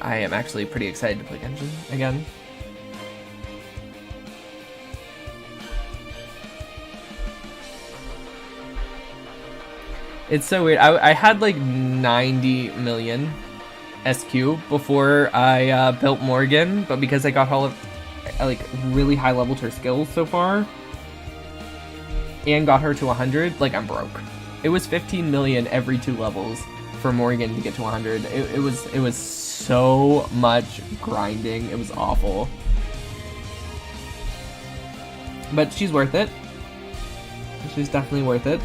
I am actually pretty excited to play Genshin again. It's so weird. I had like 90 million SQ before I built Morgan, but because I got all of like really high leveled her skills so far and got her to 100, like I'm broke. It was 15 million every 2 levels for Morgan to get to 100. It was so much grinding. It was awful. But she's worth it. She's definitely worth it.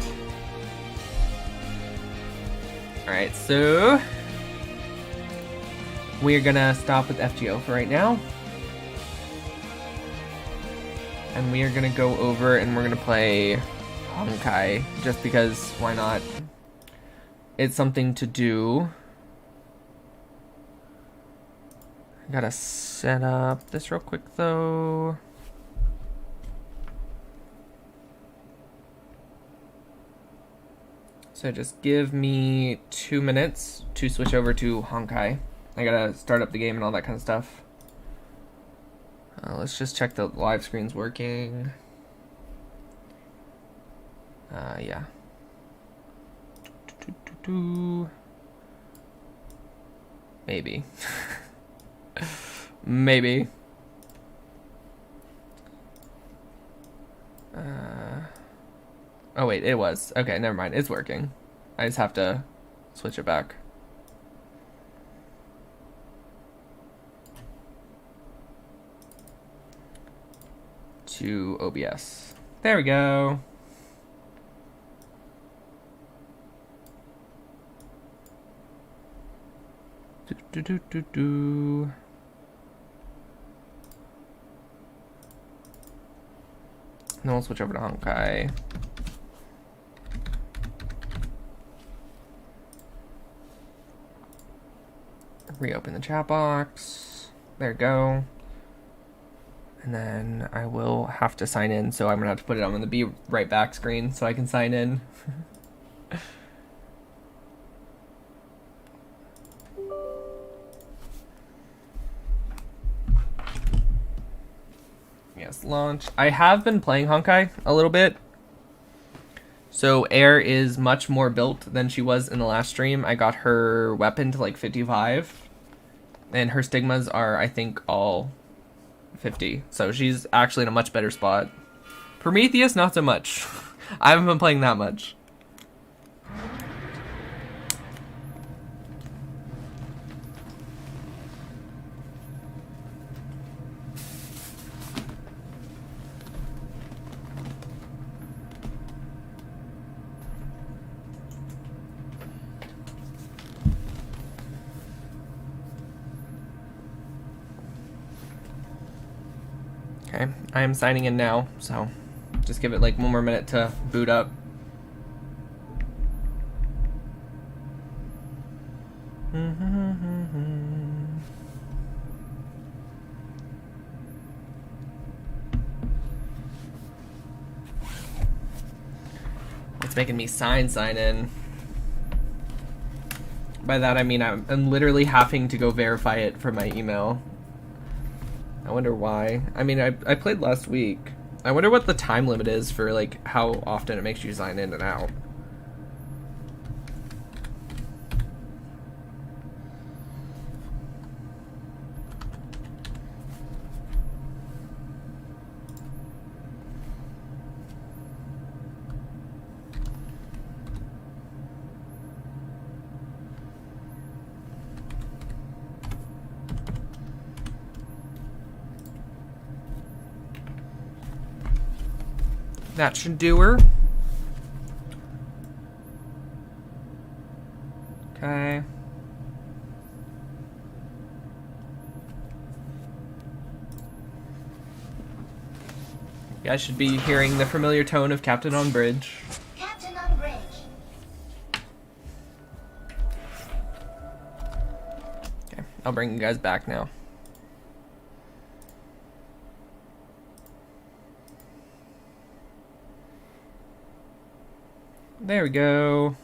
Alright, so we're gonna stop with FGO for right now. And we are gonna go over and we're gonna play Honkai, just because, why not? It's something to do. I gotta set up this real quick though. So just give me 2 minutes to switch over to Honkai. I gotta start up the game and all that kind of stuff. Let's just check the live screen's working. Yeah. Maybe. Maybe. Oh wait, it was. Okay, never mind. It's working. I just have to switch it back. To OBS. There we go. Then we'll switch over to Honkai. Reopen the chat box. There we go. And then I will have to sign in, so I'm gonna have to put it on the be right back screen so I can sign in. Yes, launch. I have been playing Honkai a little bit. So Air is much more built than she was in the last stream. I got her weapon to like 55. And her stigmas are, I think, all 50. So she's actually in a much better spot. Prometheus, not so much. I haven't been playing that much. Okay, I am signing in now, so just give it like one more minute to boot up. It's making me sign in. By that I mean I'm literally having to go verify it for my email. I wonder why. I mean, I played last week. I wonder what the time limit is for, like, how often it makes you sign in and out. That should do her. Okay. You guys should be hearing the familiar tone of Captain on Bridge. Captain on Bridge. Okay, I'll bring you guys back now. There we go.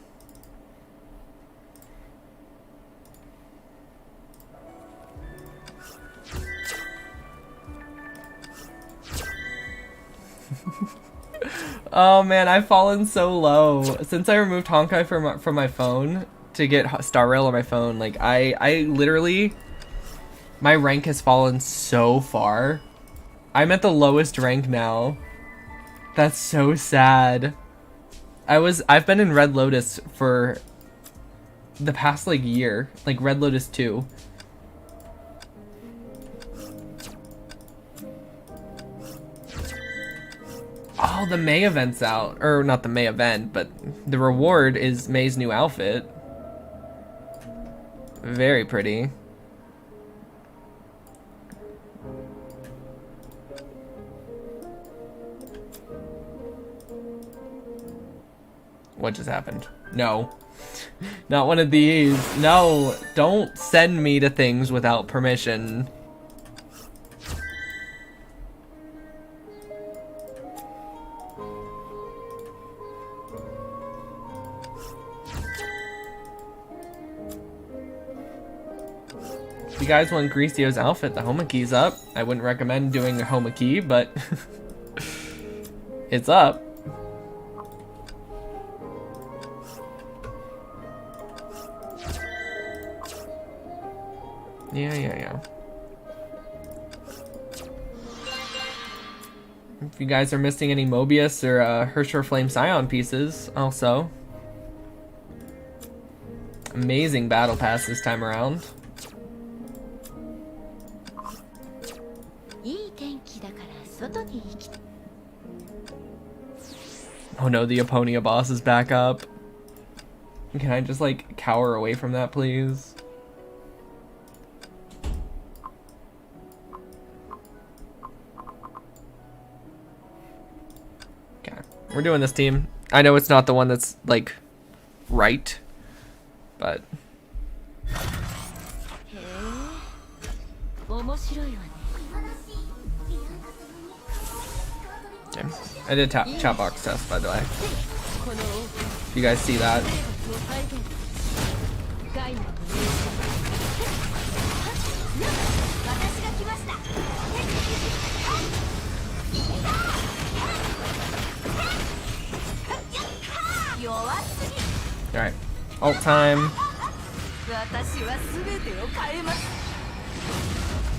Oh man, I've fallen so low since I removed Honkai from my phone to get Star Rail on my phone. Like I literally, my rank has fallen so far. I'm at the lowest rank now. That's so sad. I've been in Red Lotus for the past like year, like Red Lotus 2. Oh, the May event's out. Or not the May event, but the reward is May's new outfit. Very pretty. What just happened? No. Not one of these. No, don't send me to things without permission. If you guys want Gricio's outfit, the Homa key's up. I wouldn't recommend doing a Homa key, but it's up. Yeah. If you guys are missing any Mobius or Herschel Flame Scion pieces, also. Amazing battle pass this time around. Oh no, the Aponia boss is back up. Can I just like cower away from that, please? Okay, we're doing this team. I know it's not the one that's like right, but okay. I did chat box test, by the way. You guys see that? Alright, alt time.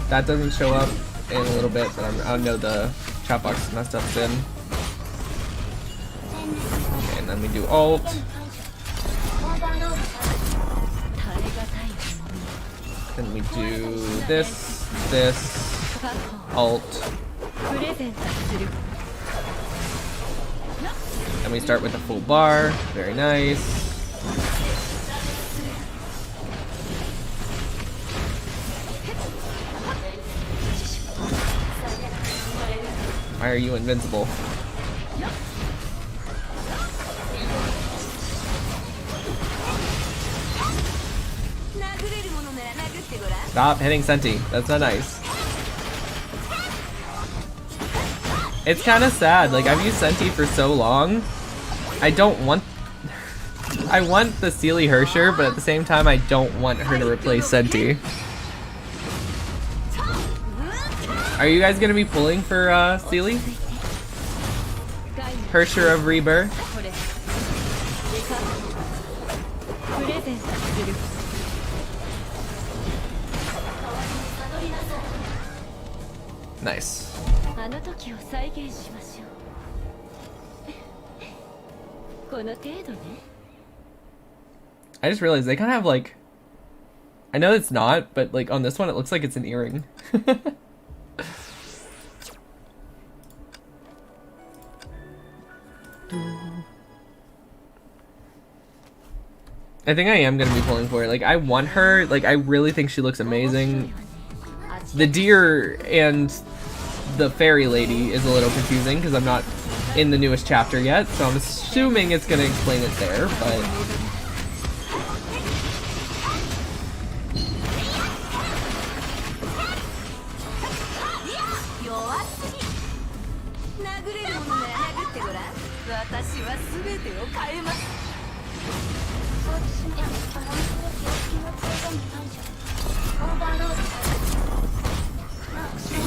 That doesn't show up in a little bit, but I know the chat box messed up soon. Okay, and then we do alt. Then we do this, alt. And we start with a full bar. Very nice. Why are you invincible? Stop hitting Senti. That's not nice. It's kind of sad. Like, I've used Senti for so long. I don't want... I want the Sealy Hersher, but at the same time, I don't want her to replace Senti. Are you guys gonna be pulling for Sealy? Hersher of Rebirth? Nice. I just realized they kind of have like... I know it's not, but like on this one it looks like it's an earring. I think I am gonna be pulling for it. Like, I want her. Like, I really think she looks amazing. The deer and the fairy lady is a little confusing because I'm not in the newest chapter yet, so I'm assuming it's gonna explain it there, but...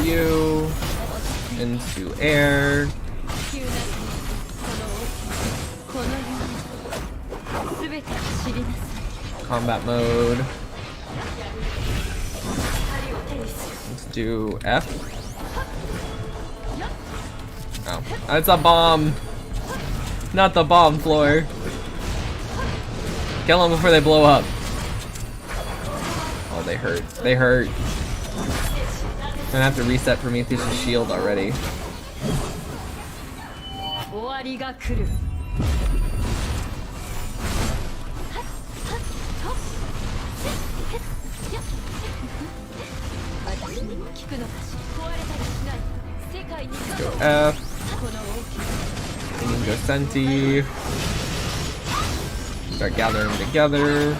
You into air. Combat mode. Let's do F. Oh, that's a bomb. Not the bomb floor. Kill them before they blow up. Oh, they hurt. They hurt. I'm gonna have to reset Prometheus' shield already. Let's go F. And then go Senti. Start gathering together.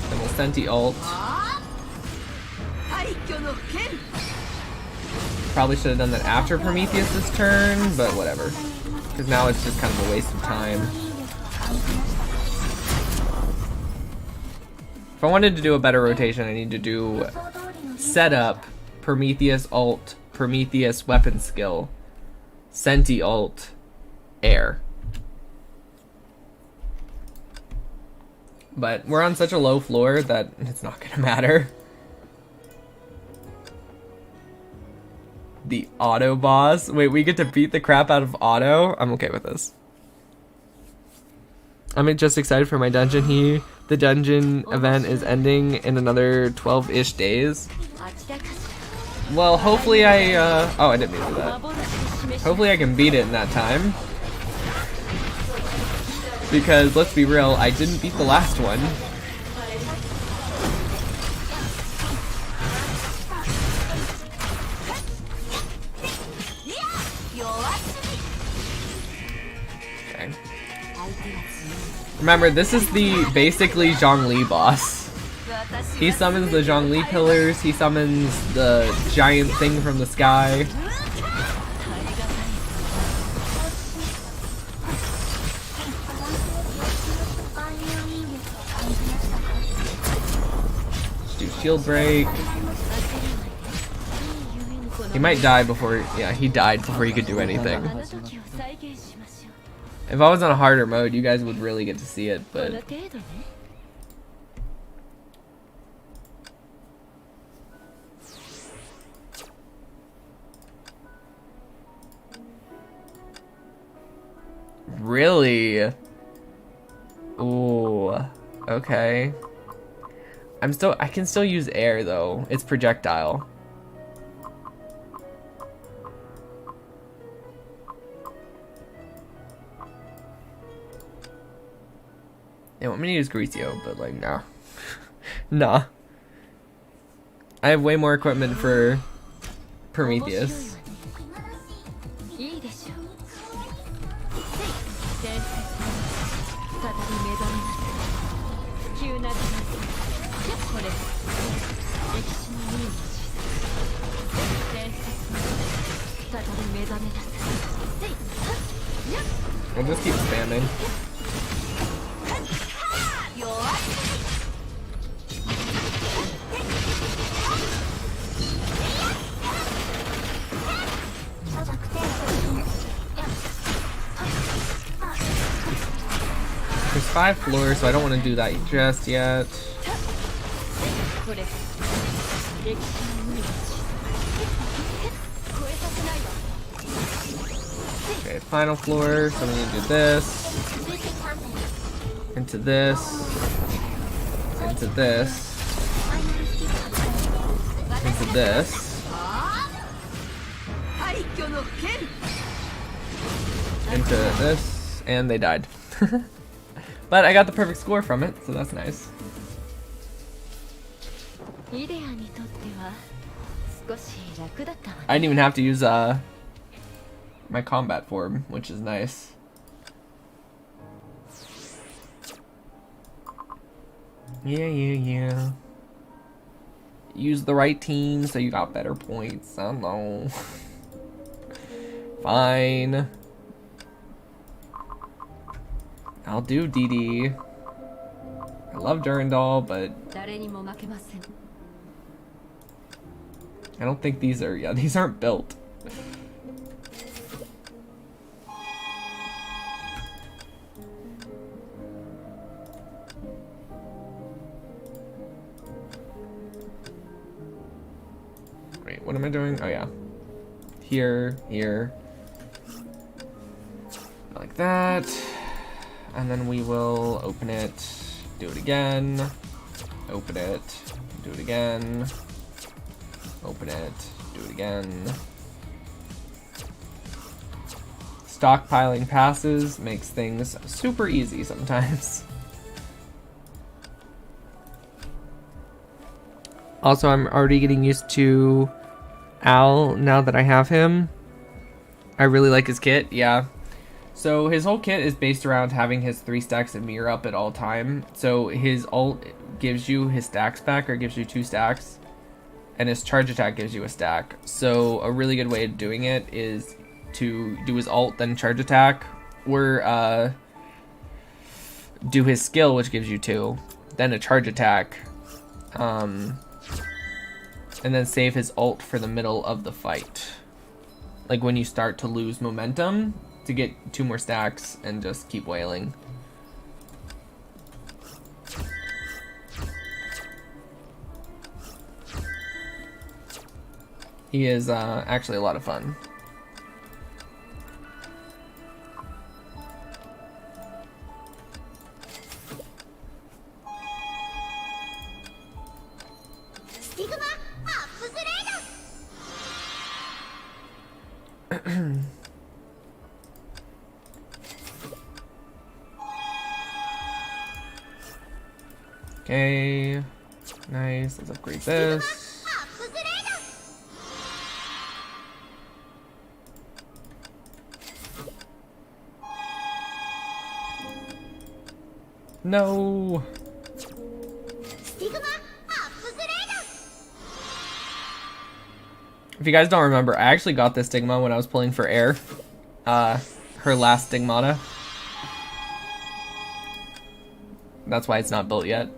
Then we'll Senti ult. Probably should have done that after Prometheus' turn, but whatever. Because now it's just kind of a waste of time. If I wanted to do a better rotation, I need to do setup, Prometheus ult, Prometheus weapon skill, Senti ult, air. But we're on such a low floor that it's not gonna matter. The auto boss. Wait, we get to beat the crap out of auto? I'm okay with this. I'm just excited for my dungeon. The dungeon event is ending in another 12-ish days. Well, hopefully I, oh, I didn't mean to do that. Hopefully I can beat it in that time. Because, let's be real, I didn't beat the last one. Okay. Remember, this is the basically Zhongli boss. He summons the Zhongli pillars, he summons the giant thing from the sky. Let's do shield break. He might die before, yeah, he died before he could do anything. If I was on a harder mode, you guys would really get to see it, but... Really? Ooh, okay. I can still use air though. It's projectile. They want me to use Greasio, but like, nah. Nah. I have way more equipment for Prometheus. We'll just keep spamming. There's 5 floors, so I don't want to do that just yet. Okay, final floor, so we need to do this. Into this. Into this. Into this. Into this. And they died. But I got the perfect score from it, so that's nice. I didn't even have to use my combat form, which is nice. Yeah. Use the right team so you got better points. I don't know. Fine. I'll do DD. I love Durandal, but I don't think these are, yeah, these aren't built. Wait, what am I doing? Oh yeah. Here. Like that. And then we will open it, do it again, open it, do it again, open it, do it again. Stockpiling passes makes things super easy sometimes. Also, I'm already getting used to Al now that I have him. I really like his kit, yeah. So his whole kit is based around having his 3 stacks of mirror up at all time. So his ult gives you his stacks back, or gives you 2 stacks, and his charge attack gives you a stack. So a really good way of doing it is to do his ult, then charge attack, or do his skill, which gives you 2, then a charge attack, and then save his ult for the middle of the fight. Like when you start to lose momentum, to get 2 more stacks and just keep wailing. He is actually a lot of fun. Okay, nice. Let's upgrade this. No. If you guys don't remember, I actually got this Stigma when I was pulling for Air. Her last Stigmata. That's why it's not built yet.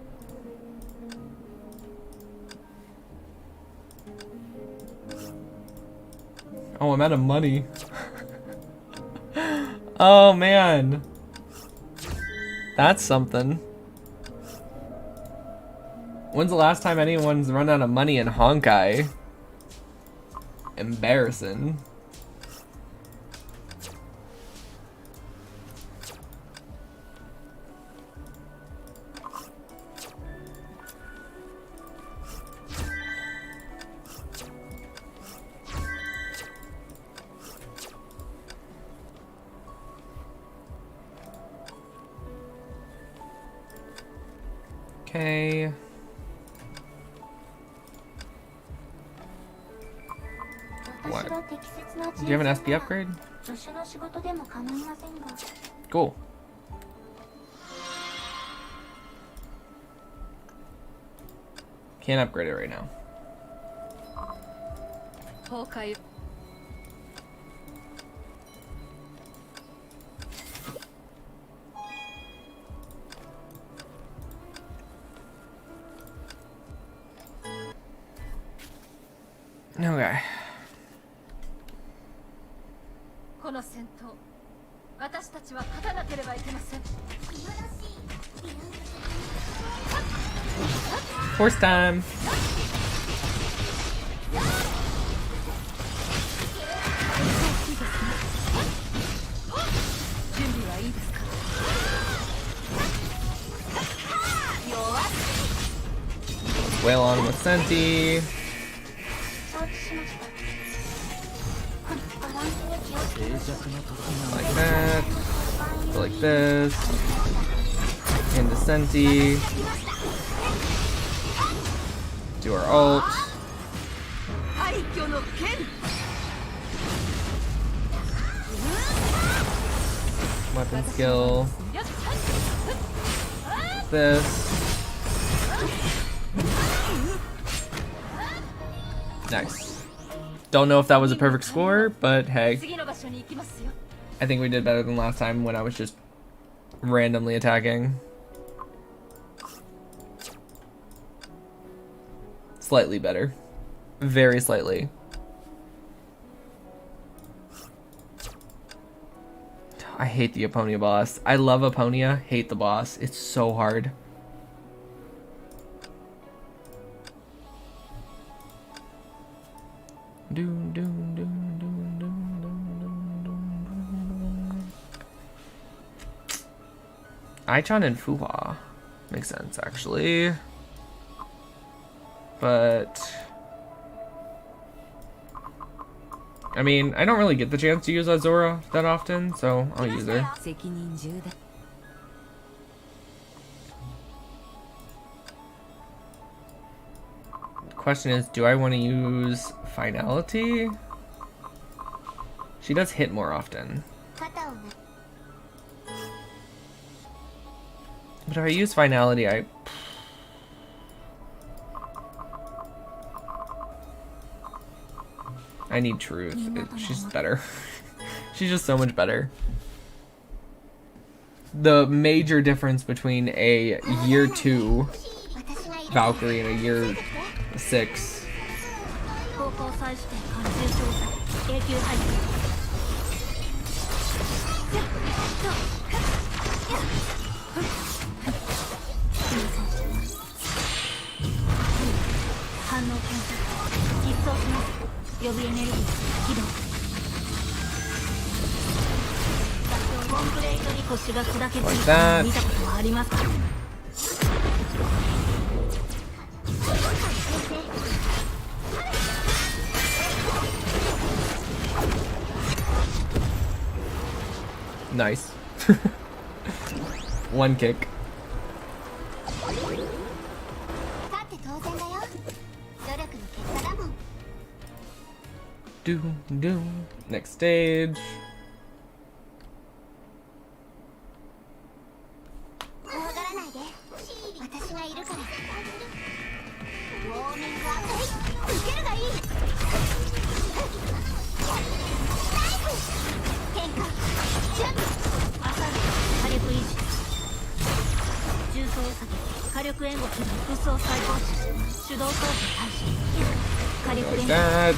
Oh, I'm out of money. Oh, man. That's something. When's the last time anyone's run out of money in Honkai? Embarrassing. Okay. What? Do you have an SP upgrade? Cool. Can't upgrade it right now. Okay. Force time. Whale on with Senti. Like that. Go like this. Into Senti. Do our ult. Weapon skill. This. Nice. Don't know if that was a perfect score, but hey. I think we did better than last time when I was just randomly attacking. Slightly better. Very slightly. I hate the Aponia boss. I love Aponia, hate the boss. It's so hard. Aichan and Fuha makes sense actually, but I mean I don't really get the chance to use Azura that often, so I'll use her. The question is, do I want to use Finality? She does hit more often. But if I use Finality, I need Truth. She's better. She's just so much better. The major difference between a year 2 Valkyrie and a year 6. Like that. Nice. One kick. Do do. Next stage. Like that.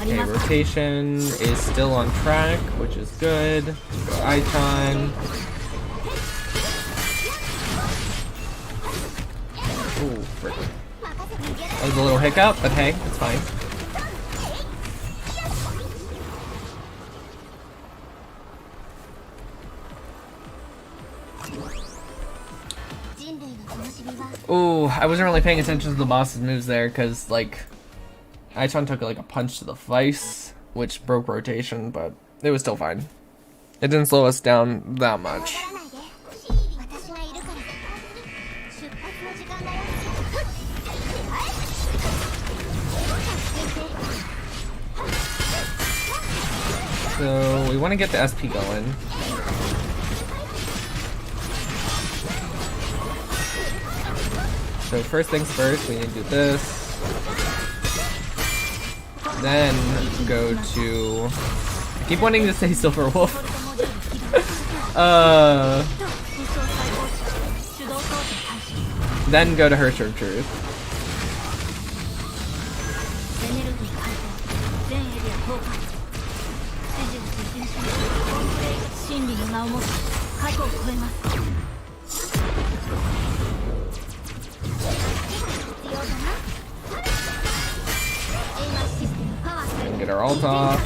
Okay, rotation is still on track, which is good. Go Iton. Ooh, frick. That was a little hiccup, but hey, it's fine. Ooh, I wasn't really paying attention to the boss's moves there, because, like, Iton took, like, a punch to the face, which broke rotation, but it was still fine. It didn't slow us down that much. So, we want to get the SP going. So first things first, we need to do this. Then go to... I keep wanting to say Silver Wolf. Then go to Hersher of Truth. And get our ult off.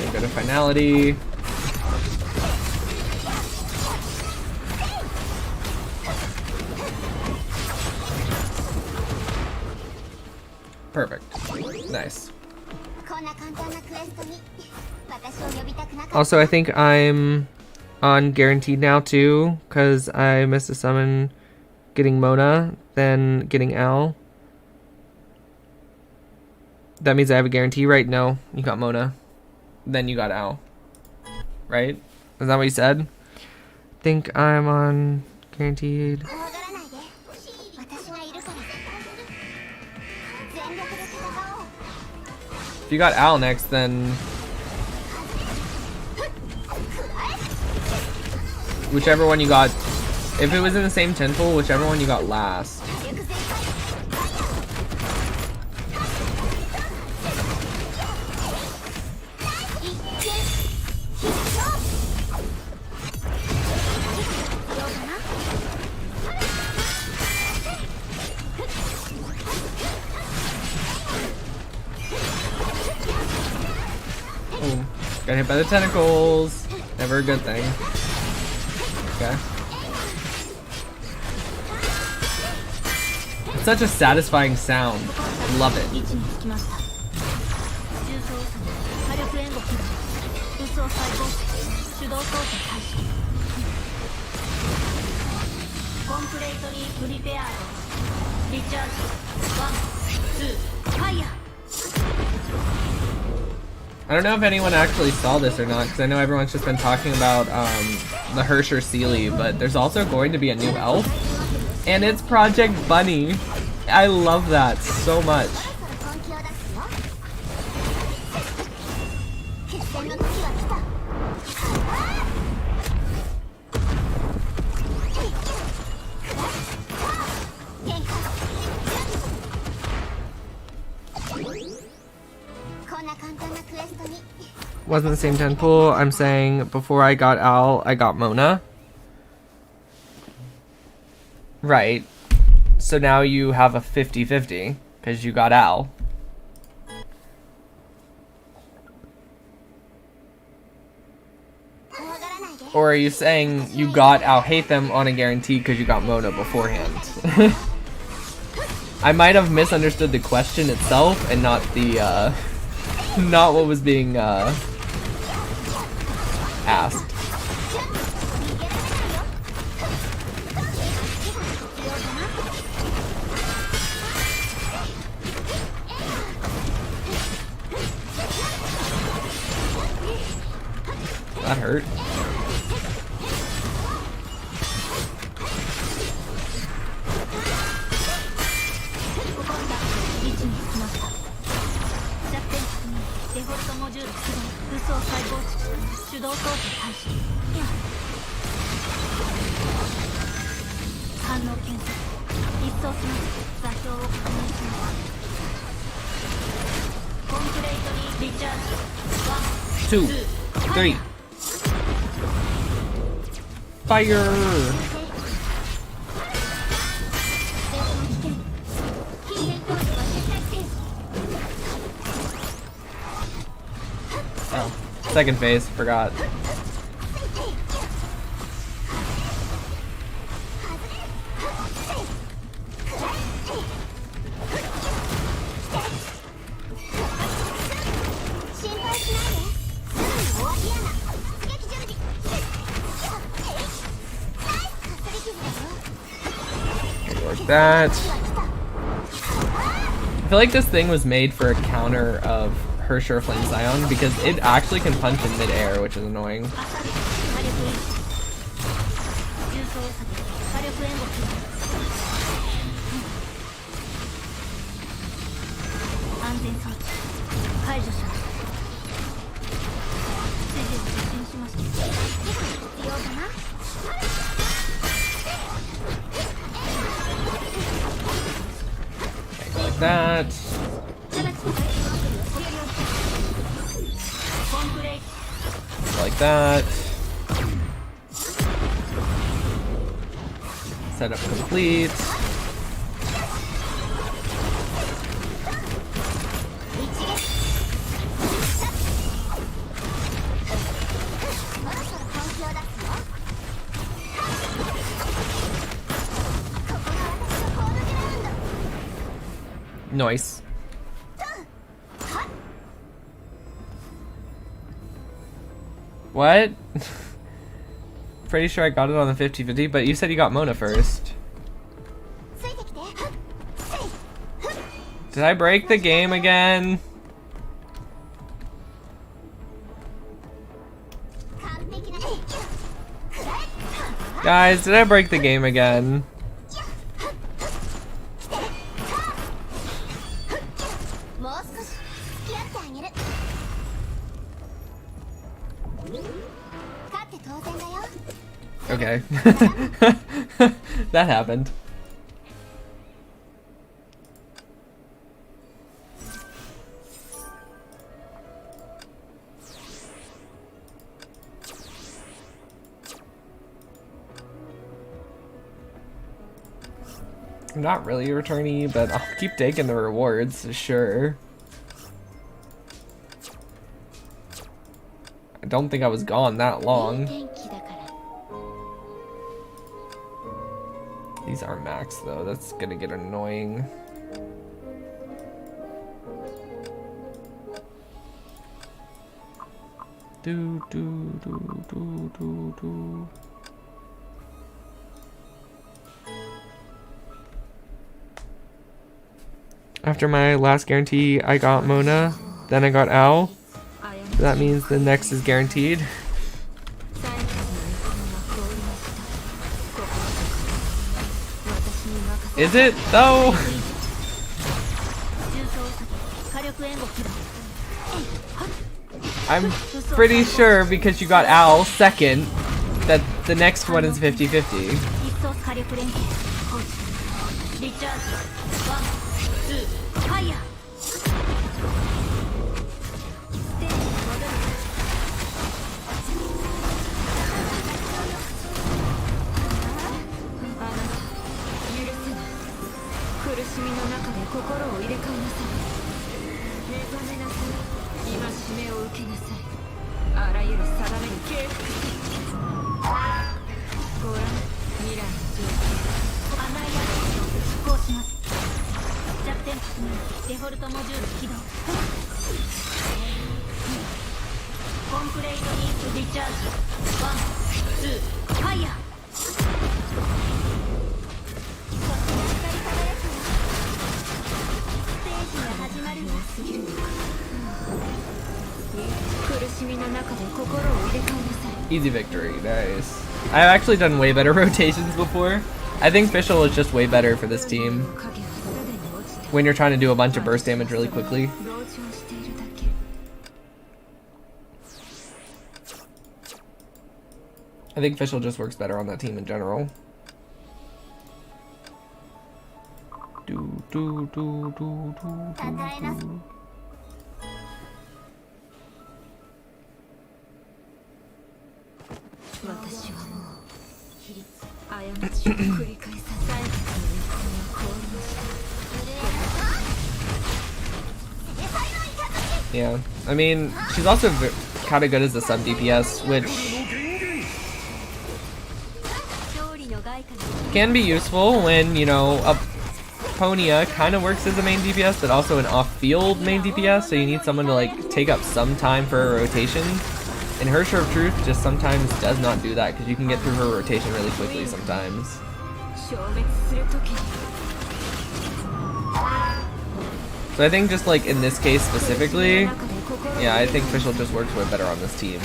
And go to Finality. Perfect. Nice. Also, I think I'm on Guaranteed now too, because I missed a summon getting Mona, then getting Al. That means I have a guarantee, right? No, you got Mona. Then you got Al. Right? Is that what you said? I think I'm on Guaranteed. If you got Al next, then... whichever one you got... If it was in the same 10 pool, whichever one you got last. Oh, got hit by the tentacles. Never a good thing. Okay. It's such a satisfying sound. Love it. I don't know if anyone actually saw this or not, because I know everyone's just been talking about the Hersher Sealy, but there's also going to be a new elf, and it's Project Bunny. I love that so much. Wasn't the same 10 pool. I'm saying before I got Al, I got Mona. Right. So now you have a 50-50 because you got Al. Or are you saying you got I'll hate them on a guarantee because you got Mona beforehand? I might have misunderstood the question itself and not the not what was being asked. That hurt. Two, three. Fire! Oh, second phase, forgot. That. I feel like this thing was made for a counter of her Sureflame Scion because it actually can punch in mid-air, which is annoying. Like that. Like that. Setup complete. Nice. What? Pretty sure I got it on the 50-50, but you said you got Mona first. Did I break the game again? Guys, did I break the game again? Okay. That happened. I'm not really a returnee, but I'll keep taking the rewards, sure. I don't think I was gone that long. These aren't max though, that's gonna get annoying. Do do do do do do. After my last guarantee, I got Mona, then I got Owl. So that means the next is guaranteed. Is it though? I'm pretty sure because you got Owl second that the next one is 50-50. Easy victory, nice. I've actually done way better rotations before. I think Fischl is just way better for this team when you're trying to do a bunch of burst damage really quickly. I think Fischl just works better on that team in general. Do, do, do, do, do, do, do. Yeah, I mean, she's also kind of good as a sub DPS, which can be useful when, you know, Ponia kind of works as a main DPS, but also an off-field main DPS, so you need someone to, like, take up some time for a rotation. And her Shore of Truth just sometimes does not do that, because you can get through her rotation really quickly sometimes. So I think just, like, in this case specifically, yeah, I think Fischl just works way better on this team.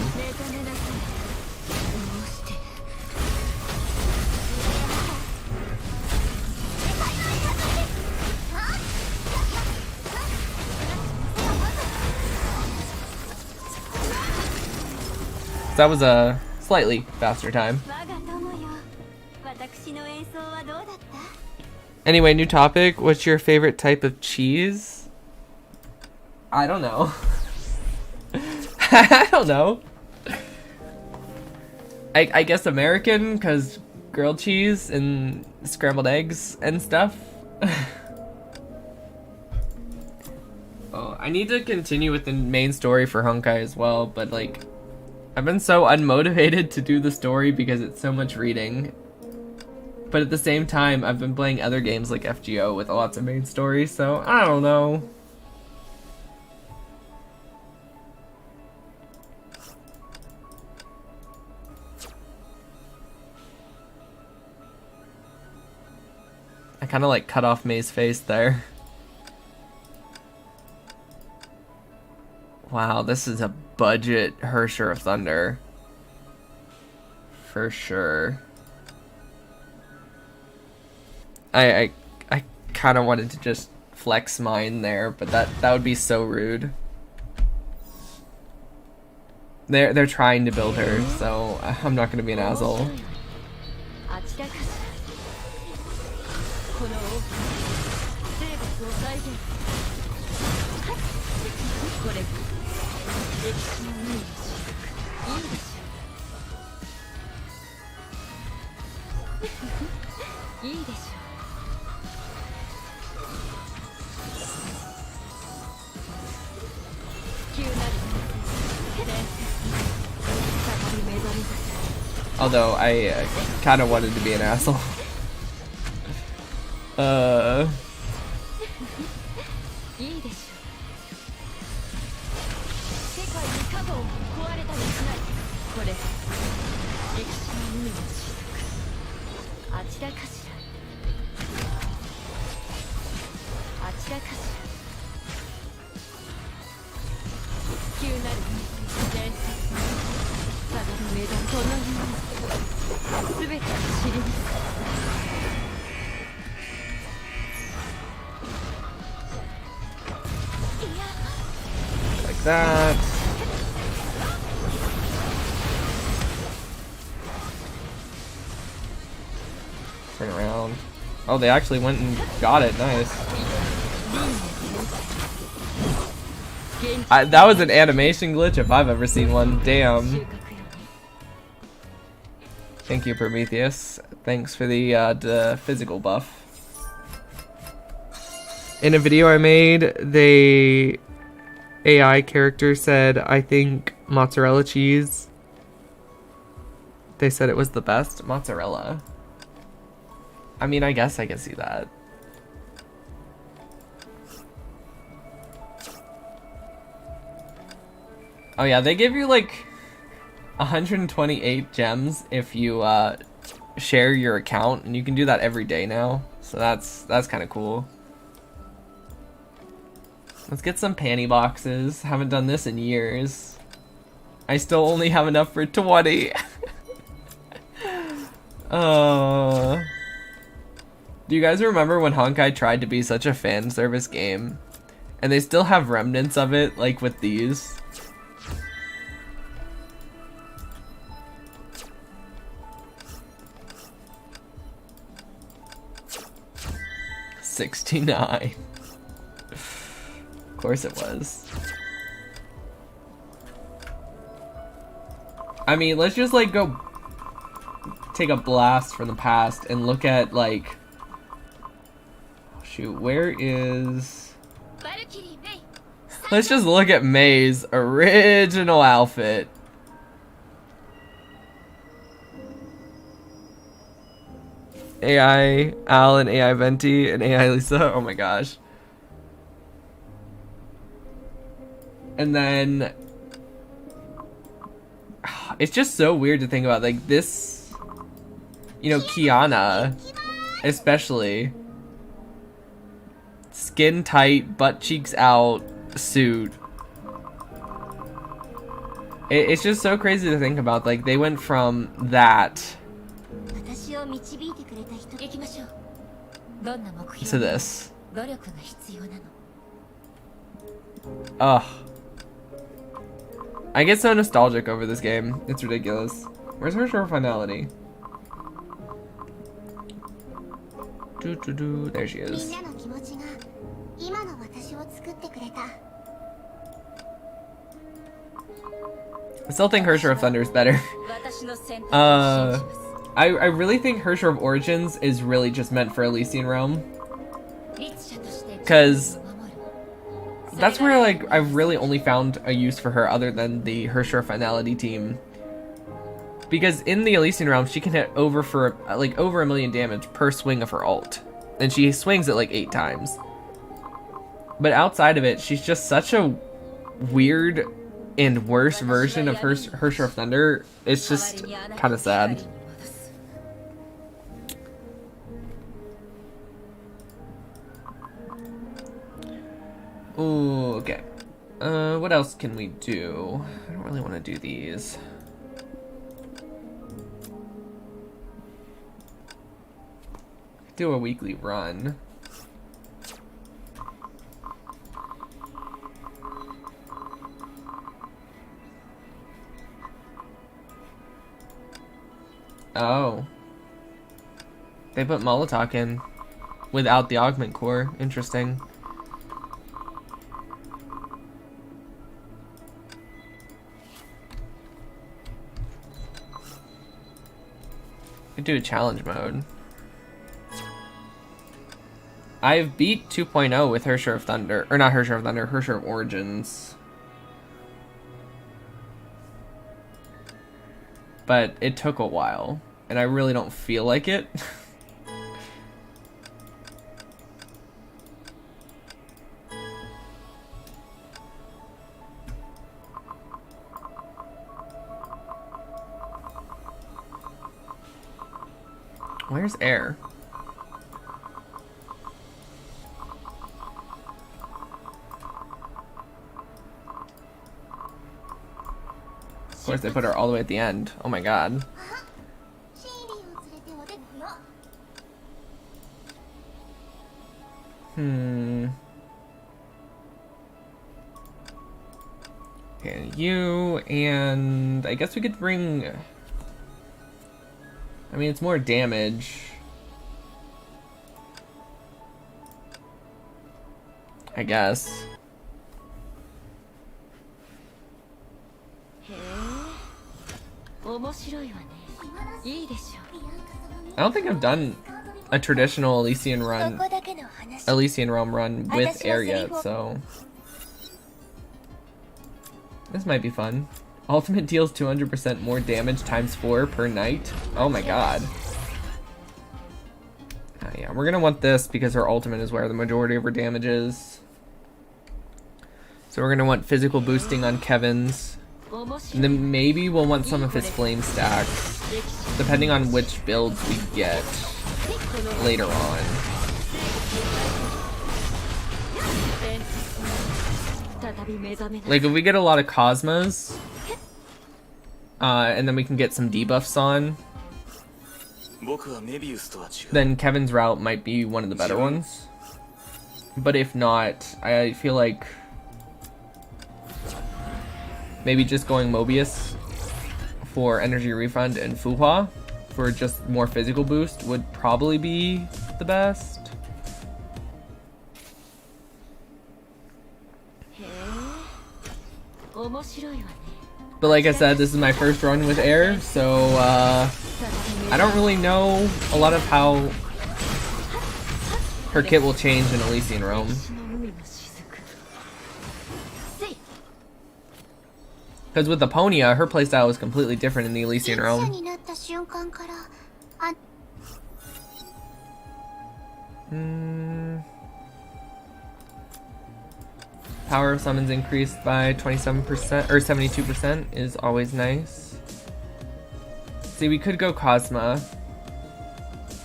That was a slightly faster time. Anyway, new topic. What's your favorite type of cheese? I don't know. I don't know. I guess American, because grilled cheese and scrambled eggs and stuff. Oh, I need to continue with the main story for Honkai as well, but like, I've been so unmotivated to do the story because it's so much reading. But at the same time, I've been playing other games like FGO with lots of main stories, so I don't know. I kind of like cut off May's face there. Wow, this is a budget Hersher of Thunder. For sure. I kind of wanted to just flex mine there, but that would be so rude. They're trying to build her, so I'm not gonna be an asshole. Although I kind of wanted to be an asshole. Like that. Turn around. Oh, they actually went and got it. Nice. That was an animation glitch if I've ever seen one. Damn. Thank you, Prometheus. Thanks for the physical buff. In a video I made, the AI character said, I think mozzarella cheese. They said it was the best mozzarella. I mean, I guess I can see that. Oh yeah, they give you like 128 gems if you share your account, and you can do that every day now. So that's kind of cool. Let's get some panty boxes. Haven't done this in years. I still only have enough for 20. Do you guys remember when Honkai tried to be such a fan service game? And they still have remnants of it, like with these. $69. Of course it was. I mean, let's just like go take a blast from the past and look at like, oh, shoot, where is, let's just look at May's original outfit. AI Al and AI Venti and AI Lisa, oh my gosh. And then it's just so weird to think about, like this, you know, Kiana especially, skin tight, butt cheeks out suit. It's just so crazy to think about, like they went from that to this. Ugh. I get so nostalgic over this game. It's ridiculous. Where's her short finality? There she is. I still think Hersher of Thunder is better. I really think Hersher of Origins is really just meant for Elysian Realm. Because that's where like I've really only found a use for her other than the Hersher Finality team. Because in the Elysian Realm, she can hit over for like over 1 million damage per swing of her ult. And she swings it like 8 times. But outside of it, she's just such a weird and worse version of Hersher of Thunder. It's just kind of sad. Ooh, okay. What else can we do? I don't really want to do these. Do a weekly run. Oh. They put Molotov in without the augment core. Interesting. Could do a challenge mode. I've beat 2.0 with Hersher of Thunder. Or not Hersher of Thunder, Hersher of Origins. But it took a while. And I really don't feel like it. Where's air? Of course, they put her all the way at the end. Oh my god. Okay, you, and I guess we could bring... I mean, it's more damage. I guess. I don't think I've done a traditional Elysian Realm run with air yet, so this might be fun. Ultimate deals 200% more damage times 4 per night. Oh my god. Yeah, we're gonna want this because her ultimate is where the majority of her damage is. So we're gonna want physical boosting on Kevin's. And then maybe we'll want some of his flame stacks, depending on which builds we get later on. Like if we get a lot of Cosmos, and then we can get some debuffs on, then Kevin's route might be one of the better ones. But if not, I feel like maybe just going Mobius for energy refund and Fuhua for just more physical boost would probably be the best. But like I said, this is my first run with air, so I don't really know a lot of how her kit will change in Elysian Realm. Because with Aponia, her playstyle was completely different in the Elysian Realm. Power of summons increased by 27% or 72% is always nice. See, we could go Cosma,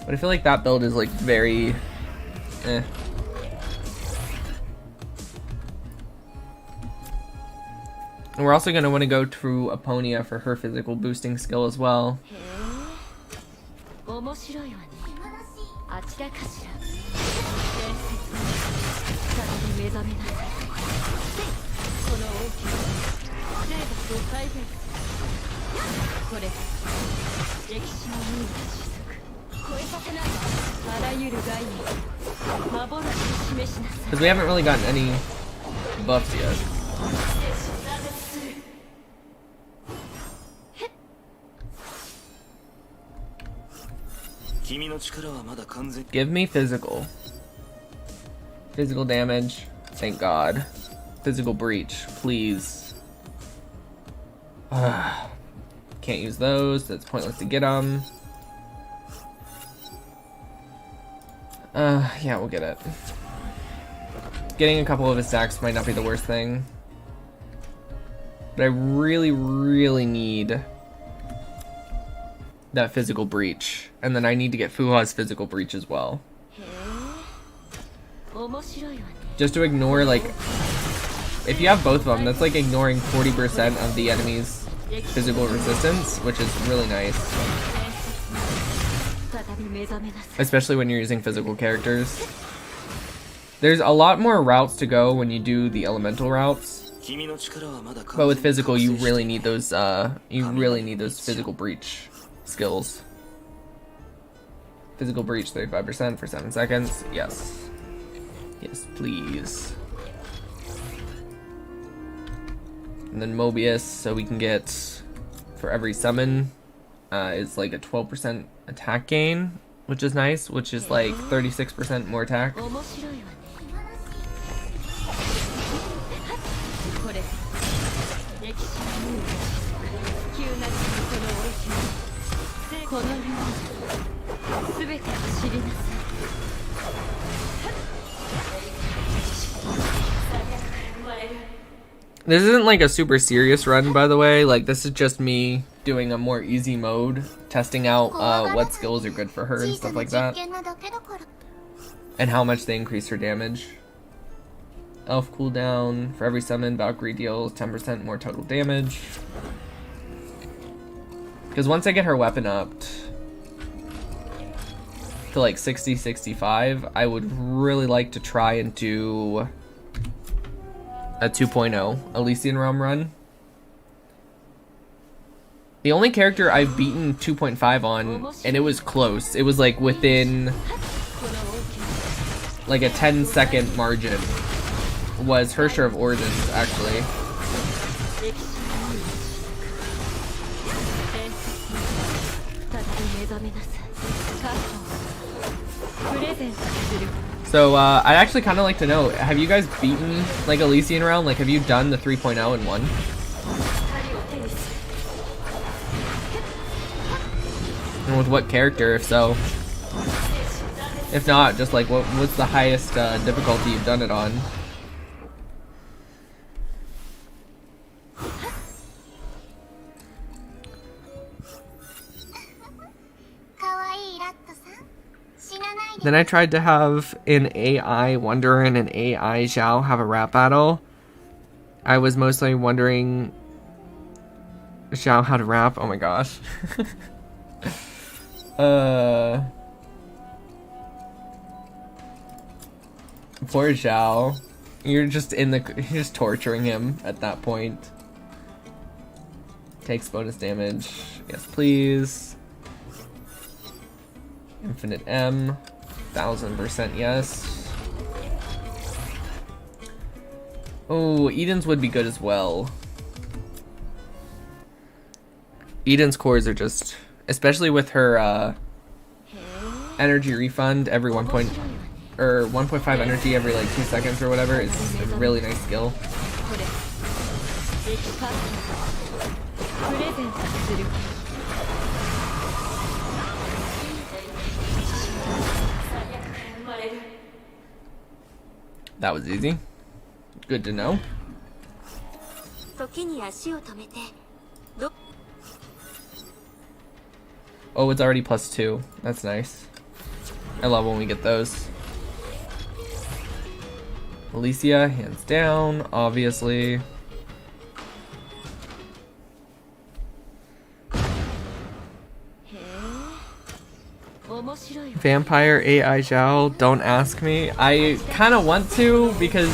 but I feel like that build is like very eh. And we're also going to want to go through Aponia for her physical boosting skill as well. Because we haven't really gotten any buffs yet. Give me physical. Physical damage. Thank God. Physical breach, please. Can't use those. That's pointless to get them. Yeah, we'll get it. Getting a couple of his stacks might not be the worst thing. But I really, really need that physical breach. And then I need to get Fuha's physical breach as well. Just to ignore, like, if you have both of them, that's like ignoring 40% of the enemy's physical resistance, which is really nice. Especially when you're using physical characters. There's a lot more routes to go when you do the elemental routes. But with physical, you really need those physical breach skills. Physical breach 35% for 7 seconds. Yes. Yes, please. And then Mobius, so we can get, for every summon, is like a 12% attack gain, which is nice, which is like 36% more attack. This isn't like a super serious run, by the way. Like, this is just me doing a more easy mode, testing out what skills are good for her and stuff like that, and how much they increase her damage. Elf cooldown. For every summon, Valkyrie deals 10% more total damage. Because once I get her weapon upped to like 60, 65, I would really like to try and do a 2.0 Elysian Realm run. The only character I've beaten 2.5 on, and it was close, it was like within like a 10-second margin, was Hersher of Origins, actually. So I'd actually kind of like to know, have you guys beaten like Elysian round? Like, have you done the 3.0 in one? And with what character, if so? If not, just like what's the highest difficulty you've done it on? Then I tried to have an AI Wonder and an AI Xiao have a rap battle. I was mostly wondering Xiao how to rap. Oh my gosh. Poor Xiao. You're just torturing him at that point. Takes bonus damage. Yes, please. Infinite M. 1000% yes. Oh, Eden's would be good as well. Eden's cores are just, especially with her energy refund every 1.5 energy every like 2 seconds or whatever. It's a really nice skill. That was easy. Good to know. Oh, it's already +2. That's nice. I love when we get those. Alicia, hands down, obviously. Vampire AI Zhao, don't ask me. I kind of want to because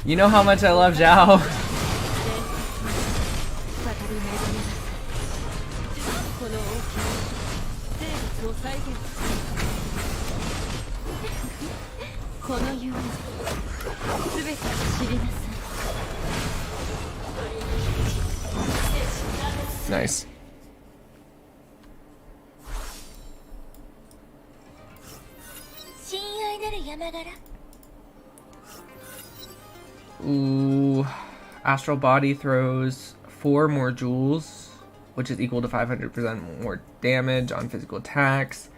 you know how much I love Zhao. Nice. Ooh, Astral Body throws 4 more jewels, which is equal to 500% more damage on physical attacks.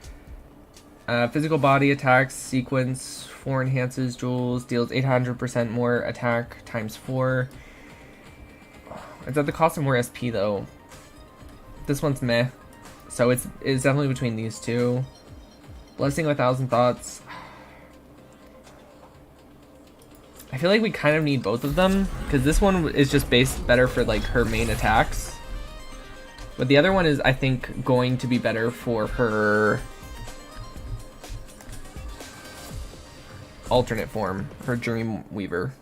Physical body attacks sequence 4 enhances jewels, deals 800% more attack times 4. It's at the cost of more SP though. This one's meh, so it's definitely between these two. Blessing 1,000 Thoughts. I feel like we kind of need both of them because this one is just based better for like her main attacks, but the other one is I think going to be better for her alternate form, her Dream Weaver.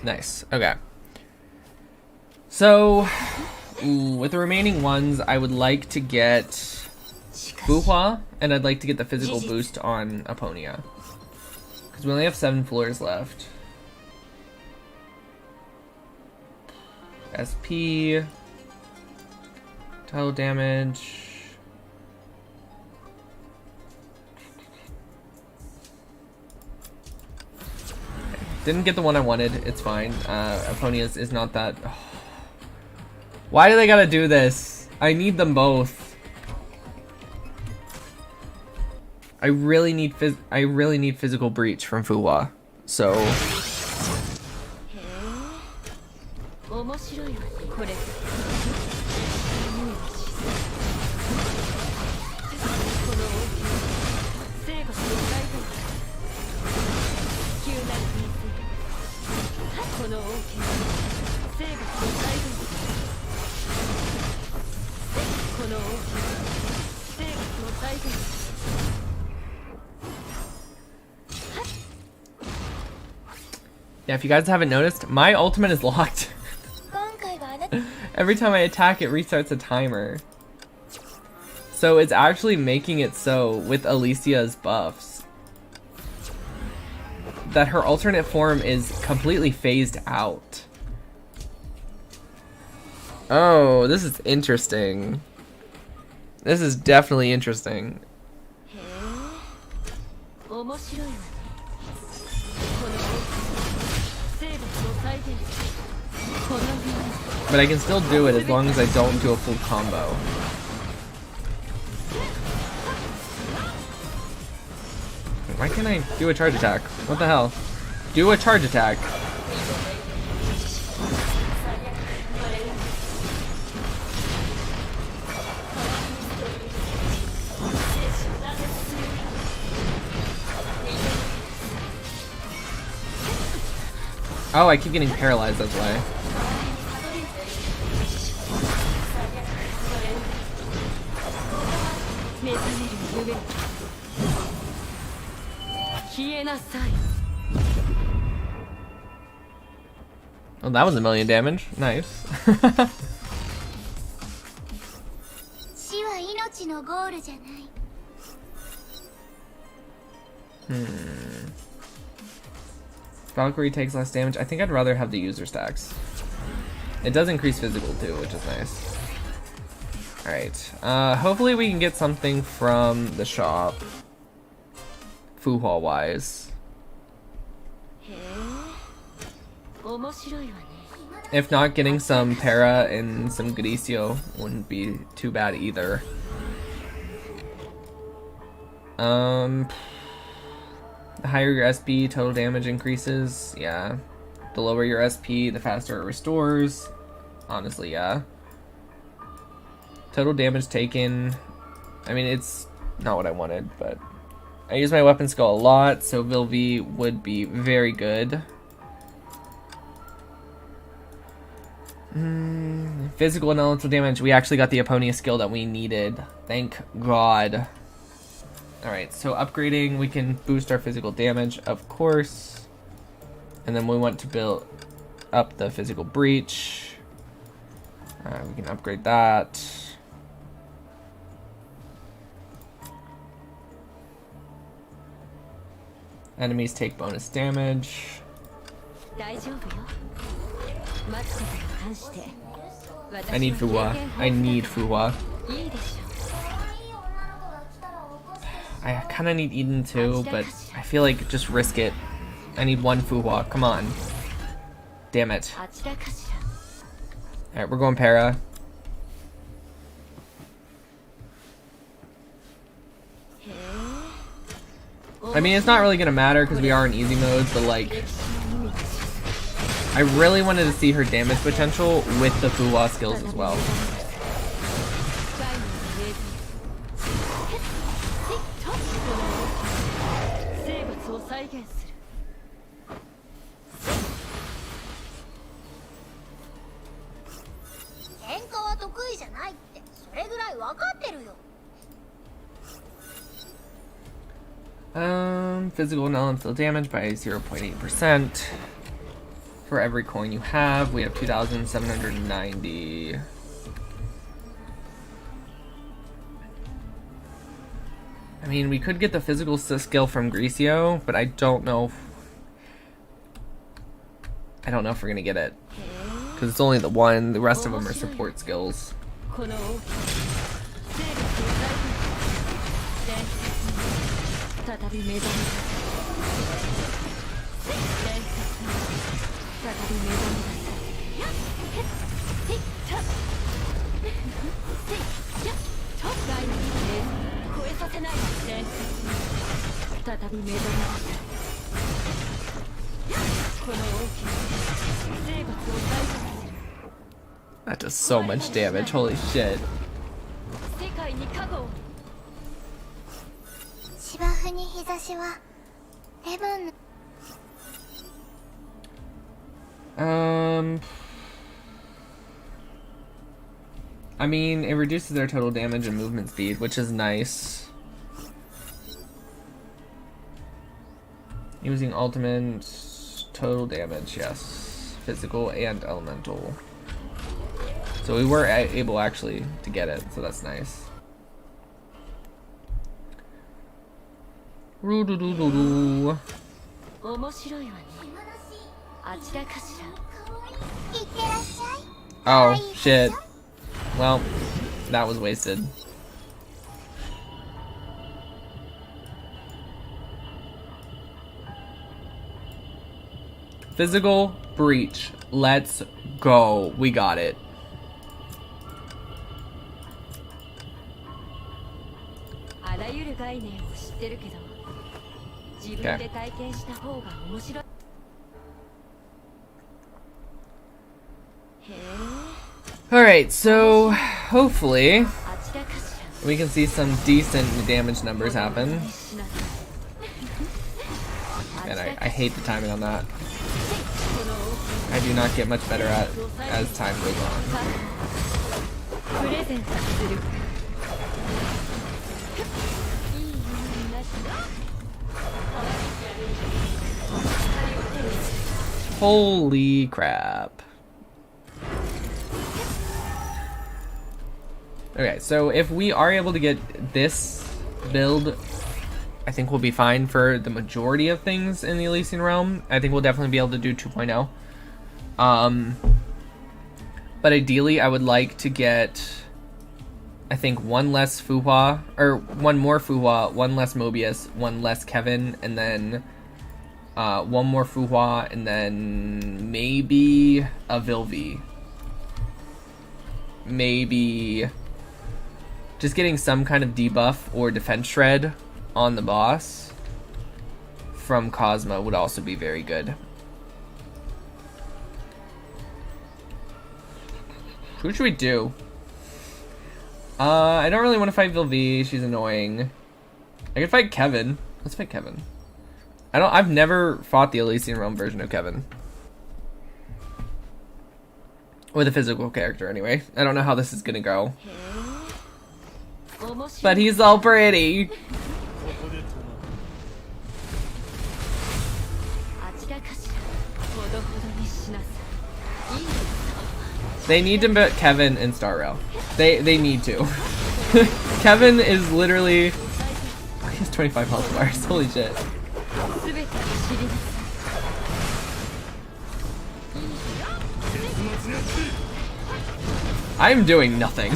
Nice. Okay. So, with the remaining ones, I would like to get Buhua, and I'd like to get the physical boost on Aponia. Because we only have 7 floors left. SP. Total damage. Didn't get the one I wanted. It's fine. Aponia is not that. Oh. Why do they gotta do this? I need them both. I really need physical breach from Fuwa. So. Yeah, if you guys haven't noticed, my ultimate is locked. Every time I attack, it restarts a timer. So it's actually making it so with Alicia's buffs that her alternate form is completely phased out. Oh, this is interesting. This is definitely interesting. But I can still do it as long as I don't do a full combo. Why can't I do a charge attack? What the hell? Do a charge attack. Oh, I keep getting paralyzed, that's why. Oh, that was 1,000,000 damage. Nice. Valkyrie takes less damage. I think I'd rather have the user stacks. It does increase physical too, which is nice. Alright. Hopefully we can get something from the shop. Fuhua wise. If not, getting some Para and some Gricio wouldn't be too bad either. The higher your SP, total damage increases. Yeah. The lower your SP, the faster it restores. Honestly, yeah. Total damage taken. I mean, it's not what I wanted, but I use my weapon skill a lot, so Vilvi would be very good. Physical and elemental damage. We actually got the Eponia skill that we needed. Thank God. Alright, so upgrading, we can boost our physical damage, of course. And then we want to build up the physical breach. We can upgrade that. Enemies take bonus damage. I need Fuhua. I need Fuhua. I kind of need Eden too, but I feel like just risk it. I need one Fuhua. Come on. Damn it. Alright, we're going Para. I mean, it's not really gonna matter because we are in easy mode, but like, I really wanted to see her damage potential with the Fuhua skills as well. Physical and elemental damage by 0.8%. For every coin you have, we have 2,790. I mean, we could get the physical skill from Gricio, but I don't know. I don't know if we're gonna get it. Because it's only the one, the rest of them are support skills. That does so much damage, holy shit. I mean, it reduces their total damage and movement speed, which is nice. Using ultimate, total damage, yes. Physical and elemental. So we were able actually to get it, so that's nice. Oh, shit. Well, that was wasted. Physical breach. Let's go. We got it. Okay. Alright, so hopefully we can see some decent damage numbers happen. And I hate the timing on that. I do not get much better at as time goes on. Holy crap. Okay, so if we are able to get this build, I think we'll be fine for the majority of things in the Elysian Realm. I think we'll definitely be able to do 2.0. But ideally I would like to get, I think, one less Fuhua, or one more Fuhua, one less Mobius, one less Kevin, and then one more Fuhua, and then maybe a Vilvi. Maybe just getting some kind of debuff or defense shred on the boss from Cosmo would also be very good. Who should we do? I don't really want to fight Vilvi. She's annoying. I could fight Kevin. Let's fight Kevin. I've never fought the Elysian Realm version of Kevin. With a physical character, anyway. I don't know how this is gonna go. But he's all pretty. They need to put Kevin in Star Rail. They need to. Kevin is literally... He has 25 health bars. Holy shit. I'm doing nothing.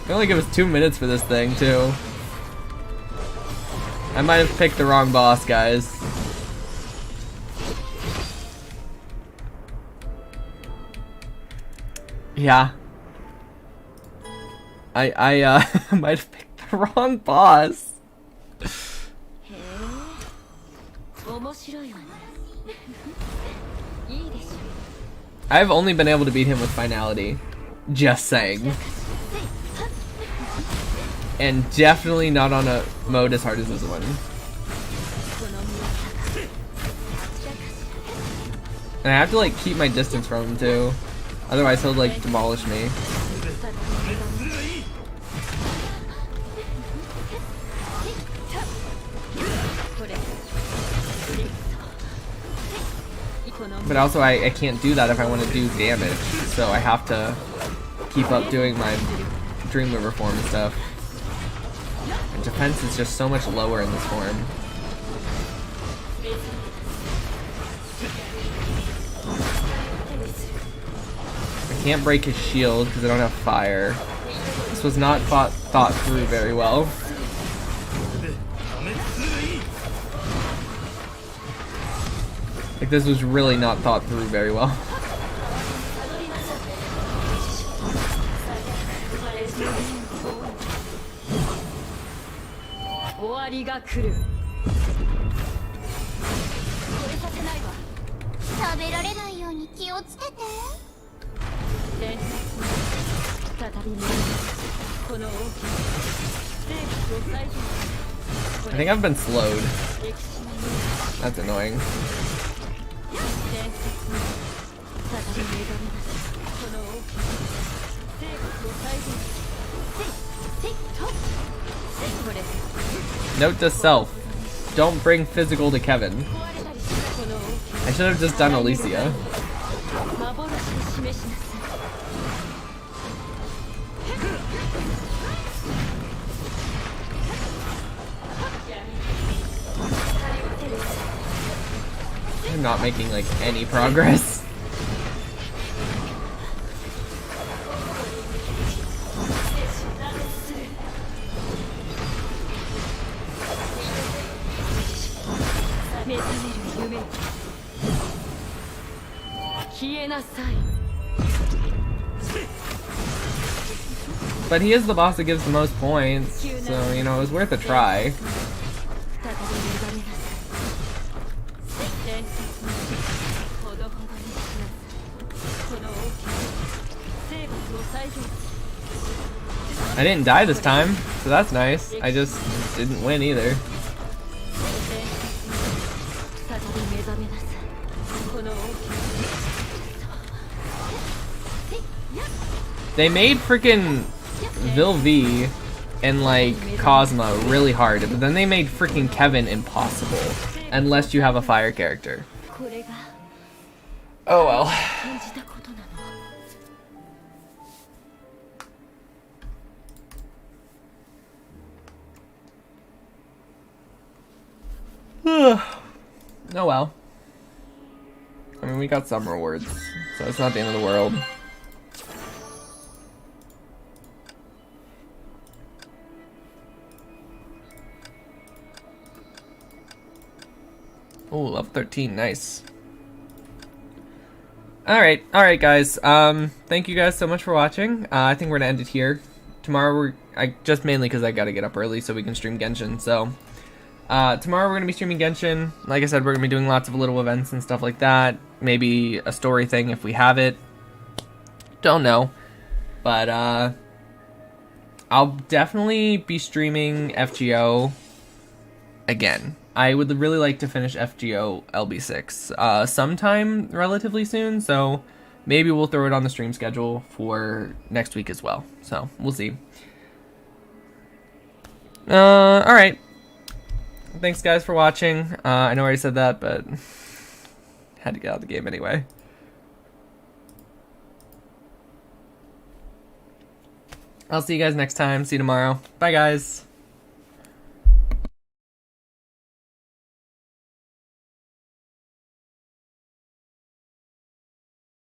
They only give us 2 minutes for this thing, too. I might have picked the wrong boss, guys. Yeah. I might have picked the wrong boss. I've only been able to beat him with finality. Just saying. And definitely not on a mode as hard as this one. And I have to like keep my distance from him too. Otherwise he'll like demolish me. But also I can't do that if I want to do damage. So I have to keep up doing my Dreamweaver form and stuff. And defense is just so much lower in this form. I can't break his shield because I don't have fire. This was not thought through very well. Like, this was really not thought through very well. I think I've been slowed. That's annoying. Note to self, don't bring physical to Kevin. I should have just done Alicia. I'm not making like any progress. But he is the boss that gives the most points, so you know it was worth a try. I didn't die this time, so that's nice. I just didn't win either. They made freaking Vilvi and like Cosma really hard, but then they made freaking Kevin impossible unless you have a fire character. Oh well. Oh well. I mean, we got some rewards, so it's not the end of the world. Oh, level 13, nice. Alright, guys. Thank you guys so much for watching. I think we're gonna end it here. Tomorrow just mainly because I gotta get up early so we can stream Genshin, so. Tomorrow we're gonna be streaming Genshin. Like I said, we're gonna be doing lots of little events and stuff like that. Maybe a story thing if we have it. Don't know. But, I'll definitely be streaming FGO again. I would really like to finish FGO LB6 sometime relatively soon, so maybe we'll throw it on the stream schedule for next week as well. So, we'll see. Alright. Thanks guys for watching. I know I already said that, but had to get out of the game anyway. I'll see you guys next time. See you tomorrow. Bye guys.